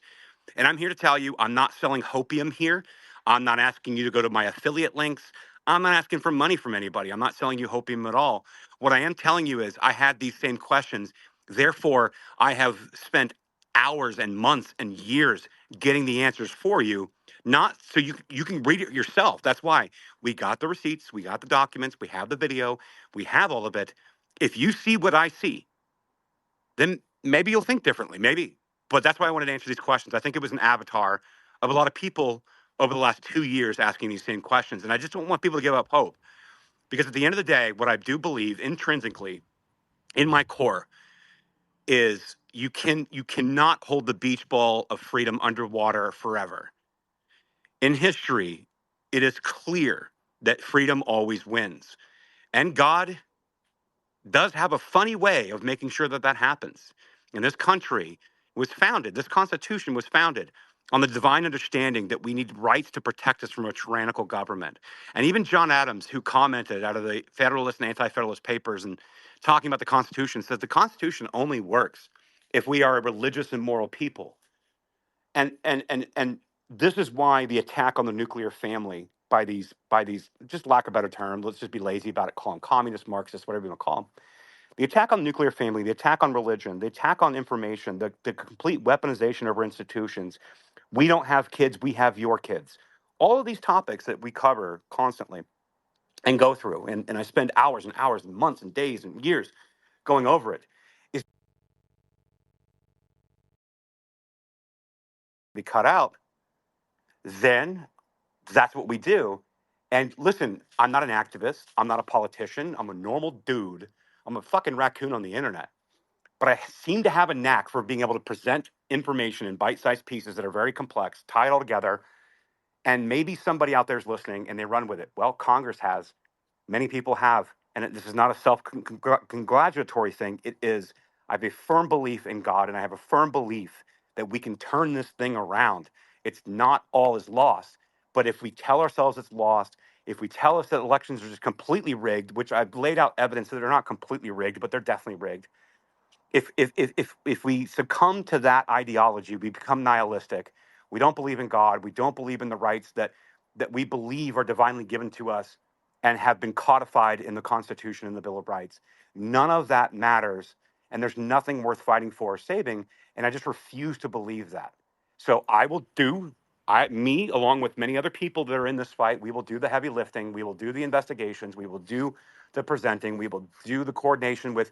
S1: And I'm here to tell you, I'm not selling hopium here. I'm not asking you to go to my affiliate links. I'm not asking for money from anybody. I'm not selling you hopium at all. What I am telling you is I had these same questions. Therefore, I have spent hours and months and years getting the answers for you, not so you can read it yourself. That's why we got the receipts, we got the documents, we have the video, we have all of it. If you see what I see, then maybe you'll think differently. Maybe. But that's why I wanted to answer these questions. I think it was an avatar of a lot of people over the last 2 years asking these same questions. And I just don't want people to give up hope. Because at the end of the day, what I do believe intrinsically in my core is you cannot hold the beach ball of freedom underwater forever. In history, it is clear that freedom always wins. And God does have a funny way of making sure that that happens. And this country was founded, this Constitution was founded on the divine understanding that we need rights to protect us from a tyrannical government. And even John Adams, who commented out of the Federalist and Anti-Federalist papers and talking about the Constitution, says the Constitution only works if we are a religious and moral people. And this is why the attack on the nuclear family by these, just lack of a better term, let's just be lazy about it, call them communist, Marxist, whatever you want to call them. The attack on the nuclear family, the attack on religion, the attack on information, the complete weaponization of our institutions. We don't have kids, we have your kids. All of these topics that we cover constantly and go through, and I spend hours and hours and months and days and years going over it, is be cut out, then that's what we do. And listen, I'm not an activist. I'm not a politician. I'm a normal dude. I'm a fucking raccoon on the internet. But I seem to have a knack for being able to present information in bite-sized pieces that are very complex, tie it all together, and maybe somebody out there is listening and they run with it. Well, Congress has. Many people have. And this is not a self-congratulatory thing. It is, I have a firm belief in God, and I have a firm belief that we can turn this thing around. It's not all is lost. But if we tell ourselves it's lost, if we tell us that elections are just completely rigged, which I've laid out evidence that they're not completely rigged, but they're definitely rigged, if we succumb to that ideology, we become nihilistic. We don't believe in God. We don't believe in the rights that we believe are divinely given to us and have been codified in the Constitution and the Bill of Rights. None of that matters, and there's nothing worth fighting for or saving. And I just refuse to believe that. So I will do. Me, along with many other people that are in this fight, we will do the heavy lifting. We will do the investigations. We will do the presenting. We will do the coordination with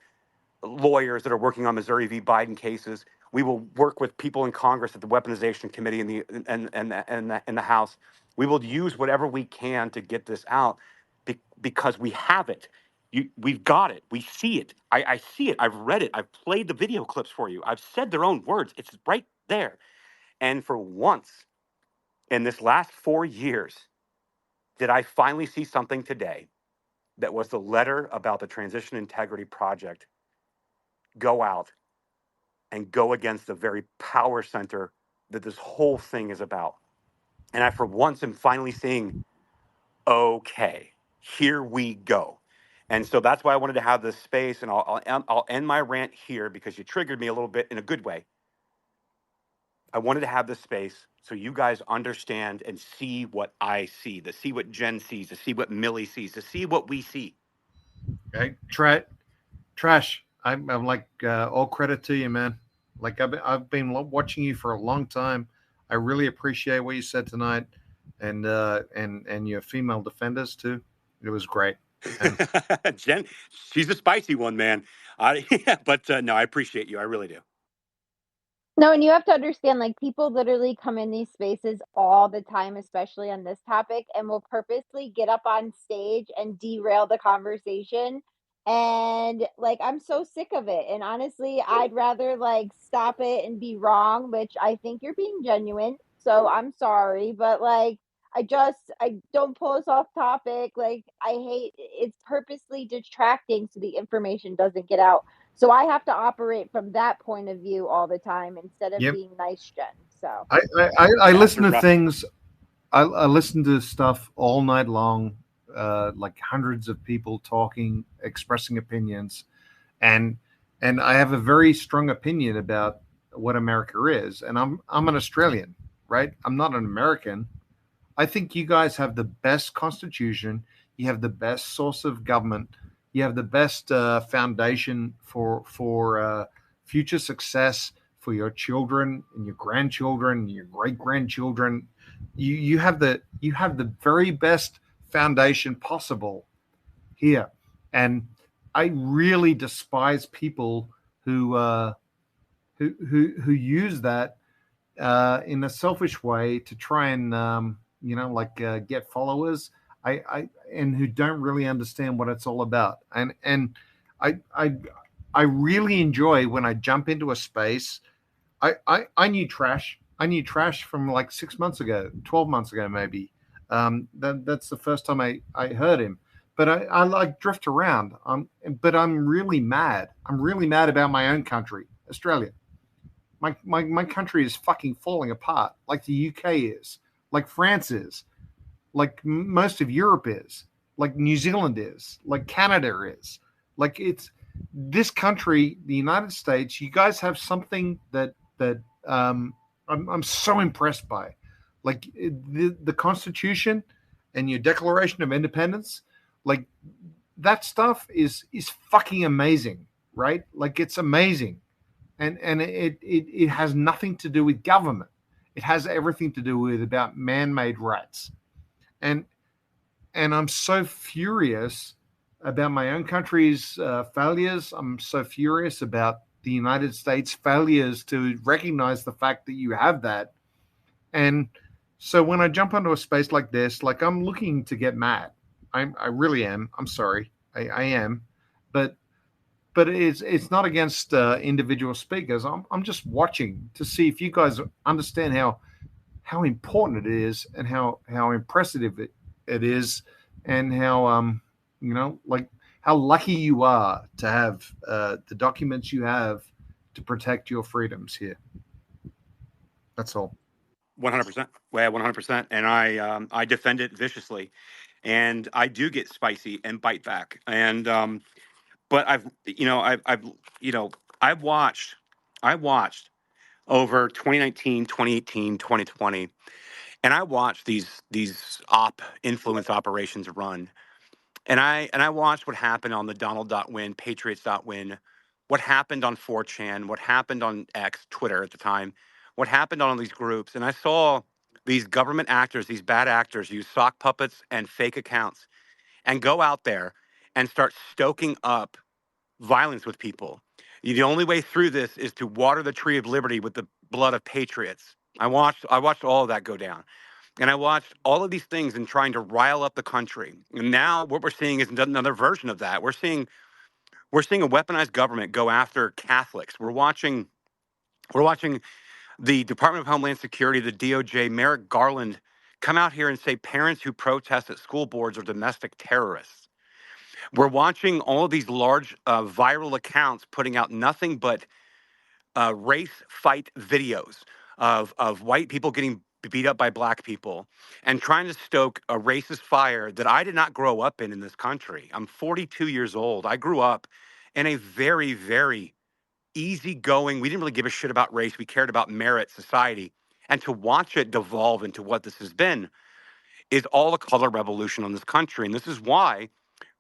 S1: lawyers that are working on Missouri v. Biden cases. We will work with people in Congress at the Weaponization Committee and the House. We will use whatever we can to get this out because we have it. We've got it. We see it. I see it. I've read it. I've played the video clips for you. I've said their own words. It's right there. And for once in this last 4 years, did I finally see something today that was the letter about the Transition Integrity Project go out and go against the very power center that this whole thing is about. And I, for once, am finally seeing, okay, here we go. And so that's why I wanted to have this space, and I'll end my rant here because you triggered me a little bit in a good way. I wanted to have this space so you guys understand and see what I see, to see what Jen sees, to see what Millie sees, to see what we see.
S9: Okay, Trash. I'm like all credit to you, man. Like I've been watching you for a long time. I really appreciate what you said tonight, and your female defenders too. It was great.
S1: Jen, she's a spicy one, man. But no, I appreciate you. I really do.
S2: No, and you have to understand, like, people literally come in these spaces all the time, especially on this topic, and will purposely get up on stage and derail the conversation. And like, I'm so sick of it. And honestly, I'd rather like stop it and be wrong, which I think you're being genuine. So I'm sorry, but like, I don't pull us off topic. Like, I hate it's purposely detracting so the information doesn't get out. So I have to operate from that point of view all the time instead of
S9: Yep.
S2: being nice, Jen. So
S9: I listen to things. I listen to stuff all night long, like hundreds of people talking, expressing opinions, and I have a very strong opinion about what America is. And I'm an Australian, right? I'm not an American. I think you guys have the best constitution. You have the best source of government. You have the best foundation for future success for your children and your grandchildren and your great grandchildren. You have the very best foundation possible here, and I really despise people who use that in a selfish way to try and get followers. And who don't really understand what it's all about. And I really enjoy when I jump into a space. I knew Trash. I knew Trash from like 6 months ago, 12 months ago, maybe. That's the first time I heard him. But I like drift around. But I'm really mad. I'm really mad about my own country, Australia. My country is fucking falling apart, like the UK is, like France is, like most of Europe is, like New Zealand is, like Canada is. Like it's this country, the United States. You guys have something that I'm so impressed by, like the Constitution and your Declaration of Independence. Like that stuff is fucking amazing, right? Like it's amazing. And it has nothing to do with government. It has everything to do with about man-made rights. And I'm so furious about my own country's failures. I'm so furious about the United States failures to recognize the fact that you have that. And so when I jump onto a space like this, like I'm looking to get mad. I really am. I'm sorry. I am. But it's not against individual speakers. I'm just watching to see if you guys understand how important it is and how impressive it is, and how like how lucky you are to have the documents you have to protect your freedoms here. That's all.
S1: 100%. Well, 100%. And I defend it viciously, and I do get spicy and bite back. And but I've watched over 2019, 2018, 2020, and I watched these influence operations run. And I watched what happened on the Donald.win, Patriots.win, what happened on 4chan, what happened on X, Twitter at the time, what happened on all these groups. And I saw these government actors, these bad actors, use sock puppets and fake accounts and go out there and start stoking up violence with people. The only way through this is to water the tree of liberty with the blood of patriots. I watched all of that go down. And I watched all of these things and trying to rile up the country. And now what we're seeing is another version of that. We're seeing a weaponized government go after Catholics. We're watching the Department of Homeland Security, the DOJ, Merrick Garland come out here and say parents who protest at school boards are domestic terrorists. We're watching all of these large viral accounts putting out nothing but race fight videos of white people getting beat up by black people and trying to stoke a racist fire that I did not grow up in this country. I'm 42 years old. I grew up in a very, very easygoing, we didn't really give a shit about race. We cared about merit society. And to watch it devolve into what this has been is all a color revolution on this country. And this is why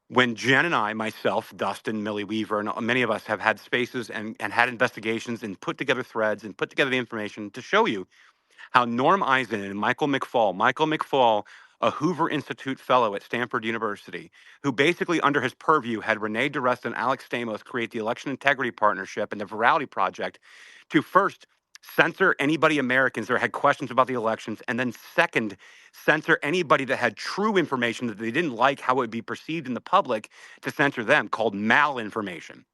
S1: when Jen and I, myself, Dustin, Millie Weaver, and many of us have had spaces and had investigations and put together threads and put together the information to show you how Norm Eisen and Michael McFaul, a Hoover Institute fellow at Stanford University, who basically under his purview had Renee DeResta and Alex Stamos create the Election Integrity Partnership and the Virality Project to first censor anybody Americans that had questions about the elections, and then second, censor anybody that had true information that they didn't like how it would be perceived in the public to censor them, called malinformation.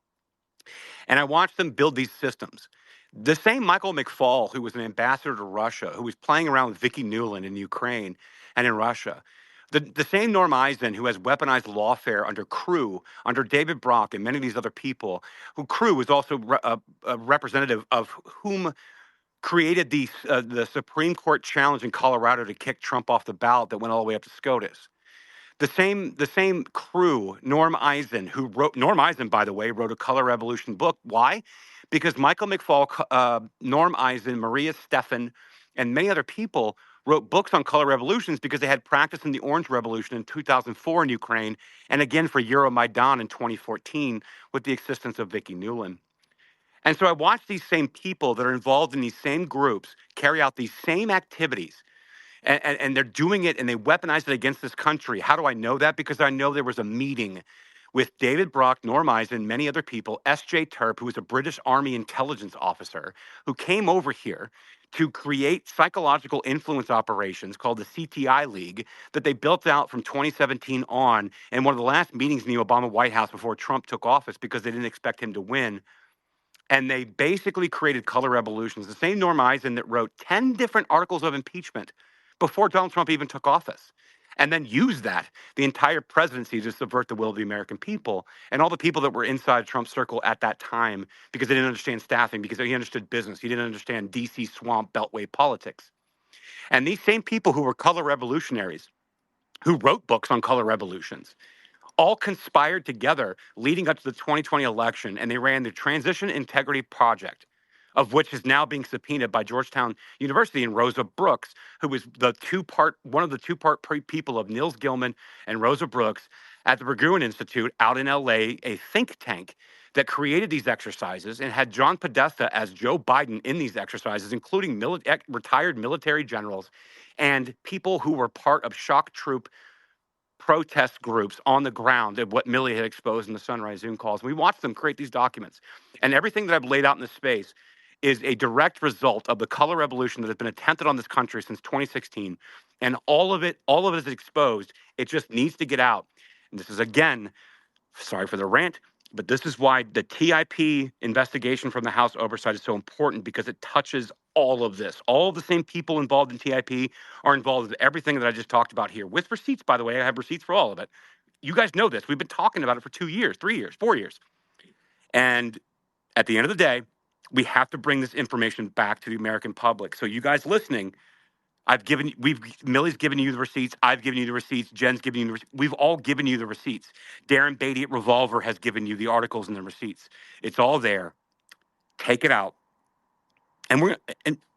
S1: And I watched them build these systems. The same Michael McFaul, who was an ambassador to Russia, who was playing around with Vicky Nuland in Ukraine and in Russia, the same Norm Eisen, who has weaponized lawfare under Crew, under David Brock, and many of these other people, who Crew was also a representative of whom created the Supreme Court challenge in Colorado to kick Trump off the ballot that went all the way up to SCOTUS. The same Crew, Norm Eisen, Norm Eisen, by the way, wrote a Color Revolution book. Why? Because Michael McFaul, Norm Eisen, Maria Stephan, and many other people wrote books on color revolutions because they had practice in the Orange Revolution in 2004 in Ukraine, and again for Euromaidan in 2014 with the assistance of Vicky Nuland. And so I watched these same people that are involved in these same groups carry out these same activities. And they're doing it and they weaponize it against this country. How do I know that? Because I know there was a meeting with David Brock, Norm Eisen, many other people, S.J. Terp, who was a British Army intelligence officer, who came over here to create psychological influence operations called the CTI League that they built out from 2017 on in one of the last meetings in the Obama White House before Trump took office because they didn't expect him to win. And they basically created color revolutions. The same Norm Eisen that wrote 10 different articles of impeachment before Donald Trump even took office, and then used that the entire presidency to subvert the will of the American people and all the people that were inside Trump's circle at that time because they didn't understand staffing, because he understood business. He didn't understand DC swamp beltway politics. And these same people who were color revolutionaries, who wrote books on color revolutions, all conspired together leading up to the 2020 election, and they ran the Transition Integrity Project, of which is now being subpoenaed by Georgetown University and Rosa Brooks, who was one of the two-part people of Niels Gilman and Rosa Brooks at the Berggruen Institute out in LA, a think tank that created these exercises and had John Podesta as Joe Biden in these exercises, including retired military generals and people who were part of shock troop protest groups on the ground of what Millie had exposed in the Sunrise Zoom calls. We watched them create these documents. And everything that I've laid out in this space is a direct result of the color revolution that has been attempted on this country since 2016. And all of it is exposed. It just needs to get out. And this is, again, sorry for the rant, but this is why the TIP investigation from the House Oversight is so important, because it touches all of this. All of the same people involved in TIP are involved with everything that I just talked about here, with receipts, by the way. I have receipts for all of it. You guys know this. We've been talking about it for 2 years, 3 years, 4 years. And at the end of the day, we have to bring this information back to the American public. So you guys listening, Millie's given you the receipts. I've given you the receipts. Jen's given you the receipts. We've all given you the receipts. Darren Beatty at Revolver has given you the articles and the receipts. It's all there. Take it out. And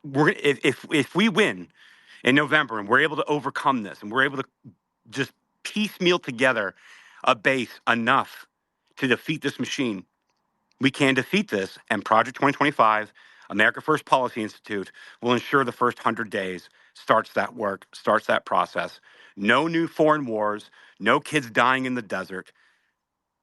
S1: if we win in November and we're able to overcome this and we're able to just piecemeal together a base enough to defeat this machine, we can defeat this. And Project 2025, America First Policy Institute, will ensure the first 100 days starts that work, starts that process. No new foreign wars, no kids dying in the desert.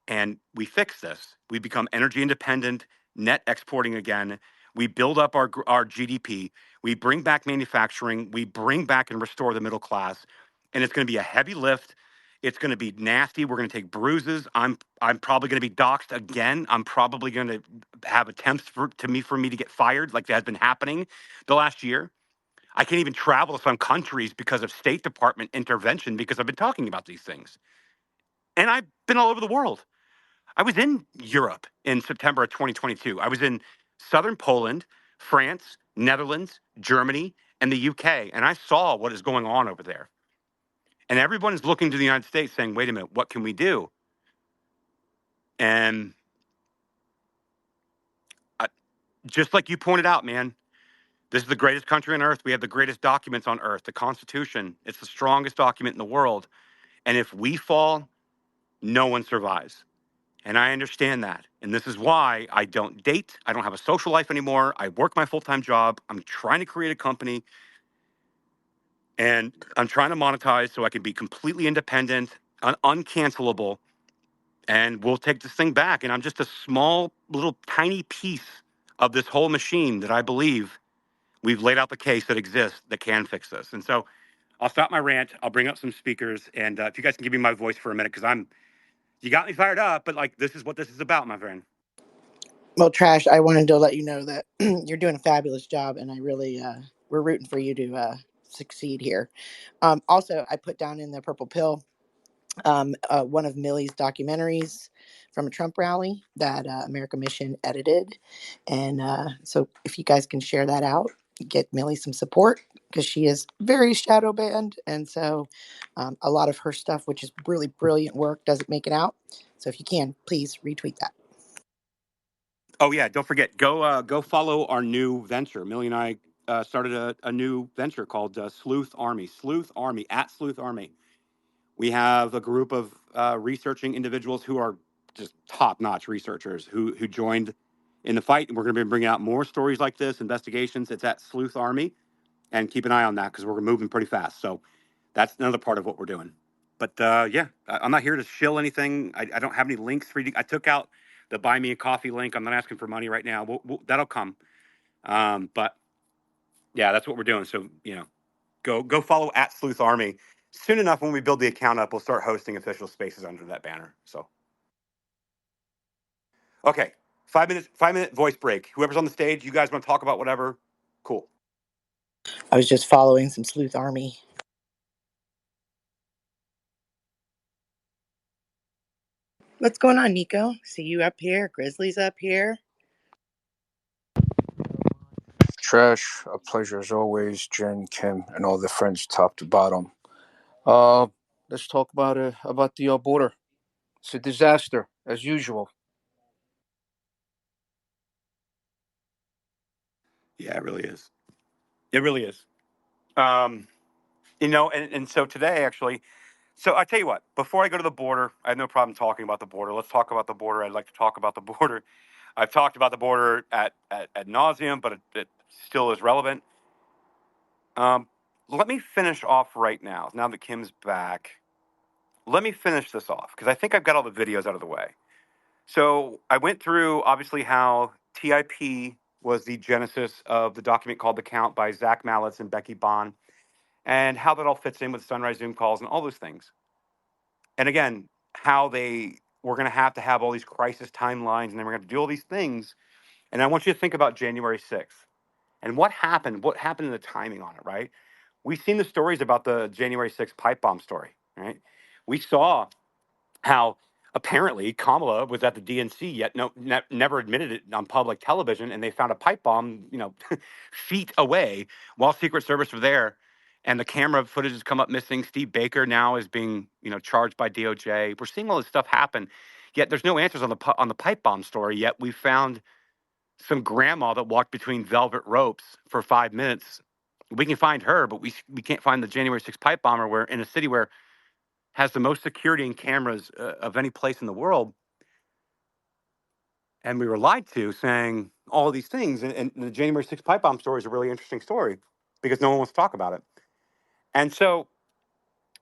S1: And we fix this. We become energy independent, net exporting again. We build up our GDP. We bring back manufacturing. We bring back and restore the middle class. And it's going to be a heavy lift. It's going to be nasty. We're going to take bruises. I'm probably going to be doxxed again. I'm probably going to have attempts for me to get fired, like that has been happening the last year. I can't even travel to some countries because of State Department intervention because I've been talking about these things. And I've been all over the world. I was in Europe in September of 2022. I was in southern Poland, France, Netherlands, Germany, and the UK. And I saw what is going on over there. And everyone is looking to the United States saying, wait a minute, what can we do? And just like you pointed out, man, this is the greatest country on earth. We have the greatest documents on earth, the Constitution. It's the strongest document in the world. And if we fall, no one survives. And I understand that. And this is why I don't date. I don't have a social life anymore. I work my full-time job. I'm trying to create a company. And I'm trying to monetize so I can be completely independent, uncancelable. And we'll take this thing back. And I'm just a small, little, tiny piece of this whole machine that I believe we've laid out the case that exists that can fix this. And so I'll stop my rant. I'll bring up some speakers. And if you guys can give me my voice for a minute, because you got me fired up, but like, this is what this is about, my friend.
S5: Well, Trash, I wanted to let you know that you're doing a fabulous job, and I really, we're rooting for you to succeed here. Also, I put down in the Purple Pill one of Millie's documentaries from a Trump rally that America Mission edited. And so if you guys can share that out, get Millie some support, because she is very shadow banned. And so a lot of her stuff, which is really brilliant work, doesn't make it out. So if you can, please retweet that.
S1: Oh yeah, don't forget, go follow our new venture. Millie and I started a new venture called Sleuth Army at Sleuth Army. We have a group of researching individuals who are just top-notch researchers who joined in the fight. And we're going to be bringing out more stories like this, investigations. It's at Sleuth Army, and keep an eye on that because we're moving pretty fast. So that's another part of what we're doing. But yeah, I'm not here to shill anything. I don't have any links for you. I took out the buy me a coffee link. I'm not asking for money right now. That'll come. But yeah, that's what we're doing. So, go follow at Sleuth Army. Soon enough, when we build the account up, we'll start hosting official spaces under that banner. So, okay, 5 minute voice break. Whoever's on the stage, you guys want to talk about whatever? Cool.
S5: I was just following some Sleuth Army. What's going on, Nico? See you up here. Grizzly's up here.
S10: Trash, a pleasure as always, Jen, Kim, and all the friends top to bottom. Let's talk about the border. It's a disaster as usual.
S1: Yeah, it really is. It really is. And so today, actually, so I tell you what, before I go to the border, I have no problem talking about the border. Let's talk about the border. I'd like to talk about the border. I've talked about the border at nauseum, but it still is relevant. Let me finish off right now. Now that Kim's back, let me finish this off because I think I've got all the videos out of the way. So I went through, obviously, how TIP was the genesis of the document called The Count by Zach Mallitz and Becky Bond, and how that all fits in with Sunrise Zoom calls and all those things. And again, how they were going to have all these crisis timelines, and then we're going to do all these things. And I want you to think about January 6th and what happened in the timing on it, right? We've seen the stories about the January 6th pipe bomb story, right? We saw how apparently Kamala was at the DNC, yet never admitted it on public television, and they found a pipe bomb, feet away while Secret Service were there, and the camera footage has come up missing. Steve Baker now is being, charged by DOJ. We're seeing all this stuff happen, yet there's no answers on the pipe bomb story. Yet we found some grandma that walked between velvet ropes for 5 minutes. We can find her, but we can't find the January 6th pipe bomber. Where in a city where has the most security and cameras of any place in the world. And we were lied to saying all of these things. And the January 6th pipe bomb story is a really interesting story because no one wants to talk about it. And so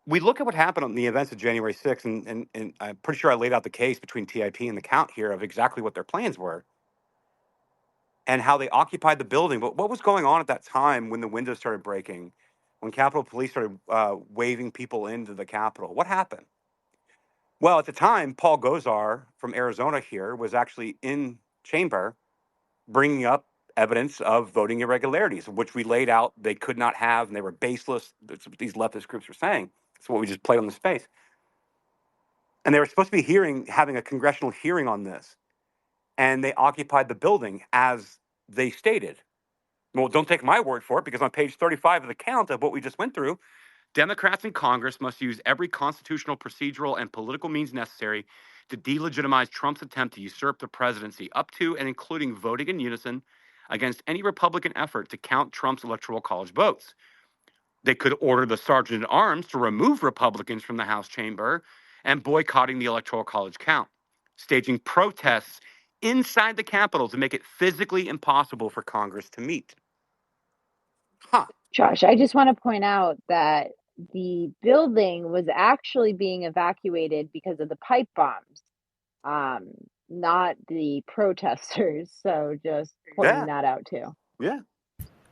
S1: we look at what happened on the events of January 6th, and I'm pretty sure I laid out the case between TIP and the Count here of exactly what their plans were. and how they occupied the building. But what was going on at that time when the windows started breaking, when Capitol Police started waving people into the Capitol? What happened? Well, at the time, Paul Gosar from Arizona here was actually in chamber bringing up evidence of voting irregularities, which we laid out they could not have, and they were baseless. That's what these leftist groups were saying. That's what we just played on the space. And they were supposed to be having a congressional hearing on this. And they occupied the building as they stated. Well, don't take my word for it, because on page 35 of the count of what we just went through, Democrats in Congress must use every constitutional, procedural, and political means necessary to delegitimize Trump's attempt to usurp the presidency, up to and including voting in unison against any Republican effort to count Trump's electoral college votes. They could order the sergeant at arms to remove Republicans from the House chamber and boycotting the electoral college count, staging protests inside the Capitol to make it physically impossible for Congress to meet. Huh.
S2: Josh, I just want to point out that the building was actually being evacuated because of the pipe bombs, not the protesters. So just pointing that out too.
S1: Yeah.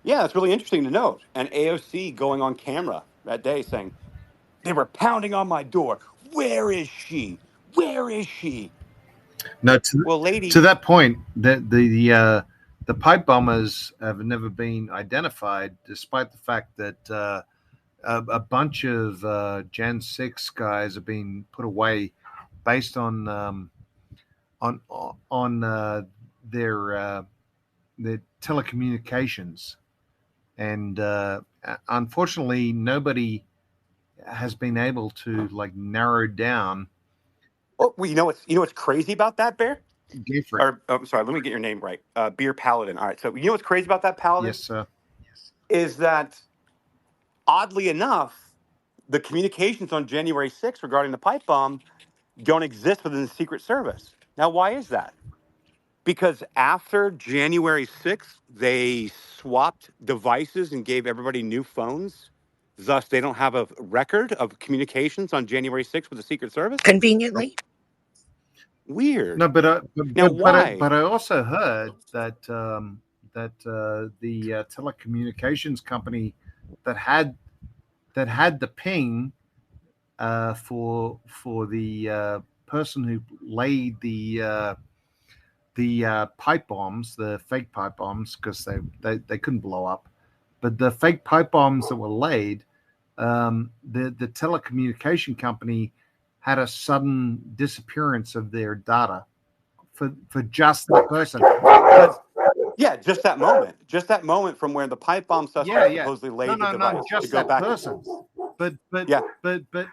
S1: Yeah, it's really interesting to note. And AOC going on camera that day saying, they were pounding on my door. Where is she? Where is she?
S9: No,
S1: Well, lady.
S9: to that point, the pipe bombers have never been identified, despite the fact that a bunch of Jan 6 guys have been put away based on their telecommunications, and unfortunately, nobody has been able to narrow down.
S1: Oh, well, you know what's crazy about that, Bear?
S9: Gayford.
S1: Or I'm sorry, let me get your name right. Beer Paladin. All right. So you know what's crazy about that, Paladin?
S9: Yes, sir.
S1: Is that oddly enough, the communications on January 6th regarding the pipe bomb don't exist within the Secret Service. Now, why is that? Because after January 6th, they swapped devices and gave everybody new phones. Thus, they don't have a record of communications on January 6th with the Secret Service.
S5: Conveniently.
S1: Weird.
S9: No, but
S1: why?
S9: But I also heard that the telecommunications company that had the ping for the person who laid the pipe bombs, the fake pipe bombs, because they couldn't blow up, but the fake pipe bombs that were laid, the telecommunication company had a sudden disappearance of their data for just that person.
S1: Yeah, just that moment from where the pipe bomb suspect supposedly laid the device
S9: just
S1: to go
S9: that
S1: back.
S9: person. But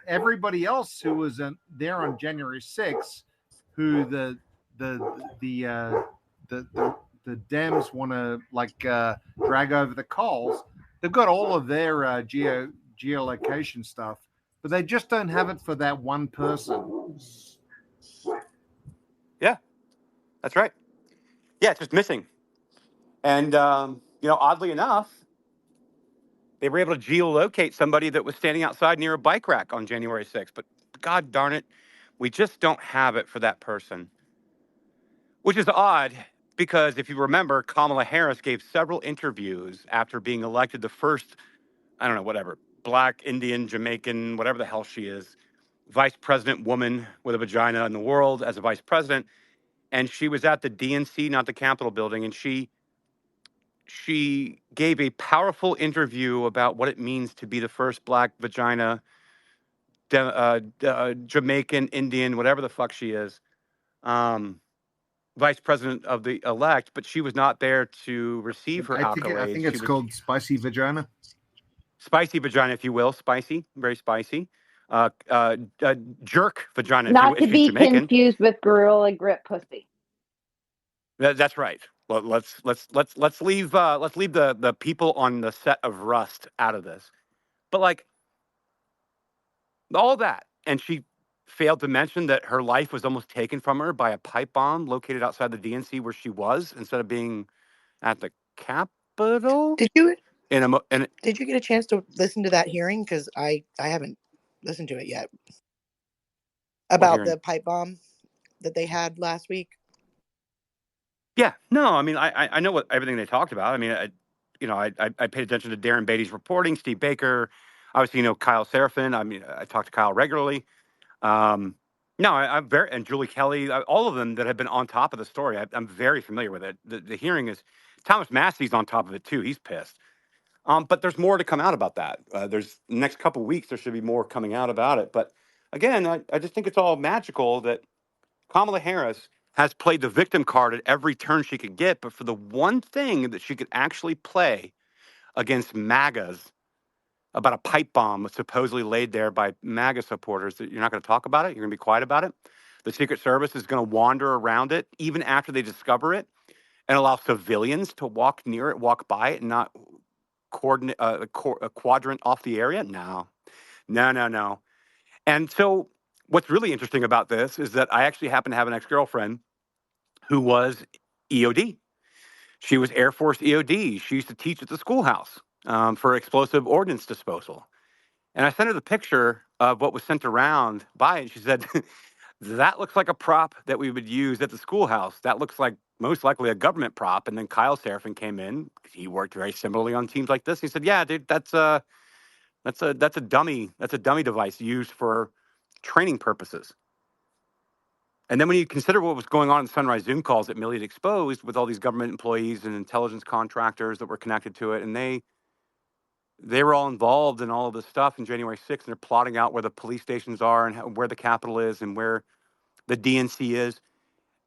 S9: everybody else who was there on January 6th, who the Dems want to drag over the coals, they've got all of their geolocation stuff, but they just don't have it for that one person.
S1: Yeah, that's right. Yeah, it's just missing. And oddly enough, they were able to geolocate somebody that was standing outside near a bike rack on January 6th. But God darn it, we just don't have it for that person. Which is odd, because if you remember, Kamala Harris gave several interviews after being elected the first, I don't know, whatever, Black, Indian, Jamaican, whatever the hell she is, vice president woman with a vagina in the world as a vice president. And she was at the DNC, not the Capitol building, and she gave a powerful interview about what it means to be the first Black vagina, Jamaican, Indian, whatever the fuck she is, vice president of the elect, but she was not there to receive her accolades.
S9: I think it's called spicy vagina.
S1: Spicy vagina, if you will. Spicy, very spicy. Jerk vagina,
S2: Not
S1: if
S2: to be
S1: Jamaican.
S2: confused with gorilla grip pussy.
S1: That's right. Well, let's leave the people on the set of Rust out of this. But all that, and she failed to mention that her life was almost taken from her by a pipe bomb located outside the DNC where she was, instead of being at the Capitol.
S5: Did you
S1: Did
S5: you get a chance to listen to that hearing? Because I haven't listened to it yet. About the pipe bomb that they had last week.
S1: Yeah, no, I mean, I know what everything they talked about. I mean, I paid attention to Darren Beatty's reporting, Steve Baker, obviously, Kyle Seraphin. I mean, I talk to Kyle regularly. Um, no, I'm very, and Julie Kelly, all of them that have been on top of the story. I'm very familiar with it. The hearing is, Thomas Massey's on top of it too. He's pissed. But there's more to come out about that. There's next couple weeks, there should be more coming out about it. But again, I just think it's all magical that Kamala Harris has played the victim card at every turn she could get. But for the one thing that she could actually play against MAGAs about a pipe bomb supposedly laid there by MAGA supporters, that you're not going to talk about it. You're going to be quiet about it. The Secret Service is going to wander around it even after they discover it and allow civilians to walk near it, walk by it, and not coordinate a quadrant off the area. No. And so what's really interesting about this is that I actually happen to have an ex-girlfriend who was EOD. She was Air Force EOD. She used to teach at the schoolhouse for explosive ordnance disposal. And I sent her the picture of what was sent around by it. And she said, that looks like a prop that we would use at the schoolhouse. That looks like most likely a government prop. And then Kyle Seraphin came in. He worked very similarly on teams like this. He said, yeah, dude, that's a dummy. That's a dummy device used for training purposes. And then when you consider what was going on in Sunrise Zoom calls that Millie had exposed with all these government employees and intelligence contractors that were connected to it, and they were all involved in all of this stuff in January 6th, and they're plotting out where the police stations are and where the Capitol is and where the DNC is.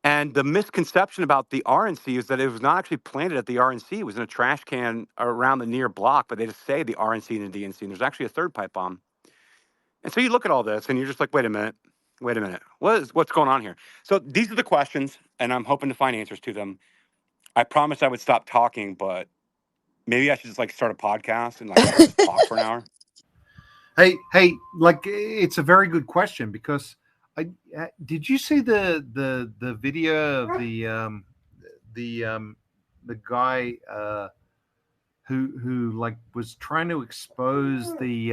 S1: And the misconception about the RNC is that it was not actually planted at the RNC. It was in a trash can around the near block, but they just say the RNC and the DNC, and there's actually a third pipe bomb. And so you look at all this, and you're just like, wait a minute. What's going on here? So these are the questions, and I'm hoping to find answers to them. I promised I would stop talking, but maybe I should just start a podcast and just talk for an hour.
S9: Hey, it's a very good question because did you see the video of the guy who was trying to expose the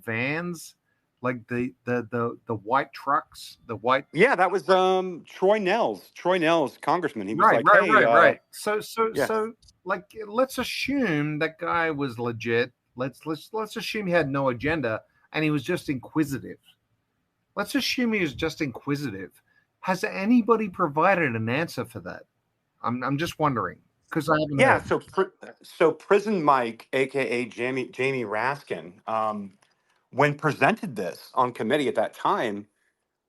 S9: vans, like the white trucks, the white.
S1: Yeah, that was Troy Nell's congressman. He was
S9: right. So let's assume that guy was legit. Let's assume he had no agenda and he was just inquisitive. Let's assume he was just inquisitive. Has anybody provided an answer for that? I'm just wondering because I haven't.
S1: Yeah. So Prison Mike, aka Jamie Raskin, when presented this on committee at that time,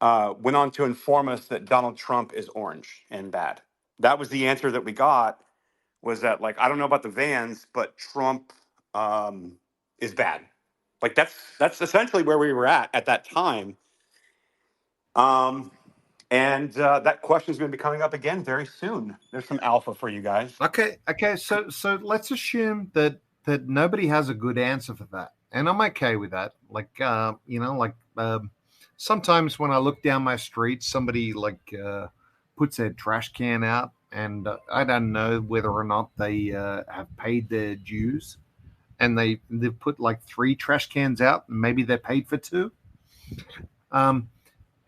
S1: went on to inform us that Donald Trump is orange and bad. That was the answer that we got. Was that I don't know about the vans, but Trump is bad. That's essentially where we were at that time. And that question is going to be coming up again very soon. There's some alpha for you guys.
S9: Okay. So let's assume that nobody has a good answer for that, and I'm okay with that. Sometimes when I look down my street, somebody puts their trash can out, and I don't know whether or not they have paid their dues, and they've put 3 trash cans out, and maybe they're paid for 2.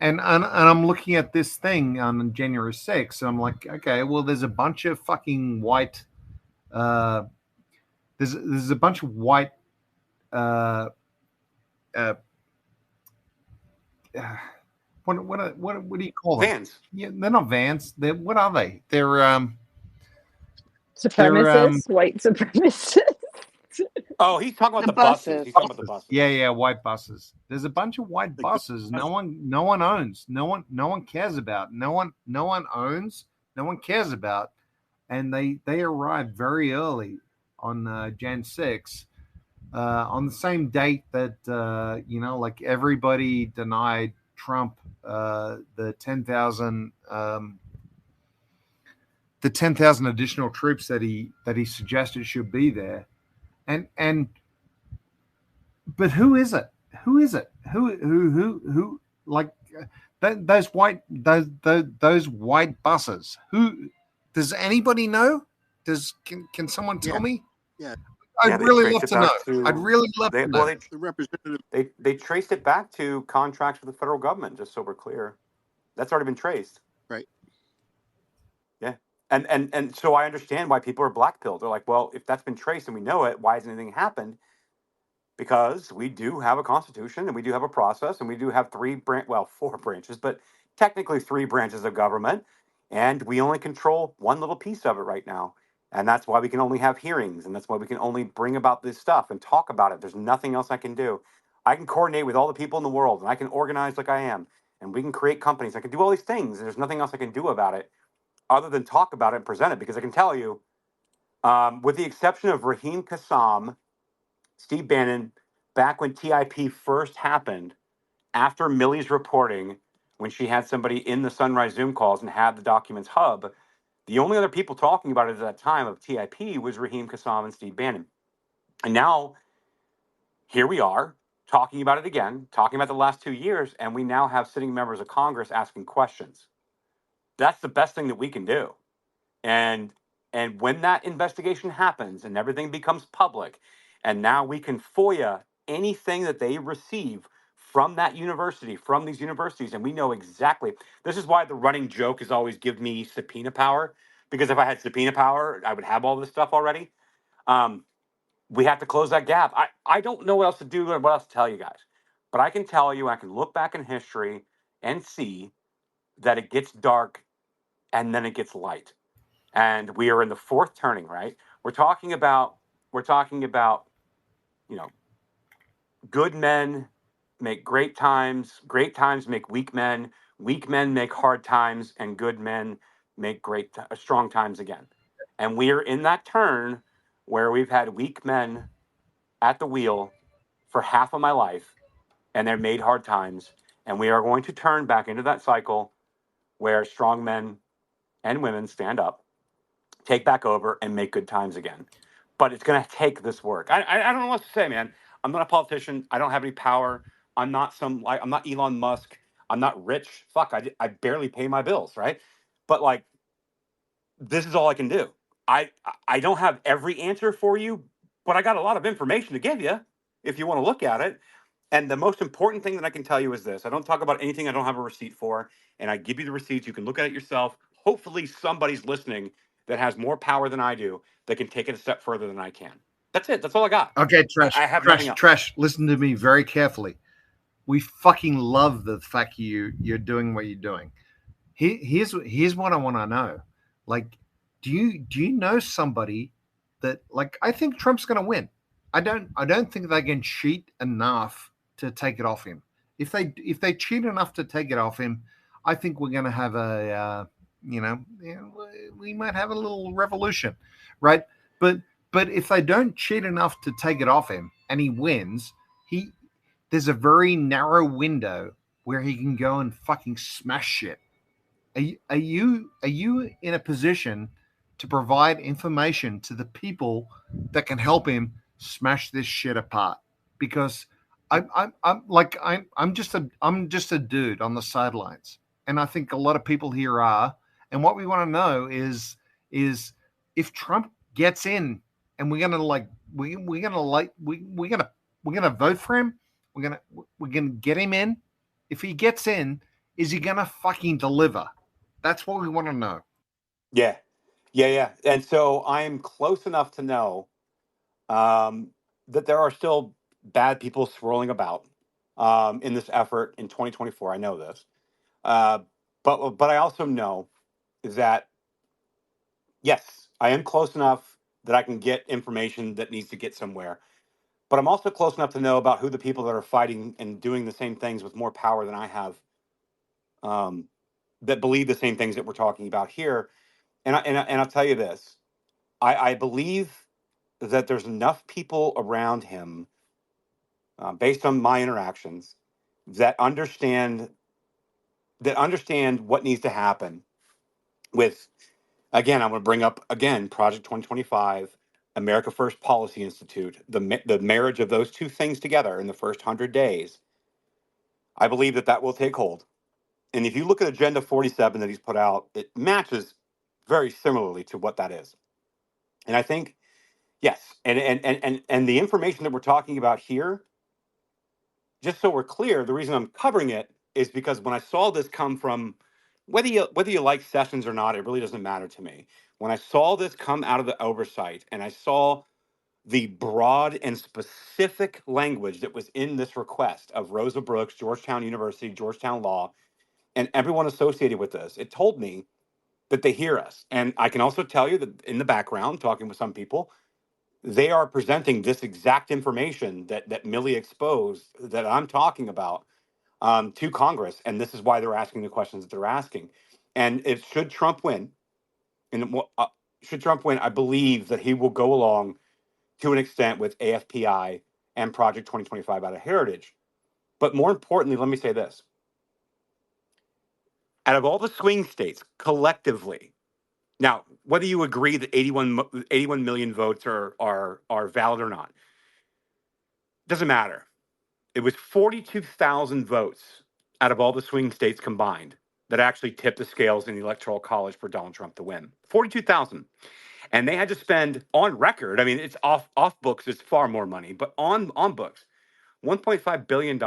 S9: And I'm looking at this thing on January 6th, and I'm like, okay, well, there's a bunch of fucking white. There's a bunch of white. What do you call them?
S1: Vans.
S9: Yeah, they're not vans. What are they? They're
S2: supremacists, white supremacists.
S1: Oh, he's talking about the buses. He's talking about the buses.
S9: Yeah, white buses. There's a bunch of white buses. No one owns. No one cares about. No one owns. No one cares about. And they arrived very early on Jan 6, on the same date that everybody denied Trump the 10,000 additional troops that he suggested should be there. But who is it? Who is it? Who those white buses? Who does anybody know? Can someone tell me?
S6: Yeah.
S9: I'd really love to know. I'd really love to know.
S6: The representative.
S1: They traced it back to contracts with the federal government, just so we're clear. That's already been traced.
S6: Right.
S1: Yeah. And so I understand why people are blackpilled. They're like, well, if that's been traced and we know it, why hasn't anything happened? Because we do have a constitution and we do have a process and we do have four branches, but technically three branches of government, and we only control one little piece of it right now. And that's why we can only have hearings, and that's why we can only bring about this stuff and talk about it. There's nothing else I can do. I can coordinate with all the people in the world, and I can organize like I am, and we can create companies. I can do all these things, and there's nothing else I can do about it other than talk about it and present it. Because I can tell you, with the exception of Raheem Kassam, Steve Bannon, back when TIP first happened, after Millie's reporting, when she had somebody in the Sunrise Zoom calls and had the documents hub, the only other people talking about it at that time of TIP was Raheem Kassam and Steve Bannon. And now, here we are, talking about it again, talking about the last 2 years, and we now have sitting members of Congress asking questions. That's the best thing that we can do. And when that investigation happens and everything becomes public, and now we can FOIA anything that they receive from that university, from these universities, and we know exactly. This is why the running joke is always give me subpoena power, because if I had subpoena power, I would have all this stuff already. We have to close that gap. I don't know what else to do and what else to tell you guys, but I can tell you, I can look back in history and see that it gets dark and then it gets light, and we are in the fourth turning, right? We're talking about, you know, good men make great times make weak men make hard times, and good men make strong times again. And we are in that turn where we've had weak men at the wheel for half of my life, and they're made hard times, and we are going to turn back into that cycle where strong men and women stand up, take back over, and make good times again. But it's going to take this work. I don't know what to say, man. I'm not a politician. I don't have any power. I'm not Elon Musk. I'm not rich. Fuck, I barely pay my bills, right? But like, this is all I can do. I don't have every answer for you, but I got a lot of information to give you if you want to look at it. And the most important thing that I can tell you is this: I don't talk about anything I don't have a receipt for, and I give you the receipts. You can look at it yourself. Hopefully, somebody's listening that has more power than I do that can take it a step further than I can. That's it. That's all I got.
S9: Okay, Trash.
S1: I have nothing else.
S9: Trash. Listen to me very carefully. We fucking love the fact you're doing what you're doing. Here's what I want to know. Like, do you know somebody that, like, I think Trump's going to win. I don't think they can cheat enough to take it off him. If they cheat enough to take it off him, I think we're going to have we might have a little revolution, right? But if they don't cheat enough to take it off him and he wins, there's a very narrow window where he can go and fucking smash shit. Are you in a position to provide information to the people that can help him smash this shit apart? Because I'm just a dude on the sidelines, and I think a lot of people here are. And what we want to know is if Trump gets in, and we're gonna vote for him. We're gonna get him in. If he gets in, is he gonna fucking deliver? That's what we want to know.
S1: Yeah. And so I'm close enough to know that there are still bad people swirling about in this effort in 2024. I know this, but I also know that yes, I am close enough that I can get information that needs to get somewhere. But I'm also close enough to know about who the people that are fighting and doing the same things with more power than I have, that believe the same things that we're talking about here. And I'll tell you this: I believe that there's enough people around him, based on my interactions, that understand what needs to happen with. Again, I'm going to bring up again Project 2025, America First Policy Institute, the marriage of those two things together in the first 100 days. I believe that will take hold. And if you look at Agenda 47 that he's put out, it matches very similarly to what that is. And I think, yes, and the information that we're talking about here, just so we're clear, the reason I'm covering it is because when I saw this come from whether you like Sessions or not, it really doesn't matter to me. When I saw this come out of the oversight and I saw the broad and specific language that was in this request of Rosa Brooks, Georgetown University, Georgetown Law, and everyone associated with this, it told me that they hear us. And I can also tell you that in the background, talking with some people, they are presenting this exact information that Millie exposed that I'm talking about to Congress, and this is why they're asking the questions that they're asking. And if should Trump win, I believe that he will go along to an extent with AFPI and Project 2025 out of Heritage. But more importantly, let me say this: out of all the swing states collectively, now whether you agree that 81 million votes are valid or not, doesn't matter. It was 42,000 votes out of all the swing states combined that actually tipped the scales in the Electoral College for Donald Trump to win. 42,000. And they had to spend on record, I mean, it's off books, it's far more money, but on books, $1.5 billion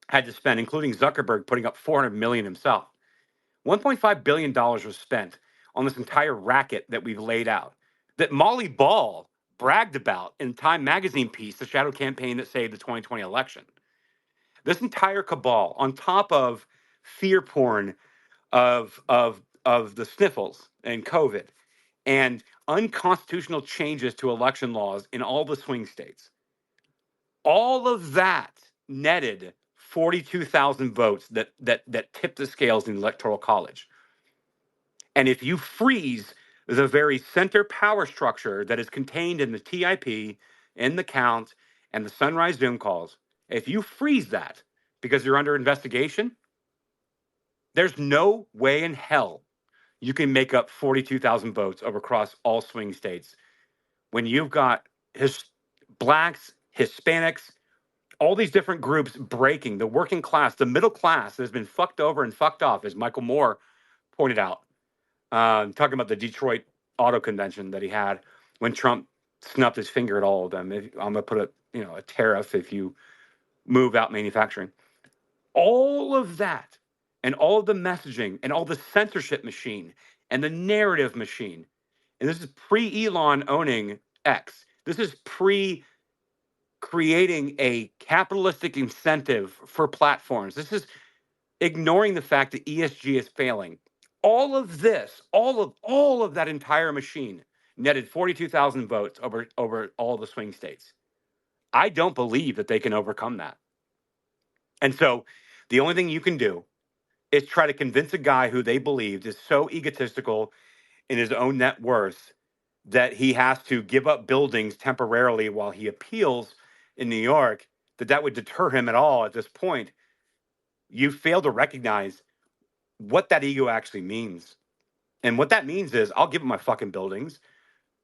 S1: had to spend, including Zuckerberg putting up $400 million himself. $1.5 billion was spent on this entire racket that we've laid out, that Molly Ball bragged about in Time magazine piece, the shadow campaign that saved the 2020 election. This entire cabal, on top of fear porn of the sniffles and COVID and unconstitutional changes to election laws in all the swing states, all of that netted 42,000 votes that tipped the scales in the Electoral College. And if you freeze the very center power structure that is contained in the TIP, in the count, and the Sunrise Zoom calls, if you freeze that because you're under investigation, there's no way in hell you can make up 42,000 votes over across all swing states when you've got blacks, Hispanics, all these different groups breaking, the working class, the middle class that has been fucked over and fucked off, as Michael Moore pointed out, talking about the Detroit Auto Convention that he had when Trump snuffed his finger at all of them. I'm going to put a tariff if you move out manufacturing. All of that and all of the messaging and all the censorship machine and the narrative machine. And this is pre-Elon owning X. This is creating a capitalistic incentive for platforms. This is ignoring the fact that ESG is failing. All of this, all of that entire machine netted 42,000 votes over all the swing states. I don't believe that they can overcome that. And so the only thing you can do is try to convince a guy who they believed is so egotistical in his own net worth that he has to give up buildings temporarily while he appeals in New York, that would deter him at all at this point. You fail to recognize what that ego actually means. And what that means is I'll give him my fucking buildings.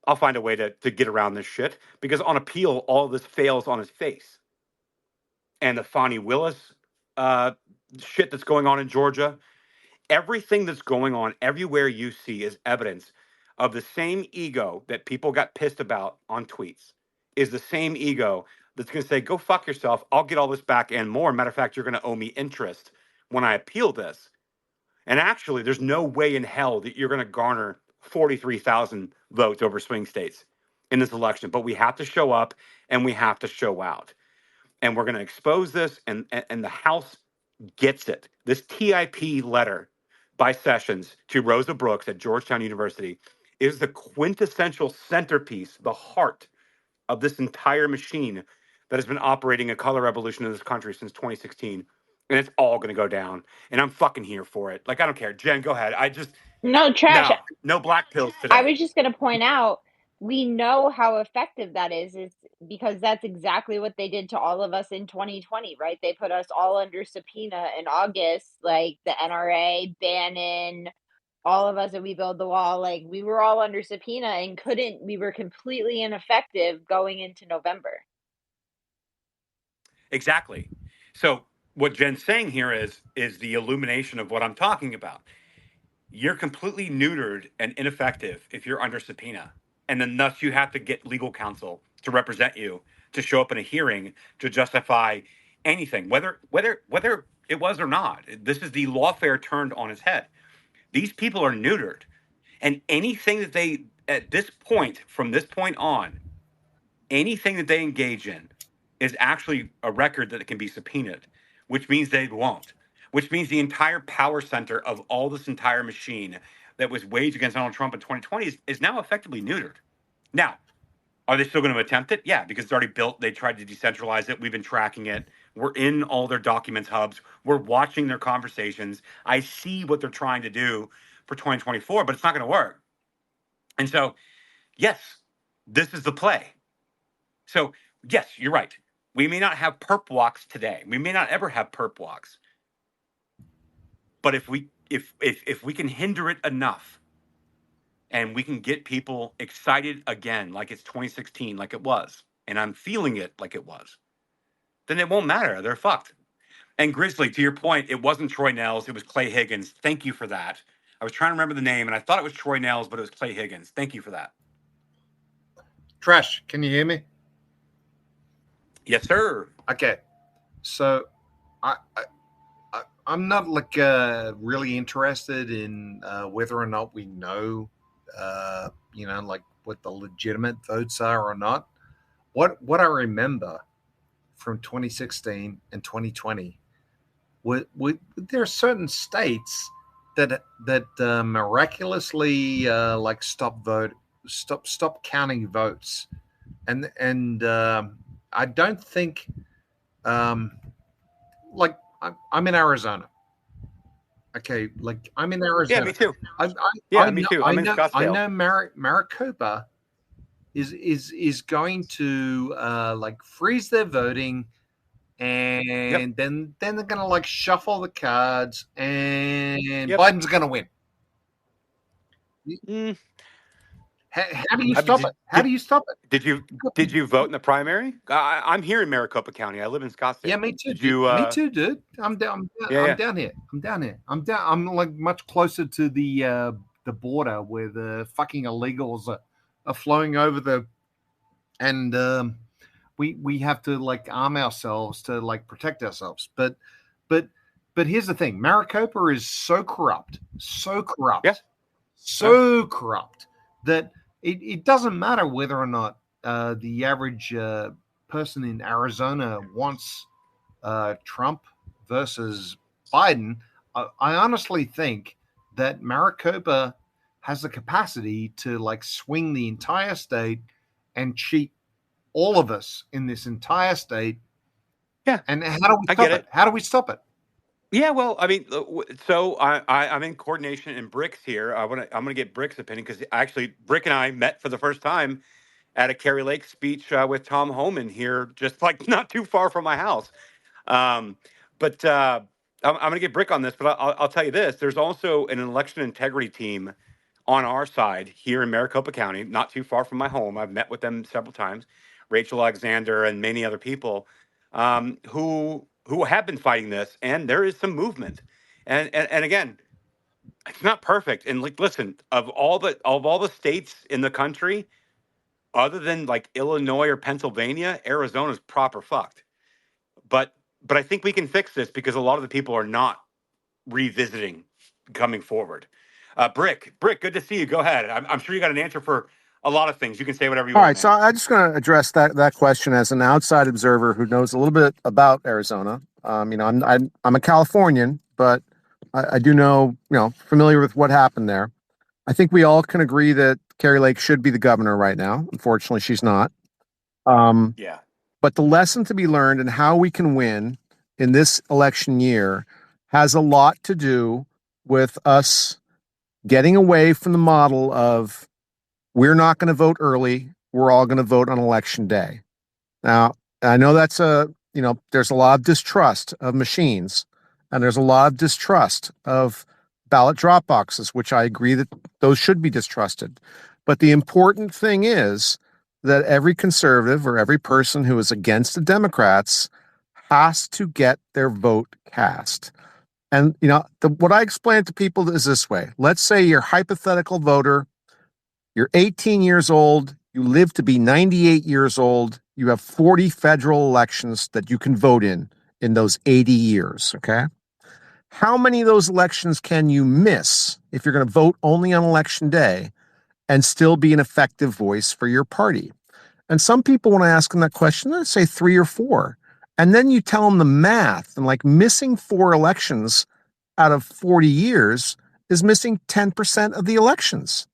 S1: I'll find a way to get around this shit because on appeal, all of this fails on his face. And the Fonnie Willis shit that's going on in Georgia, everything that's going on everywhere you see is evidence of the same ego that people got pissed about on tweets, is the same ego that's going to say, go fuck yourself. I'll get all this back and more. Matter of fact, you're going to owe me interest when I appeal this. And actually, there's no way in hell that you're going to garner 43,000 votes over swing states in this election. But we have to show up and we have to show out. And we're going to expose this, and the House gets it. This TIP letter by Sessions to Rosa Brooks at Georgetown University is the quintessential centerpiece, the heart of this entire machine that has been operating a color revolution in this country since 2016. And it's all going to go down. And I'm fucking here for it. Like, I don't care. Jen, go ahead.
S2: No, Trash.
S1: No black pills today.
S2: I was just going to point out, we know how effective that is because that's exactly what they did to all of us in 2020, right? They put us all under subpoena in August, like the NRA, Bannon, all of us at We Build the Wall, like we were all under subpoena and we were completely ineffective going into November.
S1: Exactly. So what Jen's saying here is the illumination of what I'm talking about. You're completely neutered and ineffective if you're under subpoena. And then thus you have to get legal counsel to represent you, to show up in a hearing, to justify anything, whether it was or not. This is the lawfare turned on its head. These people are neutered, and anything that they, at this point, from this point on, anything that they engage in is actually a record that can be subpoenaed, which means they won't, which means the entire power center of all this entire machine that was waged against Donald Trump in 2020 is now effectively neutered. Now, are they still going to attempt it? Yeah, because it's already built. They tried to decentralize it. We've been tracking it. We're in all their documents hubs. We're watching their conversations. I see what they're trying to do for 2024, but it's not going to work. And so, yes, this is the play. So, yes, you're right. We may not have perp walks today. We may not ever have perp walks. But if we can hinder it enough, and we can get people excited again, like it's 2016, like it was, and I'm feeling it like it was, then it won't matter. They're fucked. And Grizzly, to your point, it wasn't Troy Nels. It was Clay Higgins. Thank you for that. I was trying to remember the name, and I thought it was Troy Nels, but it was Clay Higgins. Thank you for that.
S9: Trash, can you hear me?
S1: Yes, sir.
S9: Okay. So I'm not like really interested in whether or not we know, like what the legitimate votes are or not. What I remember from 2016 and 2020, there are certain states that miraculously stop counting votes, and I don't think I'm in Arizona. Okay, like I'm in Arizona.
S1: Yeah, me too. Me too. I'm in Scottsdale.
S9: I know Maricopa is going to freeze their voting, and then they're going to like shuffle the cards, and Biden's going to win. How do you stop it? How do you stop it?
S1: Did you vote in the primary? I'm here in Maricopa County. I live in Scottsdale.
S9: Yeah, me too. Me too, dude. I'm down here. I'm like much closer to the border where the fucking illegals are flowing over and we have to like arm ourselves to like protect ourselves. But here's the thing: Maricopa is so corrupt,
S1: yes.
S9: corrupt that it doesn't matter whether or not the average person in Arizona wants Trump versus Biden. I honestly think that Maricopa has the capacity to like swing the entire state and cheat all of us in this entire state.
S1: Yeah.
S9: And how do we stop it? How do we stop it?
S1: Yeah, well, I mean, so I'm in coordination in Brick's here. I'm gonna get Brick's opinion because actually Brick and I met for the first time at a Kerry Lake speech with Tom Homan here, just like not too far from my house. But I'm gonna get Brick on this, but I'll tell you this: there's also an election integrity team on our side here in Maricopa County, not too far from my home. I've met with them several times, Rachel Alexander and many other people who have been fighting this, and there is some movement. And again, it's not perfect. And like, listen, of all the states in the country, other than like Illinois or Pennsylvania, Arizona's proper fucked. But I think we can fix this because a lot of the people are not revisiting coming forward. Brick, good to see you. Go ahead. I'm sure you got an answer for a lot of things. You can say whatever you want.
S11: All right, so I'm just going to address that question as an outside observer who knows a little bit about Arizona. I'm a Californian, but I do know, familiar with what happened there. I think we all can agree that Kerry Lake should be the governor right now. Unfortunately, she's not.
S1: Yeah.
S11: But the lesson to be learned and how we can win in this election year has a lot to do with us getting away from the model of we're not going to vote early. We're all going to vote on election day. Now, I know that's there's a lot of distrust of machines, and there's a lot of distrust of ballot drop boxes, which I agree that those should be distrusted. But the important thing is that every conservative or every person who is against the Democrats has to get their vote cast. And, what I explain to people is this way. Let's say you're a hypothetical voter. You're 18 years old. You live to be 98 years old. You have 40 federal elections that you can vote in those 80 years, okay? how many of those elections can you miss if you're going to vote only on election day and still be an effective voice for your party? And some people, when I ask them that question, they say 3 or 4. And then you tell them the math, and like missing 4 elections out of 40 years is missing 10% of the elections.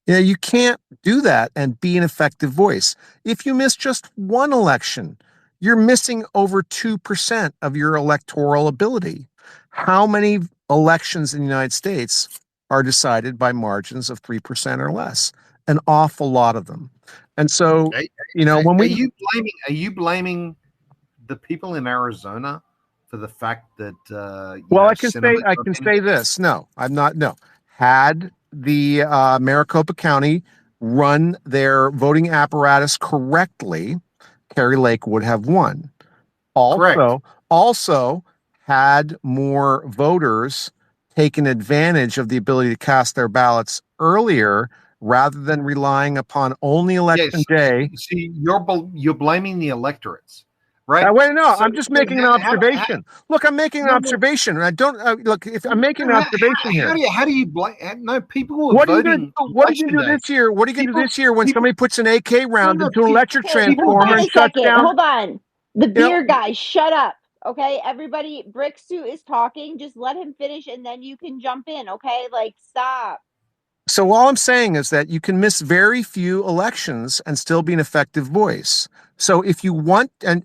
S11: You know, you can't do that and be an effective voice. If you miss just 1 election, you're missing over 2% of your electoral ability. How many elections in the United States are decided by margins of 3% or less? An awful lot of them. And so, you know, when
S9: are you blaming the people in Arizona for the fact that
S11: well, I can say this. No, I'm not. No, had the Maricopa County run their voting apparatus correctly, Kari Lake would have won. Also, had more voters taken advantage of the ability to cast their ballots earlier rather than relying upon only election day.
S9: See, you're blaming the electorates. Right.
S11: Wait, no, I'm just making an observation. Look, I'm making an observation. I don't look. If I'm making an observation here,
S9: how do you blame? No, people were
S11: what
S9: voting.
S11: What are you going to do this year? What are you going to do this year when somebody puts an AK round into an electric transformer and shuts down?
S2: Hold on, the beer guy, shut up. Okay, everybody. Bricksuit is talking. Just let him finish, and then you can jump in. Okay, like stop.
S11: So all I'm saying is that you can miss very few elections and still be an effective voice. So if you want and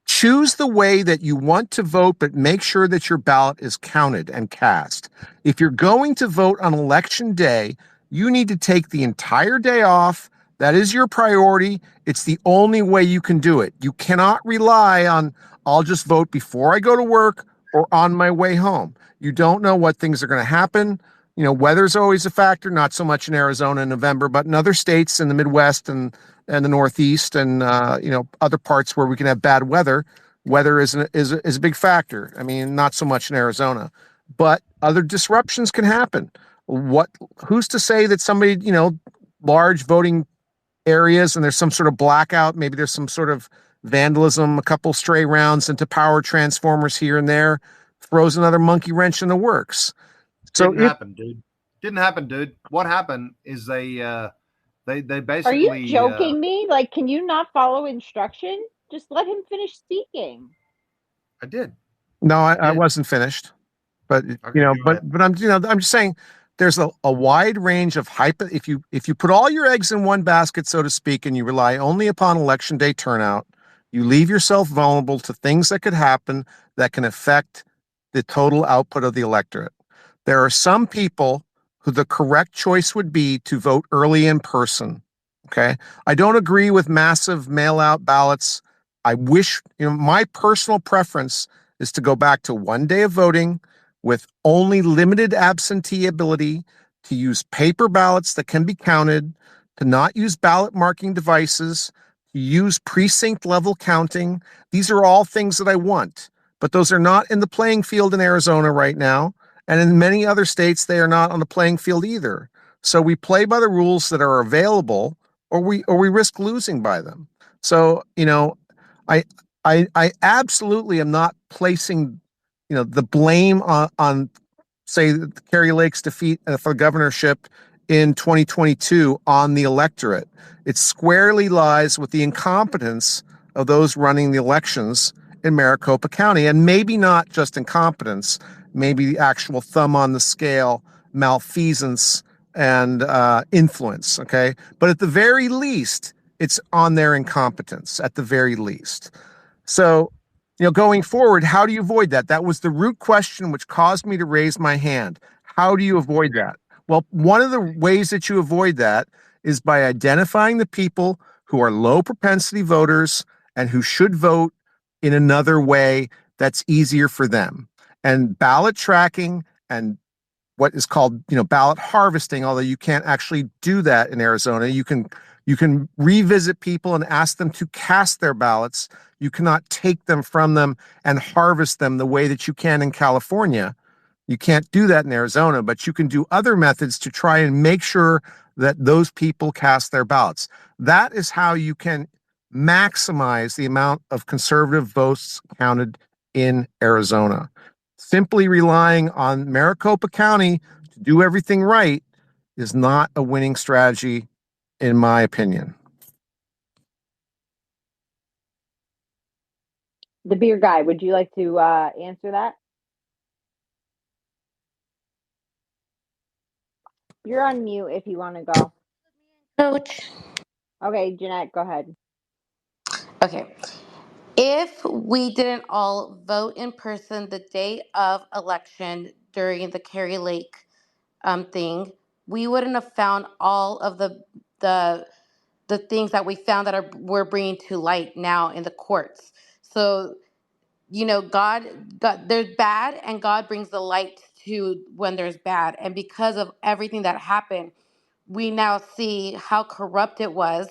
S11: choose the way that you want to vote, but make sure that your ballot is counted and cast. If you're going to vote on election day, you need to take the entire day off. That is your priority. It's the only way you can do it. You cannot rely on, I'll just vote before I go to work or on my way home. You don't know what things are going to happen. You know, weather's always a factor, not so much in Arizona in November, but in other states in the Midwest and the Northeast and, you know, other parts where we can have bad weather. Weather is a big factor. I mean, not so much in Arizona, but other disruptions can happen. Who's to say that somebody, you know, large voting areas and there's some sort of blackout, maybe there's some sort of vandalism, a couple stray rounds into power transformers here and there, throws another monkey wrench in the works. So
S9: Didn't happen, dude. What happened is they basically.
S2: Are you joking me? Like, can you not follow instruction? Just let him finish speaking.
S9: I did.
S11: No, I wasn't finished, but okay, you know, but I'm just saying there's a wide range of if you put all your eggs in one basket, so to speak, and you rely only upon election day turnout, you leave yourself vulnerable to things that could happen that can affect the total output of the electorate. There are some people who the correct choice would be to vote early in person. Okay. I don't agree with massive mail out ballots. I wish, you know, my personal preference is to go back to 1 day of voting with only limited absentee ability, to use paper ballots that can be counted, to not use ballot marking devices, to use precinct level counting. These are all things that I want, but those are not in the playing field in Arizona right now. And in many other states, they are not on the playing field either. So we play by the rules that are available, or we risk losing by them. So, you know, I absolutely am not placing, you know, the blame on say Kari Lake's defeat for governorship in 2022 on the electorate. It squarely lies with the incompetence of those running the elections in Maricopa County, and maybe not just incompetence, maybe the actual thumb on the scale, malfeasance, and influence, okay? But at the very least, it's on their incompetence, at the very least. So, you know, going forward, how do you avoid that? That was the root question which caused me to raise my hand. How do you avoid that? Well, one of the ways that you avoid that is by identifying the people who are low propensity voters and who should vote in another way that's easier for them. And ballot tracking and what is called, you know, ballot harvesting, although you can't actually do that in Arizona. You can revisit people and ask them to cast their ballots. You cannot take them from them and harvest them the way that you can in California. You can't do that in Arizona, but you can do other methods to try and make sure that those people cast their ballots. That is how you can maximize the amount of conservative votes counted in Arizona. simply relying on Maricopa County to do everything right is not a winning strategy, in my opinion.
S2: The beer guy, would you like to answer that? You're on mute if you want to go.
S12: Coach.
S2: Okay, Jeanette, go ahead.
S12: Okay. If we didn't all vote in person the day of election during the Kerry Lake thing, we wouldn't have found all of the the things that we found that we're bringing to light now in the courts. So God, there's bad, and God brings the light to when there's bad. And because of everything that happened, we now see how corrupt it was,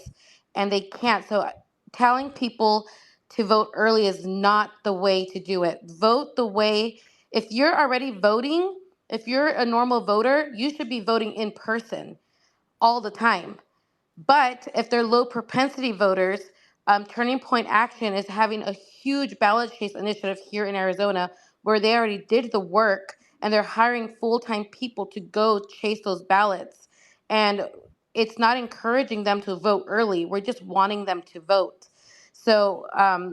S12: and they can't. So telling people to vote early is not the way to do it. Vote the way, if you're already voting, if you're a normal voter, you should be voting in person all the time. But if they're low propensity voters, Turning Point Action is having a huge ballot chase initiative here in Arizona where they already did the work and they're hiring full time people to go chase those ballots. And it's not encouraging them to vote early. We're just wanting them to vote. So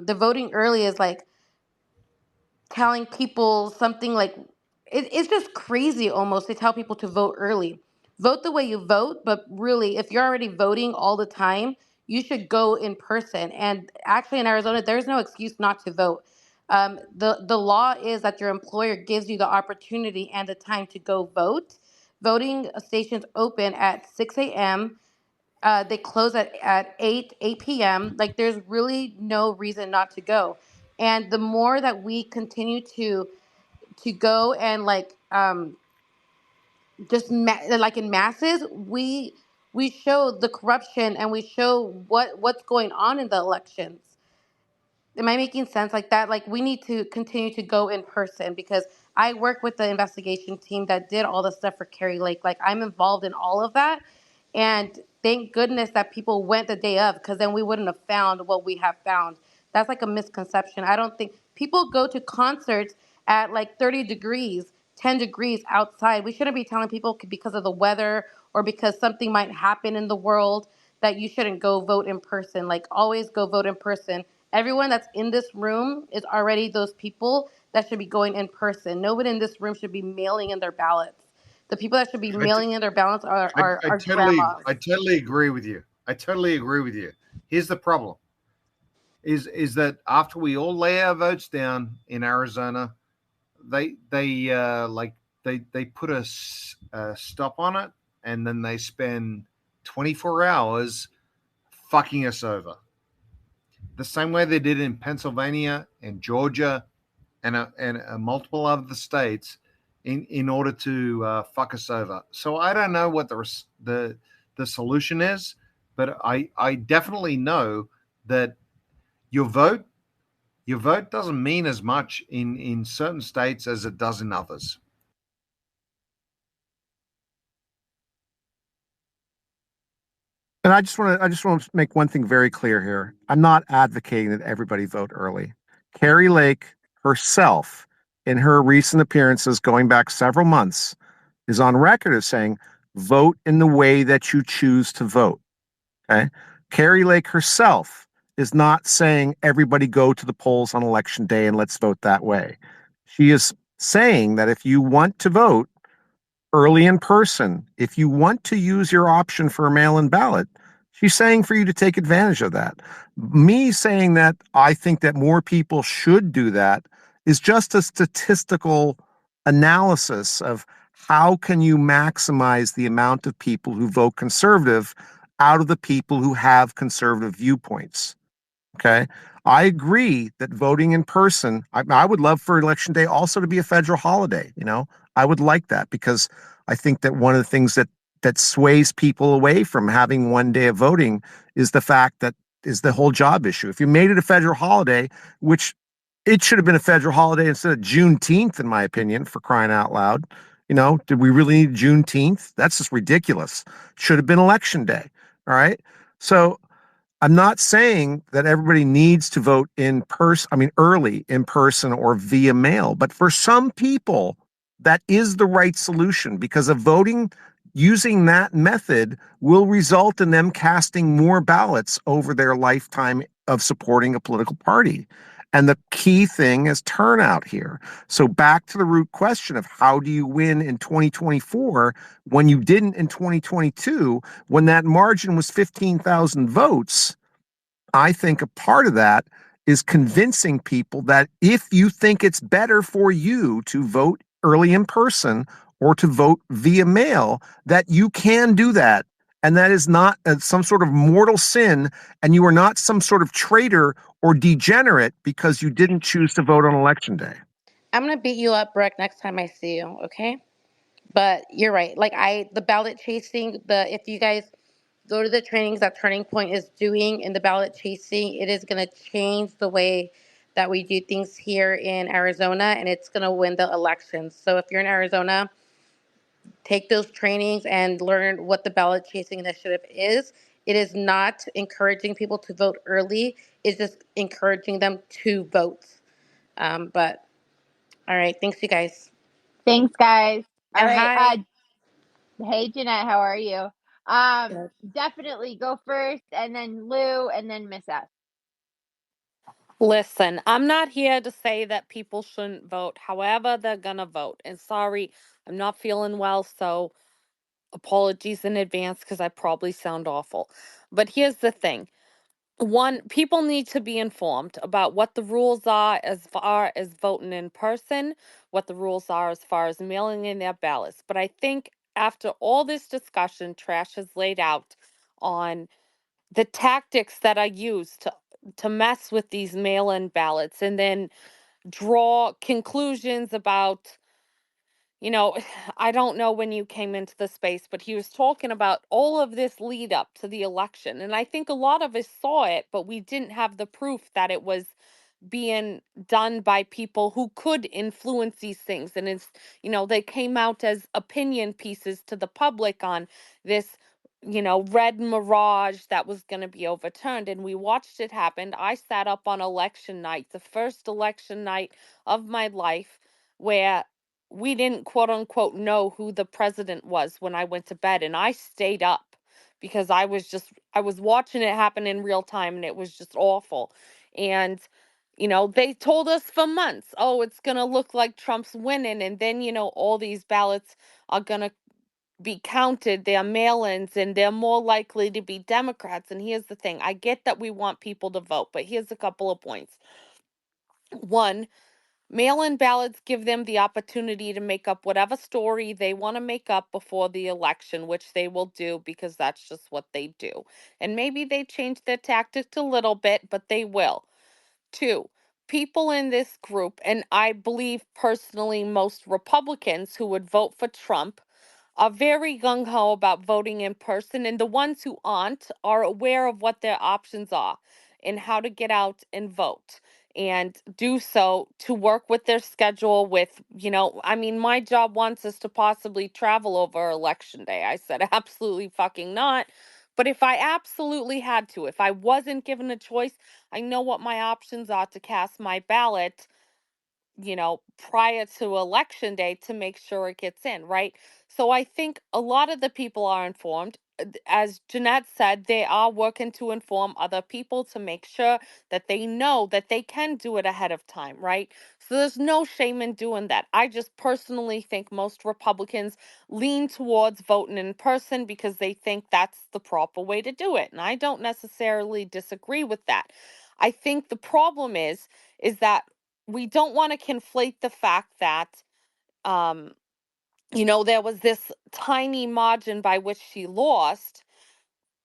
S12: the voting early is like telling people something like it's just crazy almost to tell people to vote early. Vote the way you vote, but really, if you're already voting all the time, you should go in person. And actually, in Arizona, there's no excuse not to vote. The law is that your employer gives you the opportunity and the time to go vote. Voting stations open at 6 a.m. They close at 8 p.m. Like there's really no reason not to go. And the more that we continue to go and like like in masses, we show the corruption and we show what's going on in the elections. Am I making sense like that? Like we need to continue to go in person because I work with the investigation team that did all the stuff for Kerry Lake. Like I'm involved in all of that. And thank goodness that people went the day of because then we wouldn't have found what we have found. That's like a misconception. I don't think people go to concerts at like 30 degrees, 10 degrees outside. We shouldn't be telling people because of the weather or because something might happen in the world that you shouldn't go vote in person. Like always go vote in person. Everyone that's in this room is already those people that should be going in person. Nobody in this room should be mailing in their ballots. The people that should be mailing in their ballots are grandmas.
S9: I totally agree with you. I totally agree with you. Here's the problem: is that after we all lay our votes down in Arizona, they put a stop on it, and then they spend 24 hours fucking us over. The same way they did in Pennsylvania and Georgia and multiple other states in order to fuck us over. So I don't know what the solution is, but I definitely know that your vote doesn't mean as much in certain states as it does in others.
S11: And I just want to make one thing very clear here. I'm not advocating that everybody vote early. Kerry Lake herself, in her recent appearances going back several months, is on record as saying, vote in the way that you choose to vote. Okay. Kerry Lake herself is not saying everybody go to the polls on election day and let's vote that way. She is saying that if you want to vote early in person, if you want to use your option for a mail-in ballot, she's saying for you to take advantage of that. Me saying that I think that more people should do that is just a statistical analysis of how can you maximize the amount of people who vote conservative out of the people who have conservative viewpoints. Okay. I agree that voting in person, I would love for election day also to be a federal holiday. I would like that because I think that one of the things that sways people away from having one day of voting is the fact that is the whole job issue. If you made it a federal holiday, which it should have been a federal holiday instead of Juneteenth, in my opinion, for crying out loud. Did we really need Juneteenth? That's just ridiculous. Should have been election day. All right. So I'm not saying that everybody needs to vote in person, I mean, early in person or via mail, but for some people, that is the right solution because of voting using that method will result in them casting more ballots over their lifetime of supporting a political party. And the key thing is turnout here. So back to the root question of how do you win in 2024 when you didn't in 2022, when that margin was 15,000 votes. I think a part of that is convincing people that if you think it's better for you to vote early in person or to vote via mail, that you can do that. And that is not some sort of mortal sin, and you are not some sort of traitor or degenerate because you didn't choose to vote on election day.
S12: I'm gonna beat you up, Brooke, next time I see you, okay? But you're right. Like the ballot chasing, if you guys go to the trainings that Turning Point is doing in the ballot chasing, it is gonna change the way that we do things here in Arizona, and it's gonna win the elections. So if you're in Arizona, take those trainings and learn what the ballot chasing initiative is. It is not encouraging people to vote early. It's just encouraging them to vote. But all right, thanks you guys.
S2: Thanks, guys. All
S12: And
S2: right.
S12: hi.
S2: Hey, Jeanette, how are you?
S12: Good.
S2: Definitely go first, and then Lou, and then Miss S.
S13: Listen, I'm not here to say that people shouldn't vote. However, they're gonna vote. And sorry, I'm not feeling well, so apologies in advance because I probably sound awful. But here's the thing. One, people need to be informed about what the rules are as far as voting in person, what the rules are as far as mailing in their ballots. But I think after all this discussion, Trash has laid out on the tactics that are used to mess with these mail-in ballots and then draw conclusions about, I don't know when you came into the space, but he was talking about all of this lead up to the election. And I think a lot of us saw it, but we didn't have the proof that it was being done by people who could influence these things. And they came out as opinion pieces to the public on this, red mirage that was going to be overturned. And we watched it happen. I sat up on election night, the first election night of my life, where we didn't quote unquote know who the president was when I went to bed. And I stayed up because I was watching it happen in real time and it was just awful. And they told us for months, oh, it's going to look like Trump's winning. And then, all these ballots are going to be counted. They're mail ins and they're more likely to be Democrats. And here's the thing, I get that we want people to vote, but here's a couple of points. One, mail in ballots give them the opportunity to make up whatever story they want to make up before the election, which they will do because that's just what they do. And maybe they change their tactics a little bit, but they will. Two, people in this group, and I believe personally most Republicans who would vote for Trump, are very gung ho about voting in person, and the ones who aren't are aware of what their options are and how to get out and vote and do so to work with their schedule. My job wants us to possibly travel over election day. I said, absolutely fucking not. But if I absolutely had to, if I wasn't given a choice, I know what my options are to cast my ballot prior to election day to make sure it gets in, right? So I think a lot of the people are informed. As Jeanette said, they are working to inform other people to make sure that they know that they can do it ahead of time, right? So there's no shame in doing that. I just personally think most Republicans lean towards voting in person because they think that's the proper way to do it. And I don't necessarily disagree with that. I think the problem is that we don't want to conflate the fact that um there was this tiny margin by which she lost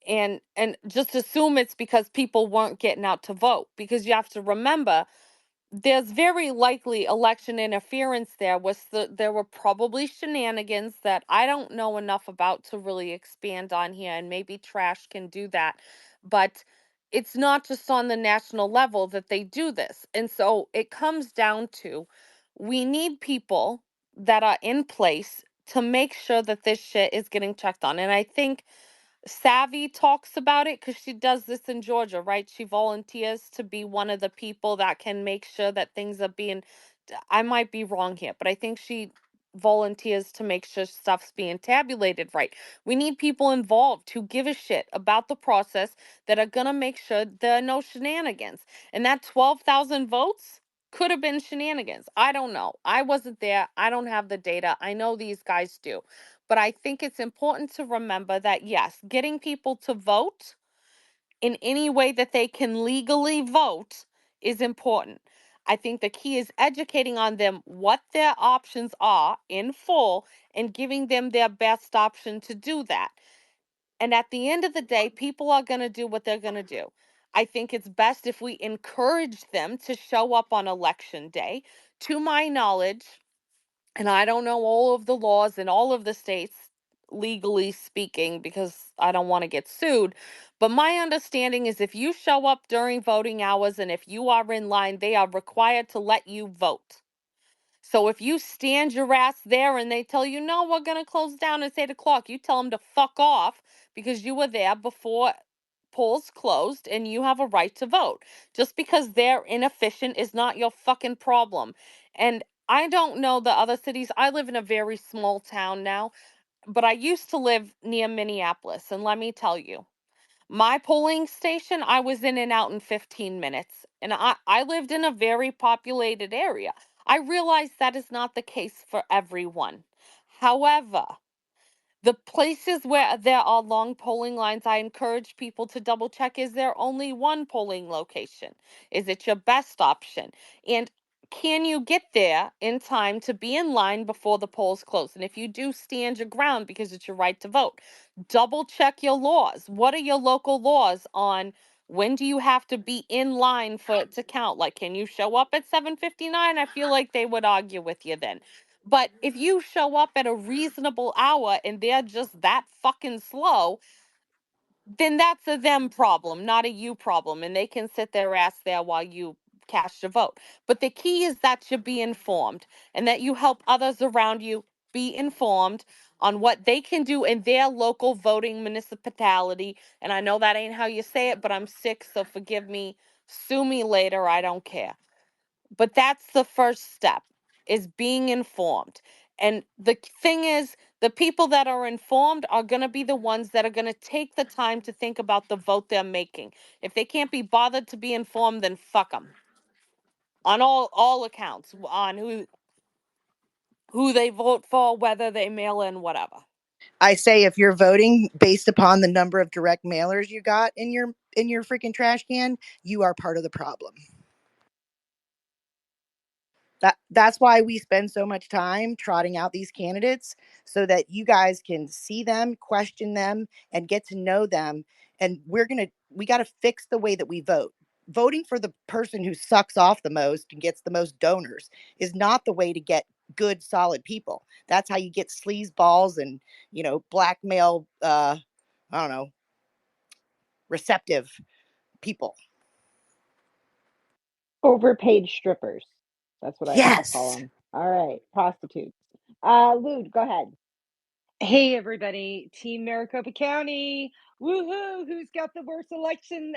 S13: and just assume it's because people weren't getting out to vote, because you have to remember there's very likely election interference there. There were probably shenanigans that I don't know enough about to really expand on here, and maybe Trash can do that. But it's not just on the national level that they do this. And so it comes down to, we need people that are in place to make sure that this shit is getting checked on. And I think Savvy talks about it because she does this in Georgia, right? She volunteers to be one of the people that can make sure that things are being. I might be wrong here, but I think she volunteers to make sure stuff's being tabulated right. We need people involved who give a shit about the process that are going to make sure there are no shenanigans. And that 12,000 votes could have been shenanigans. I don't know. I wasn't there. I don't have the data. I know these guys do. But I think it's important to remember that, yes, getting people to vote in any way that they can legally vote is important. I think the key is educating on them what their options are in full and giving them their best option to do that. And at the end of the day, people are going to do what they're going to do. I think it's best if we encourage them to show up on election day. To my knowledge, and I don't know all of the laws in all of the states, legally speaking, because I don't want to get sued. But my understanding is if you show up during voting hours and if you are in line, they are required to let you vote. So if you stand your ass there and they tell you, no, we're going to close down at 8 o'clock, you tell them to fuck off because you were there before polls closed and you have a right to vote. Just because they're inefficient is not your fucking problem. And I don't know the other cities. I live in a very small town now, but I used to live near Minneapolis. And let me tell you, my polling station, I was in and out in 15 minutes. And I lived in a very populated area. I realize that is not the case for everyone. However, the places where there are long polling lines, I encourage people to double check, is there only one polling location? Is it your best option? And can you get there in time to be in line before the polls close? And if you do, stand your ground because it's your right to vote. Double check your laws. What are your local laws on when do you have to be in line for it to count? Like, can you show up at 7:59? I feel like they would argue with you then. But if you show up at a reasonable hour and they're just that fucking slow, then that's a them problem, not a you problem. And they can sit their ass there while you cast your vote. But the key is that you be informed and that you help others around you be informed on what they can do in their local voting municipality. And I know that ain't how you say it, but I'm sick, so forgive me. Sue me later. I don't care. But that's the first step, is being informed. And the thing is, the people that are informed are going to be the ones that are going to take the time to think about the vote they're making. If they can't be bothered to be informed, then fuck them on all accounts, on who they vote for, whether they mail in, whatever.
S5: I say if you're voting based upon the number of direct mailers you got in your freaking trash can, you are part of the problem. That's why we spend so much time trotting out these candidates so that you guys can see them, question them, and get to know them. And we got to fix the way that we vote. Voting for the person who sucks off the most and gets the most donors is not the way to get good, solid people. That's how you get sleaze balls and, blackmail, I don't know, receptive people.
S2: Overpaid strippers. That's what I'll call
S5: Yes.
S2: them. All right, prostitutes. Lude, go ahead.
S14: Hey everybody, Team Maricopa County. Woohoo! Who's got the worst election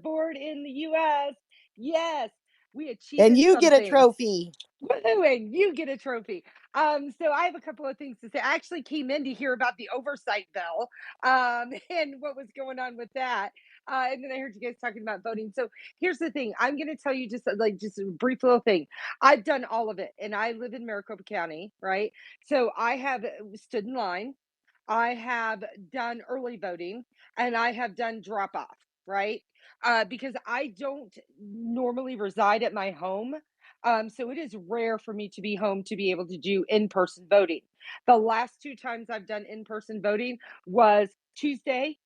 S14: board in the US? Yes, we
S5: And
S14: achieved
S5: you get a
S14: something.
S5: trophy.
S14: Woohoo! And you get a trophy. So I have a couple of things to say. I actually came in to hear about the oversight bill, and what was going on with that. And then I heard you guys talking about voting. So here's the thing. I'm going to tell you just a brief little thing. I've done all of it, and I live in Maricopa County, right? So I have stood in line. I have done early voting, and I have done drop off, right? Because I don't normally reside at my home. So it is rare for me to be home to be able to do in-person voting. The last two times I've done in-person voting was Tuesday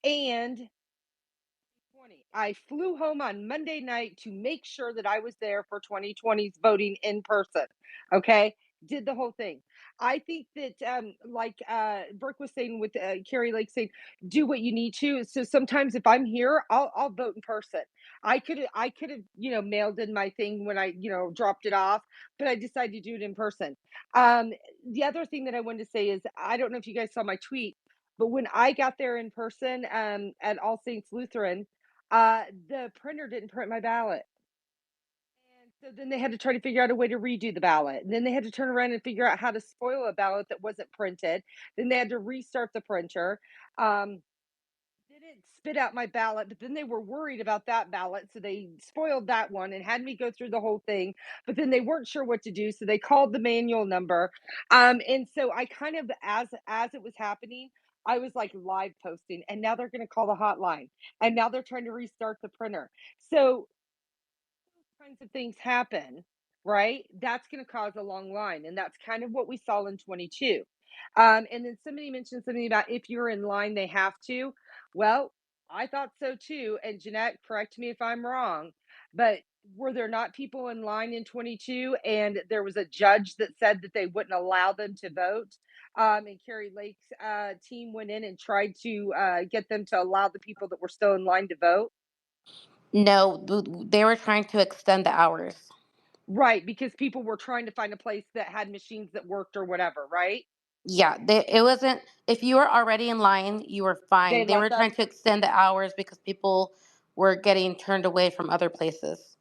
S14: and 2020. I flew home on Monday night to make sure that I was there for 2020's voting in person. Okay. Did the whole thing. I think that, like Brooke was saying with Carrie Lake saying, do what you need to. So sometimes if I'm here, I'll vote in person. I could have mailed in my thing when I dropped it off, but I decided to do it in person. The other thing that I wanted to say is I don't know if you guys saw my tweet. But when I got there in person at All Saints Lutheran, the printer didn't print my ballot. And so then they had to try to figure out a way to redo the ballot. And then they had to turn around and figure out how to spoil a ballot that wasn't printed. Then they had to restart the printer. Um, didn't spit out my ballot, but then they were worried about that ballot, so they spoiled that one and had me go through the whole thing. But then they weren't sure what to do, so they called the manual number. And so I kind of, as it was happening, I was like live posting, and now they're going to call the hotline, and now they're trying to restart the printer. So kinds of things happen, right? That's going to cause a long line. And that's kind of what we saw in 22. And then somebody mentioned something about if you're in line, they have to. Well, I thought so too. And Jeanette, correct me if I'm wrong, but were there not people in line in 22? And there was a judge that said that they wouldn't allow them to vote. And Carrie Lake's team went in and tried to get them to allow the people that were still in line to vote.
S12: No, they were trying to extend the hours.
S14: Right, because people were trying to find a place that had machines that worked or whatever, right?
S12: Yeah, it wasn't. If you were already in line, you were
S14: They
S12: fine. They
S14: let
S12: were trying
S14: them.
S12: to extend the hours because people were getting turned away from other places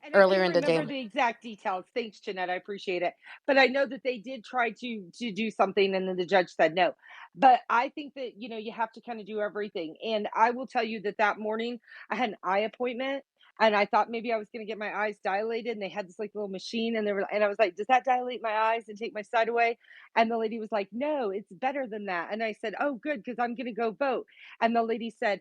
S14: And I
S12: earlier
S14: can't
S12: in the day.
S14: remember the exact details. Thanks, Jeanette. I appreciate it. But I know that they did try to do something, and then the judge said no. But I think that you have to kind of do everything. And I will tell you that that morning I had an eye appointment, and I thought maybe I was going to get my eyes dilated. And they had this like little machine, and I was like, "Does that dilate my eyes and take my sight away?" And the lady was like, "No, it's better than that." And I said, "Oh, good, because I'm going to go vote." And the lady said,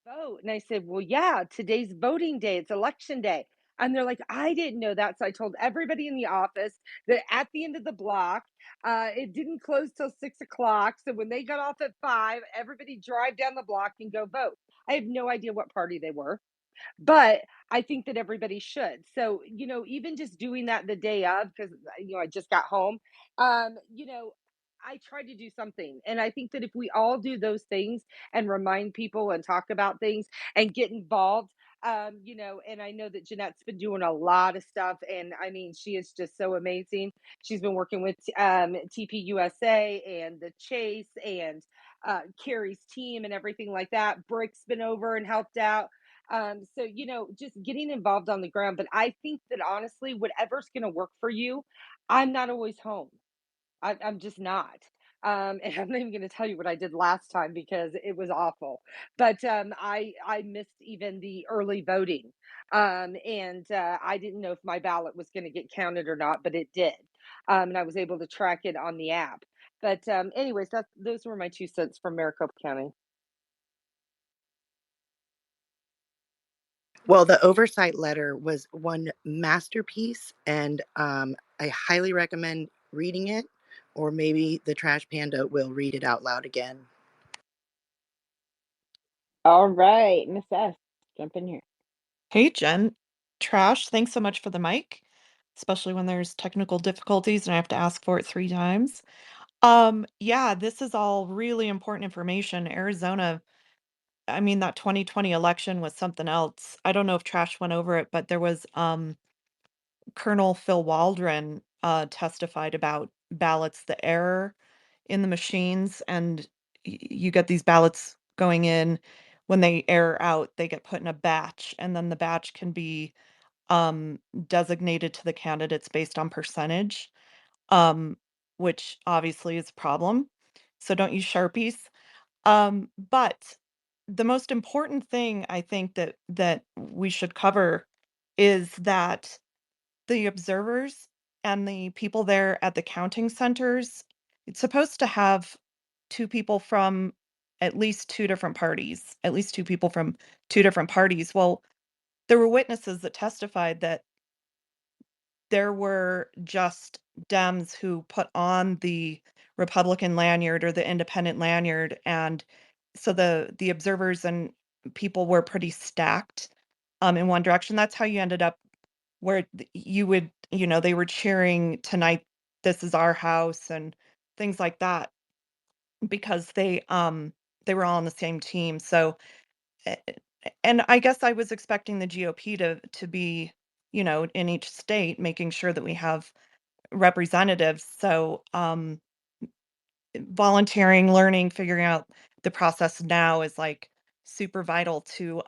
S14: "Vote." And I said, "Well, yeah, today's voting day. It's election day." And they're like, "I didn't know that." So I told everybody in the office that at the end of the block, it didn't close till 6 o'clock. So when they got off at 5, everybody drive down the block and go vote. I have no idea what party they were, but I think that everybody should. So, even just doing that the day of, because, I just got home, I try to do something. And I think that if we all do those things and remind people and talk about things and get involved, and I know that Jeanette's been doing a lot of stuff. And I mean, she is just so amazing. She's been working with TPUSA and the Chase and Carrie's team and everything like that. Brick's been over and helped out. So, just getting involved on the ground. But I think that honestly, whatever's going to work for you, I'm not always home. I'm just not. And I'm not even going to tell you what I did last time because it was awful. But I missed even the early voting, and I didn't know if my ballot was going to get counted or not, but it did, and I was able to track it on the app. But anyways, those were my 2 cents from Maricopa County.
S5: Well, the oversight letter was one masterpiece, and I highly recommend reading it, or maybe the Trash Panda will read it out loud again.
S2: All right, Miss S, jump in here.
S15: Hey, Jen. Trash, thanks so much for the mic, especially when there's technical difficulties and I have to ask for it 3 times. Yeah, this is all really important information. Arizona, I mean, that 2020 election was something else. I don't know if Trash went over it, but there was Colonel Phil Waldron testified about ballots, the error in the machines, and you get these ballots going in. When they error out, they get put in a batch, and then the batch can be designated to the candidates based on percentage, um, which obviously is a problem. So don't use Sharpies. But the most important thing I think that we should cover is that the observers and the people there at the counting centers, it's supposed to have two people from at least two different parties, at least two people from two different parties. Well, there were witnesses that testified that there were just Dems who put on the Republican lanyard or the independent lanyard, and so the observers and people were pretty stacked in one direction. That's how you ended up where you would, they were cheering tonight, this is our house and things like that because they were all on the same team. So eh, and I guess I was expecting the GOP to be, in each state making sure that we have representatives. So volunteering, learning, figuring out the process now is like super vital to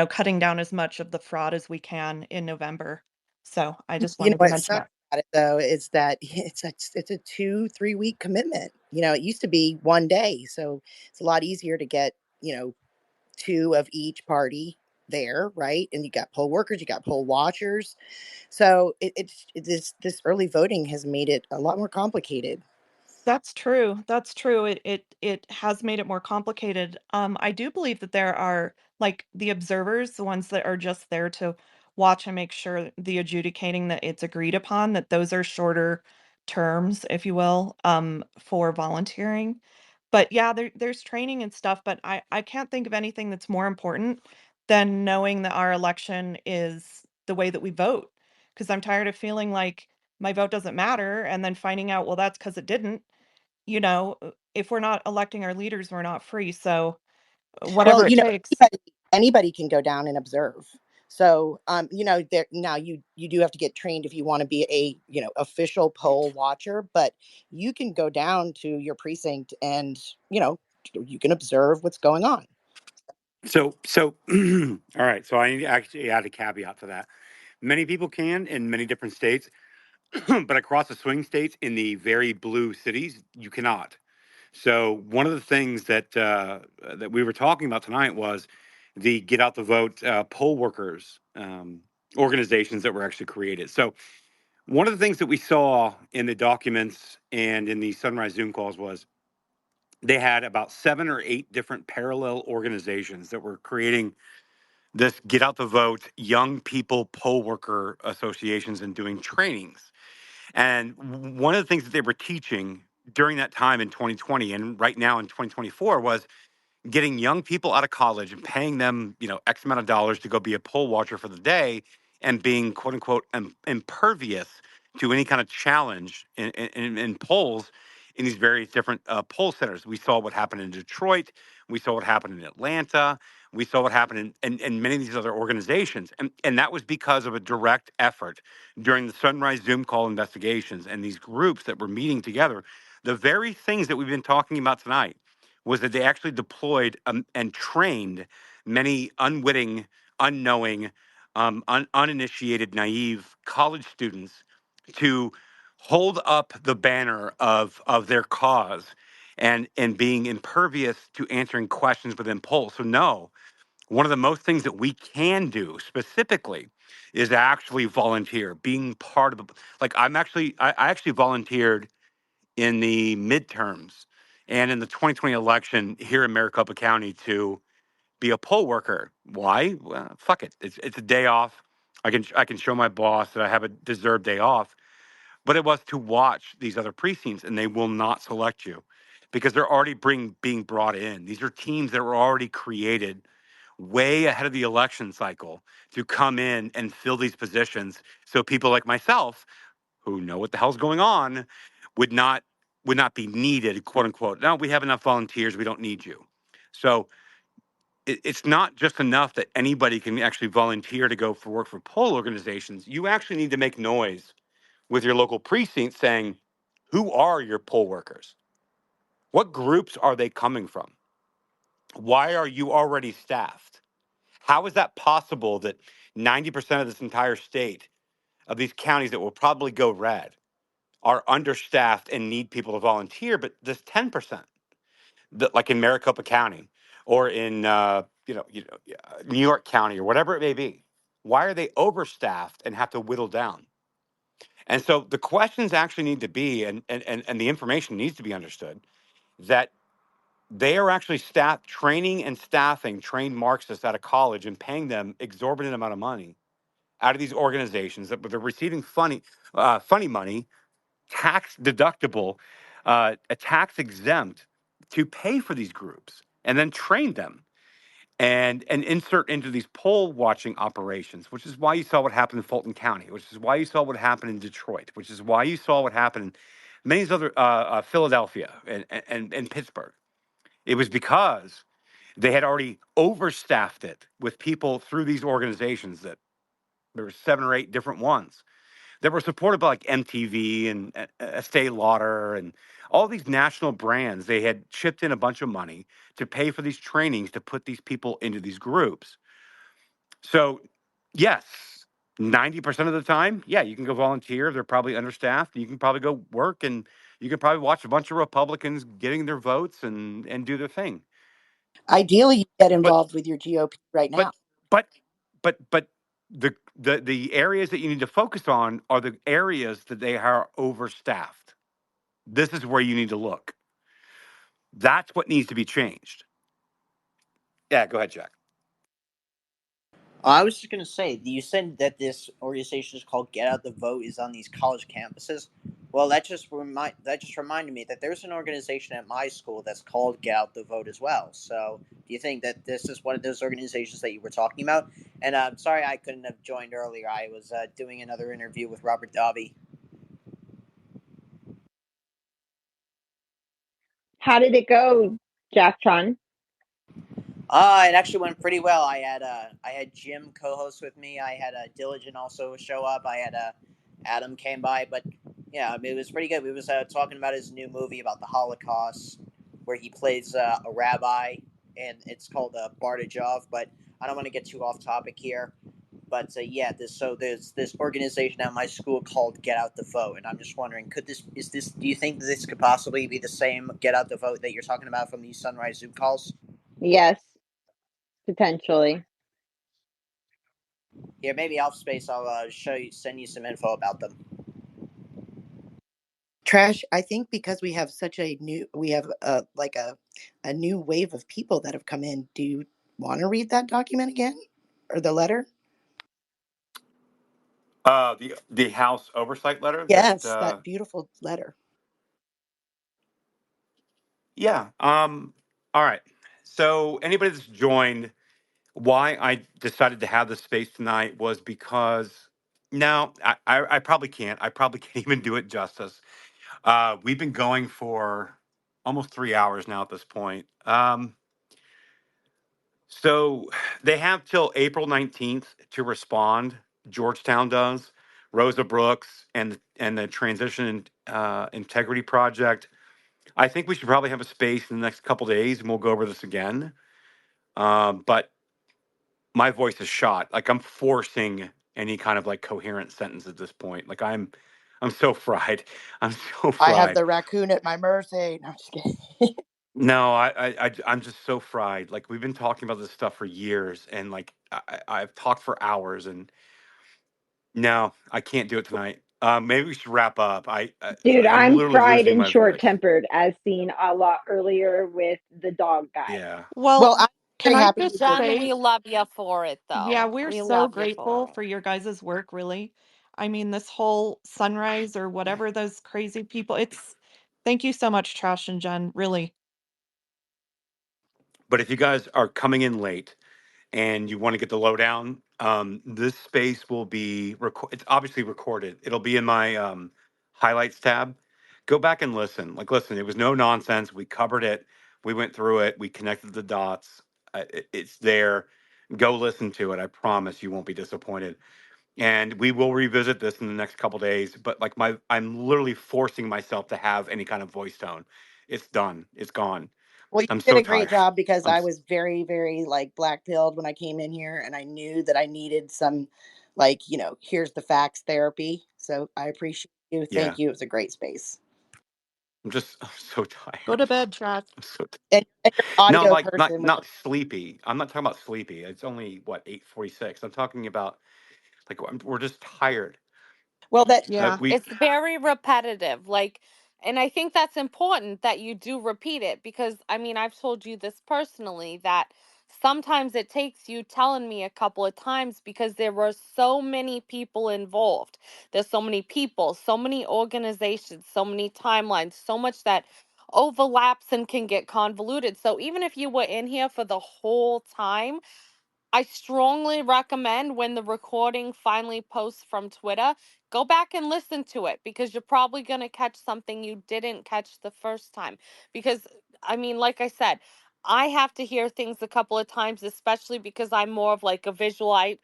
S15: cutting down as much of the fraud as we can in November. So I just
S5: You know
S15: wanted to
S5: what
S15: mention
S5: sucks
S15: that.
S5: about it though is that it's a 2-3 week commitment. It used to be one day, so it's a lot easier to get, two of each party there, right? And you got poll workers, you got poll watchers. So this early voting has made it a lot more complicated.
S15: That's true. That's true. It has made it more complicated. I do believe that there are like the observers, the ones that are just there to watch and make sure the adjudicating that it's agreed upon, that those are shorter terms, if you will, for volunteering. But yeah, there's training and stuff, but I can't think of anything that's more important than knowing that our election is the way that we vote. Because I'm tired of feeling like my vote doesn't matter and then finding out, well, that's because it didn't. If we're not electing our leaders, we're not free. So
S5: Well,
S15: whatever it takes.
S5: anybody can go down and observe. So, there now you do have to get trained if you want to be a official poll watcher, but you can go down to your precinct and you can observe what's going on.
S1: So all right. So I actually add a caveat to that. Many people can in many different states, but across the swing states in the very blue cities, you cannot. So one of the things that we were talking about tonight was the Get Out the Vote poll workers organizations that were actually created. So one of the things that we saw in the documents and in the Sunrise Zoom calls was they had about 7 or 8 different parallel organizations that were creating this Get Out the Vote young people poll worker associations and doing trainings. And one of the things that they were teaching during that time in 2020 and right now in 2024 was getting young people out of college and paying them, X amount of dollars to go be a poll watcher for the day and being quote unquote impervious to any kind of challenge in polls in these various different poll centers. We saw what happened in Detroit. We saw what happened in Atlanta. We saw what happened in many of these other organizations. And that was because of a direct effort during the Sunrise Zoom call investigations and these groups that were meeting together. The very things that we've been talking about tonight was that they actually deployed and trained many unwitting, unknowing, uninitiated, naive college students to hold up the banner of their cause and being impervious to answering questions within polls. So no, one of the most things that we can do specifically is actually volunteer, being part of like I actually volunteered in the midterms and in the 2020 election here in Maricopa County to be a poll worker. Why? Well, fuck it. It's a day off. I can show my boss that I have a deserved day off. But it was to watch these other precincts, and they will not select you because they're already being brought in. These are teams that were already created way ahead of the election cycle to come in and fill these positions. So people like myself who know what the hell's going on would not be needed, quote unquote. No, we have enough volunteers. We don't need you. So it's not just enough that anybody can actually volunteer to go for work for poll organizations. You actually need to make noise with your local precinct saying, who are your poll workers? What groups are they coming from? Why are you already staffed? How is that possible that 90% of this entire state, of these counties that will probably go red, are understaffed and need people to volunteer, but this 10%, that, like in Maricopa County or in New York County or whatever it may be, why are they overstaffed and have to whittle down? And so the questions actually need to be, and the information needs to be understood, that they are actually training and staffing trained Marxists out of college and paying them exorbitant amount of money out of these organizations that they're receiving funny money, tax deductible, a tax exempt to pay for these groups and then train them and insert into these poll watching operations, which is why you saw what happened in Fulton County, which is why you saw what happened in Detroit, which is why you saw what happened in many other Philadelphia and Pittsburgh. It was because they had already overstaffed it with people through these organizations that there were 7 or 8 different ones that were supported by like MTV and Estee Lauder and all these national brands. They had chipped in a bunch of money to pay for these trainings to put these people into these groups. So, yes, 90% of the time, yeah, you can go volunteer. They're probably understaffed. You can probably go work and you can probably watch a bunch of Republicans getting their votes and do their thing.
S5: Ideally, you get
S1: But
S5: involved with your GOP right
S1: but
S5: now.
S1: but but the areas that you need to focus on are the areas that they are overstaffed. This is where you need to look. That's what needs to be changed. Yeah, go ahead, Jack.
S16: I was just going to say, you said that this organization is called Get Out the Vote is on these college campuses. Well, that just reminded me that there's an organization at my school that's called Get Out the Vote as well. So, do you think that this is one of those organizations that you were talking about? And I'm sorry I couldn't have joined earlier. I was doing another interview with Robert Davi.
S2: How did it go, Jack Tron?
S16: It actually went pretty well. I had Jim co-host with me. I had Diligent also show up. I had Adam came by, but yeah, I mean, it was pretty good. We was talking about his new movie about the Holocaust, where he plays a rabbi, and it's called Bardajov. But I don't want to get too off topic here. But yeah, there's this organization at my school called Get Out the Vote, and I'm just wondering, do you think that this could possibly be the same Get Out the Vote that you're talking about from these Sunrise Zoom calls?
S2: Yes, potentially.
S16: Here, maybe off space. I'll send you some info about them.
S5: Trash, I think because we have a new wave of people that have come in. Do you want to read that document again, or the letter?
S1: The House Oversight letter that
S5: Yes, that beautiful letter.
S1: yeah. All right. So anybody that's joined, why I decided to have this space tonight was because no, I probably can't. I probably can't even do it justice. We've been going for almost 3 hours now at this point. So they have till April 19th to respond. Georgetown does. Rosa Brooks and the Transition Integrity Project. I think we should probably have a space in the next couple days, and we'll go over this again. But my voice is shot. Like I'm forcing any kind of like coherent sentence at this point. Like I'm so fried. I'm so
S5: I have
S1: fried.
S5: the raccoon at my mercy. No, I'm just kidding.
S1: No, I'm just so fried. Like we've been talking about this stuff for years, and like I've talked for hours, and no, I can't do it tonight. Maybe we should wrap up.
S2: Dude,
S1: I'm
S2: I'm
S1: literally
S2: fried
S1: losing
S2: and
S1: my
S2: short
S1: voice.
S2: tempered, as seen a lot earlier with the dog guy.
S1: Yeah.
S15: Well,
S5: Well, I'm
S15: can
S5: very
S15: I
S5: happy
S15: just
S5: you did.
S13: Jen,
S15: say,
S13: we love you for it,
S15: yeah,
S13: though.
S15: we're
S13: We
S15: so
S13: love you for
S15: grateful
S13: it.
S15: for your guys' work, really. I mean, this whole sunrise or whatever those crazy people, thank you so much, Trash and Jen, really.
S1: But if you guys are coming in late and you want to get the lowdown, this space will be it's obviously recorded. It'll be in my highlights tab. Go back and listen. Like, listen, it was no nonsense. We covered it. We went through it. We connected the dots. It's there. Go listen to it. I promise you won't be disappointed. And we will revisit this in the next couple days. But like I'm literally forcing myself to have any kind of voice tone. It's done. It's gone.
S5: Well, you
S1: I'm
S5: did
S1: so
S5: a great
S1: tired.
S5: job because
S1: I'm
S5: I
S1: s-
S5: was very, very like black pilled when I came in here, and I knew that I needed some, like, here's the facts therapy. So I appreciate you.
S1: yeah.
S5: Thank you. It was a great space.
S1: I'm so
S15: Go to
S1: tired.
S15: bed, Trash.
S1: I'm so
S5: And your
S1: no,
S5: audio
S1: like
S5: person was
S1: not sleepy. I'm not talking about sleepy. It's only what 8:46. I'm talking about like we're just tired.
S5: well. That
S15: Yeah.
S1: We
S13: It's very repetitive. Like, and I think that's important that you do repeat it because, I mean, I've told you this personally that sometimes it takes you telling me a couple of times because there were so many people involved. There's so many people, so many organizations, so many timelines, so much that overlaps and can get convoluted. So even if you were in here for the whole time, I strongly recommend when the recording finally posts from Twitter, go back and listen to it because you're probably going to catch something you didn't catch the first time. Because, I mean, like I said, I have to hear things a couple of times, especially because I'm more of like a visual. I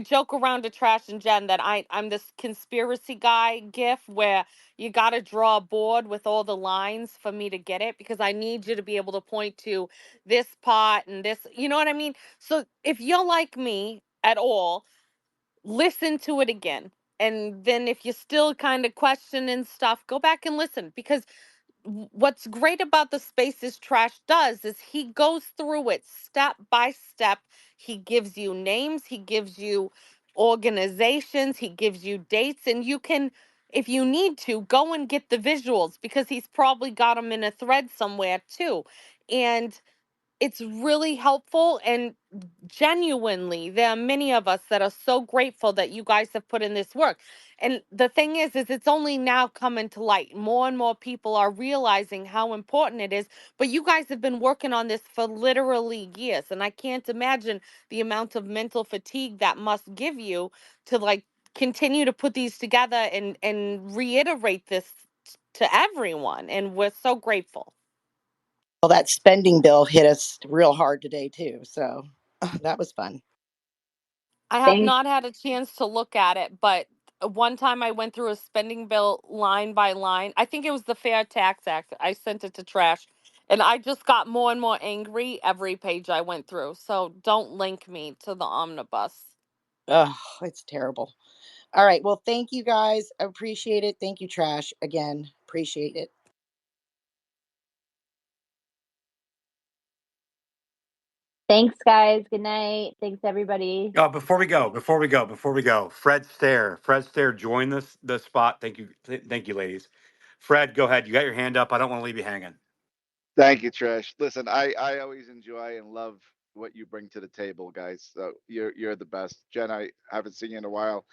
S13: joke around to Trash and Jen that I'm this conspiracy guy gif where you got to draw a board with all the lines for me to get it, because I need you to be able to point to this part and this, you know what I mean? So if you're like me at all, listen to it again. And then if you're still kind of questioning stuff, go back and listen, because what's great about the Spaces Trash does is he goes through it step by step. He gives you names, he gives you organizations, he gives you dates, and you can, if you need to, go and get the visuals, because he's probably got them in a thread somewhere too. And it's really helpful, and genuinely there are many of us that are so grateful that you guys have put in this work. And the thing is it's only now coming to light. More and more people are realizing how important it is, but you guys have been working on this for literally years, and I can't imagine the amount of mental fatigue that must give you to like continue to put these together and reiterate this to everyone, and we're so grateful.
S5: Well, that spending bill hit us real hard today too, so that was fun.
S13: I have
S2: Thanks.
S13: not had a chance to look at it, but one time I went through a spending bill line by line. I think it was the Fair Tax Act. I sent it to Trash, and I just got more and more angry every page I went through. So don't link me to the omnibus.
S5: Oh, it's terrible. All right. Well, thank you guys. I appreciate it. Thank you, Trash. Again, appreciate it.
S2: Thanks, guys. Good night. Thanks, everybody.
S1: Before we go, Fred Stair joined the spot. Thank you, thank you, ladies. Fred, go ahead. You got your hand up. I don't want to leave you hanging.
S17: Thank you, Trish. Listen, I always enjoy and love what you bring to the table, guys. So you're the best. Jen, I haven't seen you in a while.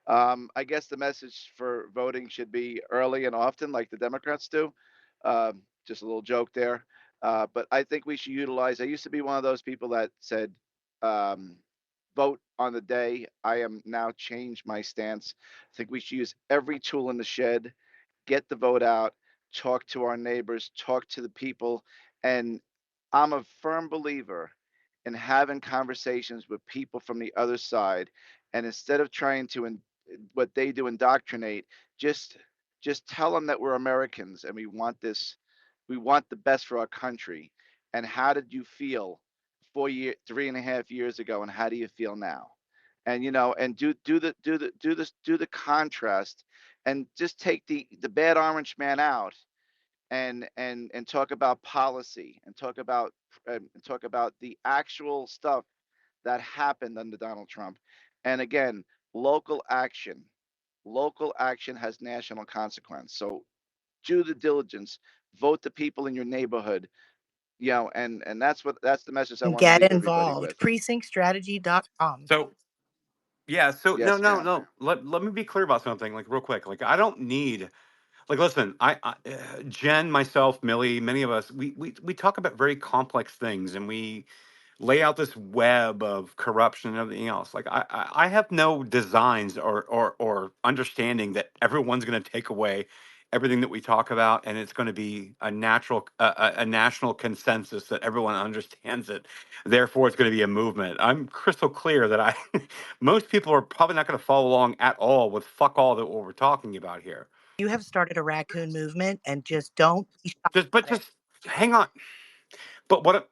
S17: I guess the message for voting should be early and often, like the Democrats do. Just a little joke there. But I think we should utilize. I used to be one of those people that said, um, vote on the day. I am now changed my stance. I think we should use every tool in the shed, get the vote out, talk to our neighbors, talk to the people. And I'm a firm believer in having conversations with people from the other side. And instead of trying to, what they do, indoctrinate, just just tell them that we're Americans and we want the best for our country. And how did you feel 4 years, 3.5 years ago, and how do you feel now? And and do the contrast, and just take the bad orange man out, and talk about policy, and talk about the actual stuff that happened under Donald Trump. And again, local action. Local action has national consequence. So do the diligence, vote the people in your neighborhood, and that's the message I
S5: And
S17: want to
S5: get
S17: leave everybody
S5: involved.
S17: with.
S5: Precinctstrategy.com.
S1: So yeah, so no,
S17: Yes,
S1: no,
S17: ma'am.
S1: no. Let me be clear about something, like real quick. Like I don't need, like, listen, Jen, myself, Millie, many of us, we talk about very complex things, and we lay out this web of corruption and everything else. Like I have no designs or understanding that everyone's going to take away everything that we talk about, and it's going to be a natural a national consensus that everyone understands it. Therefore, it's going to be a movement. I'm crystal clear that I most people are probably not going to follow along at all with fuck all that what we're talking about here.
S5: You have started a raccoon movement, and just don't be shy
S1: Just but
S5: about it.
S1: just hang on. But what?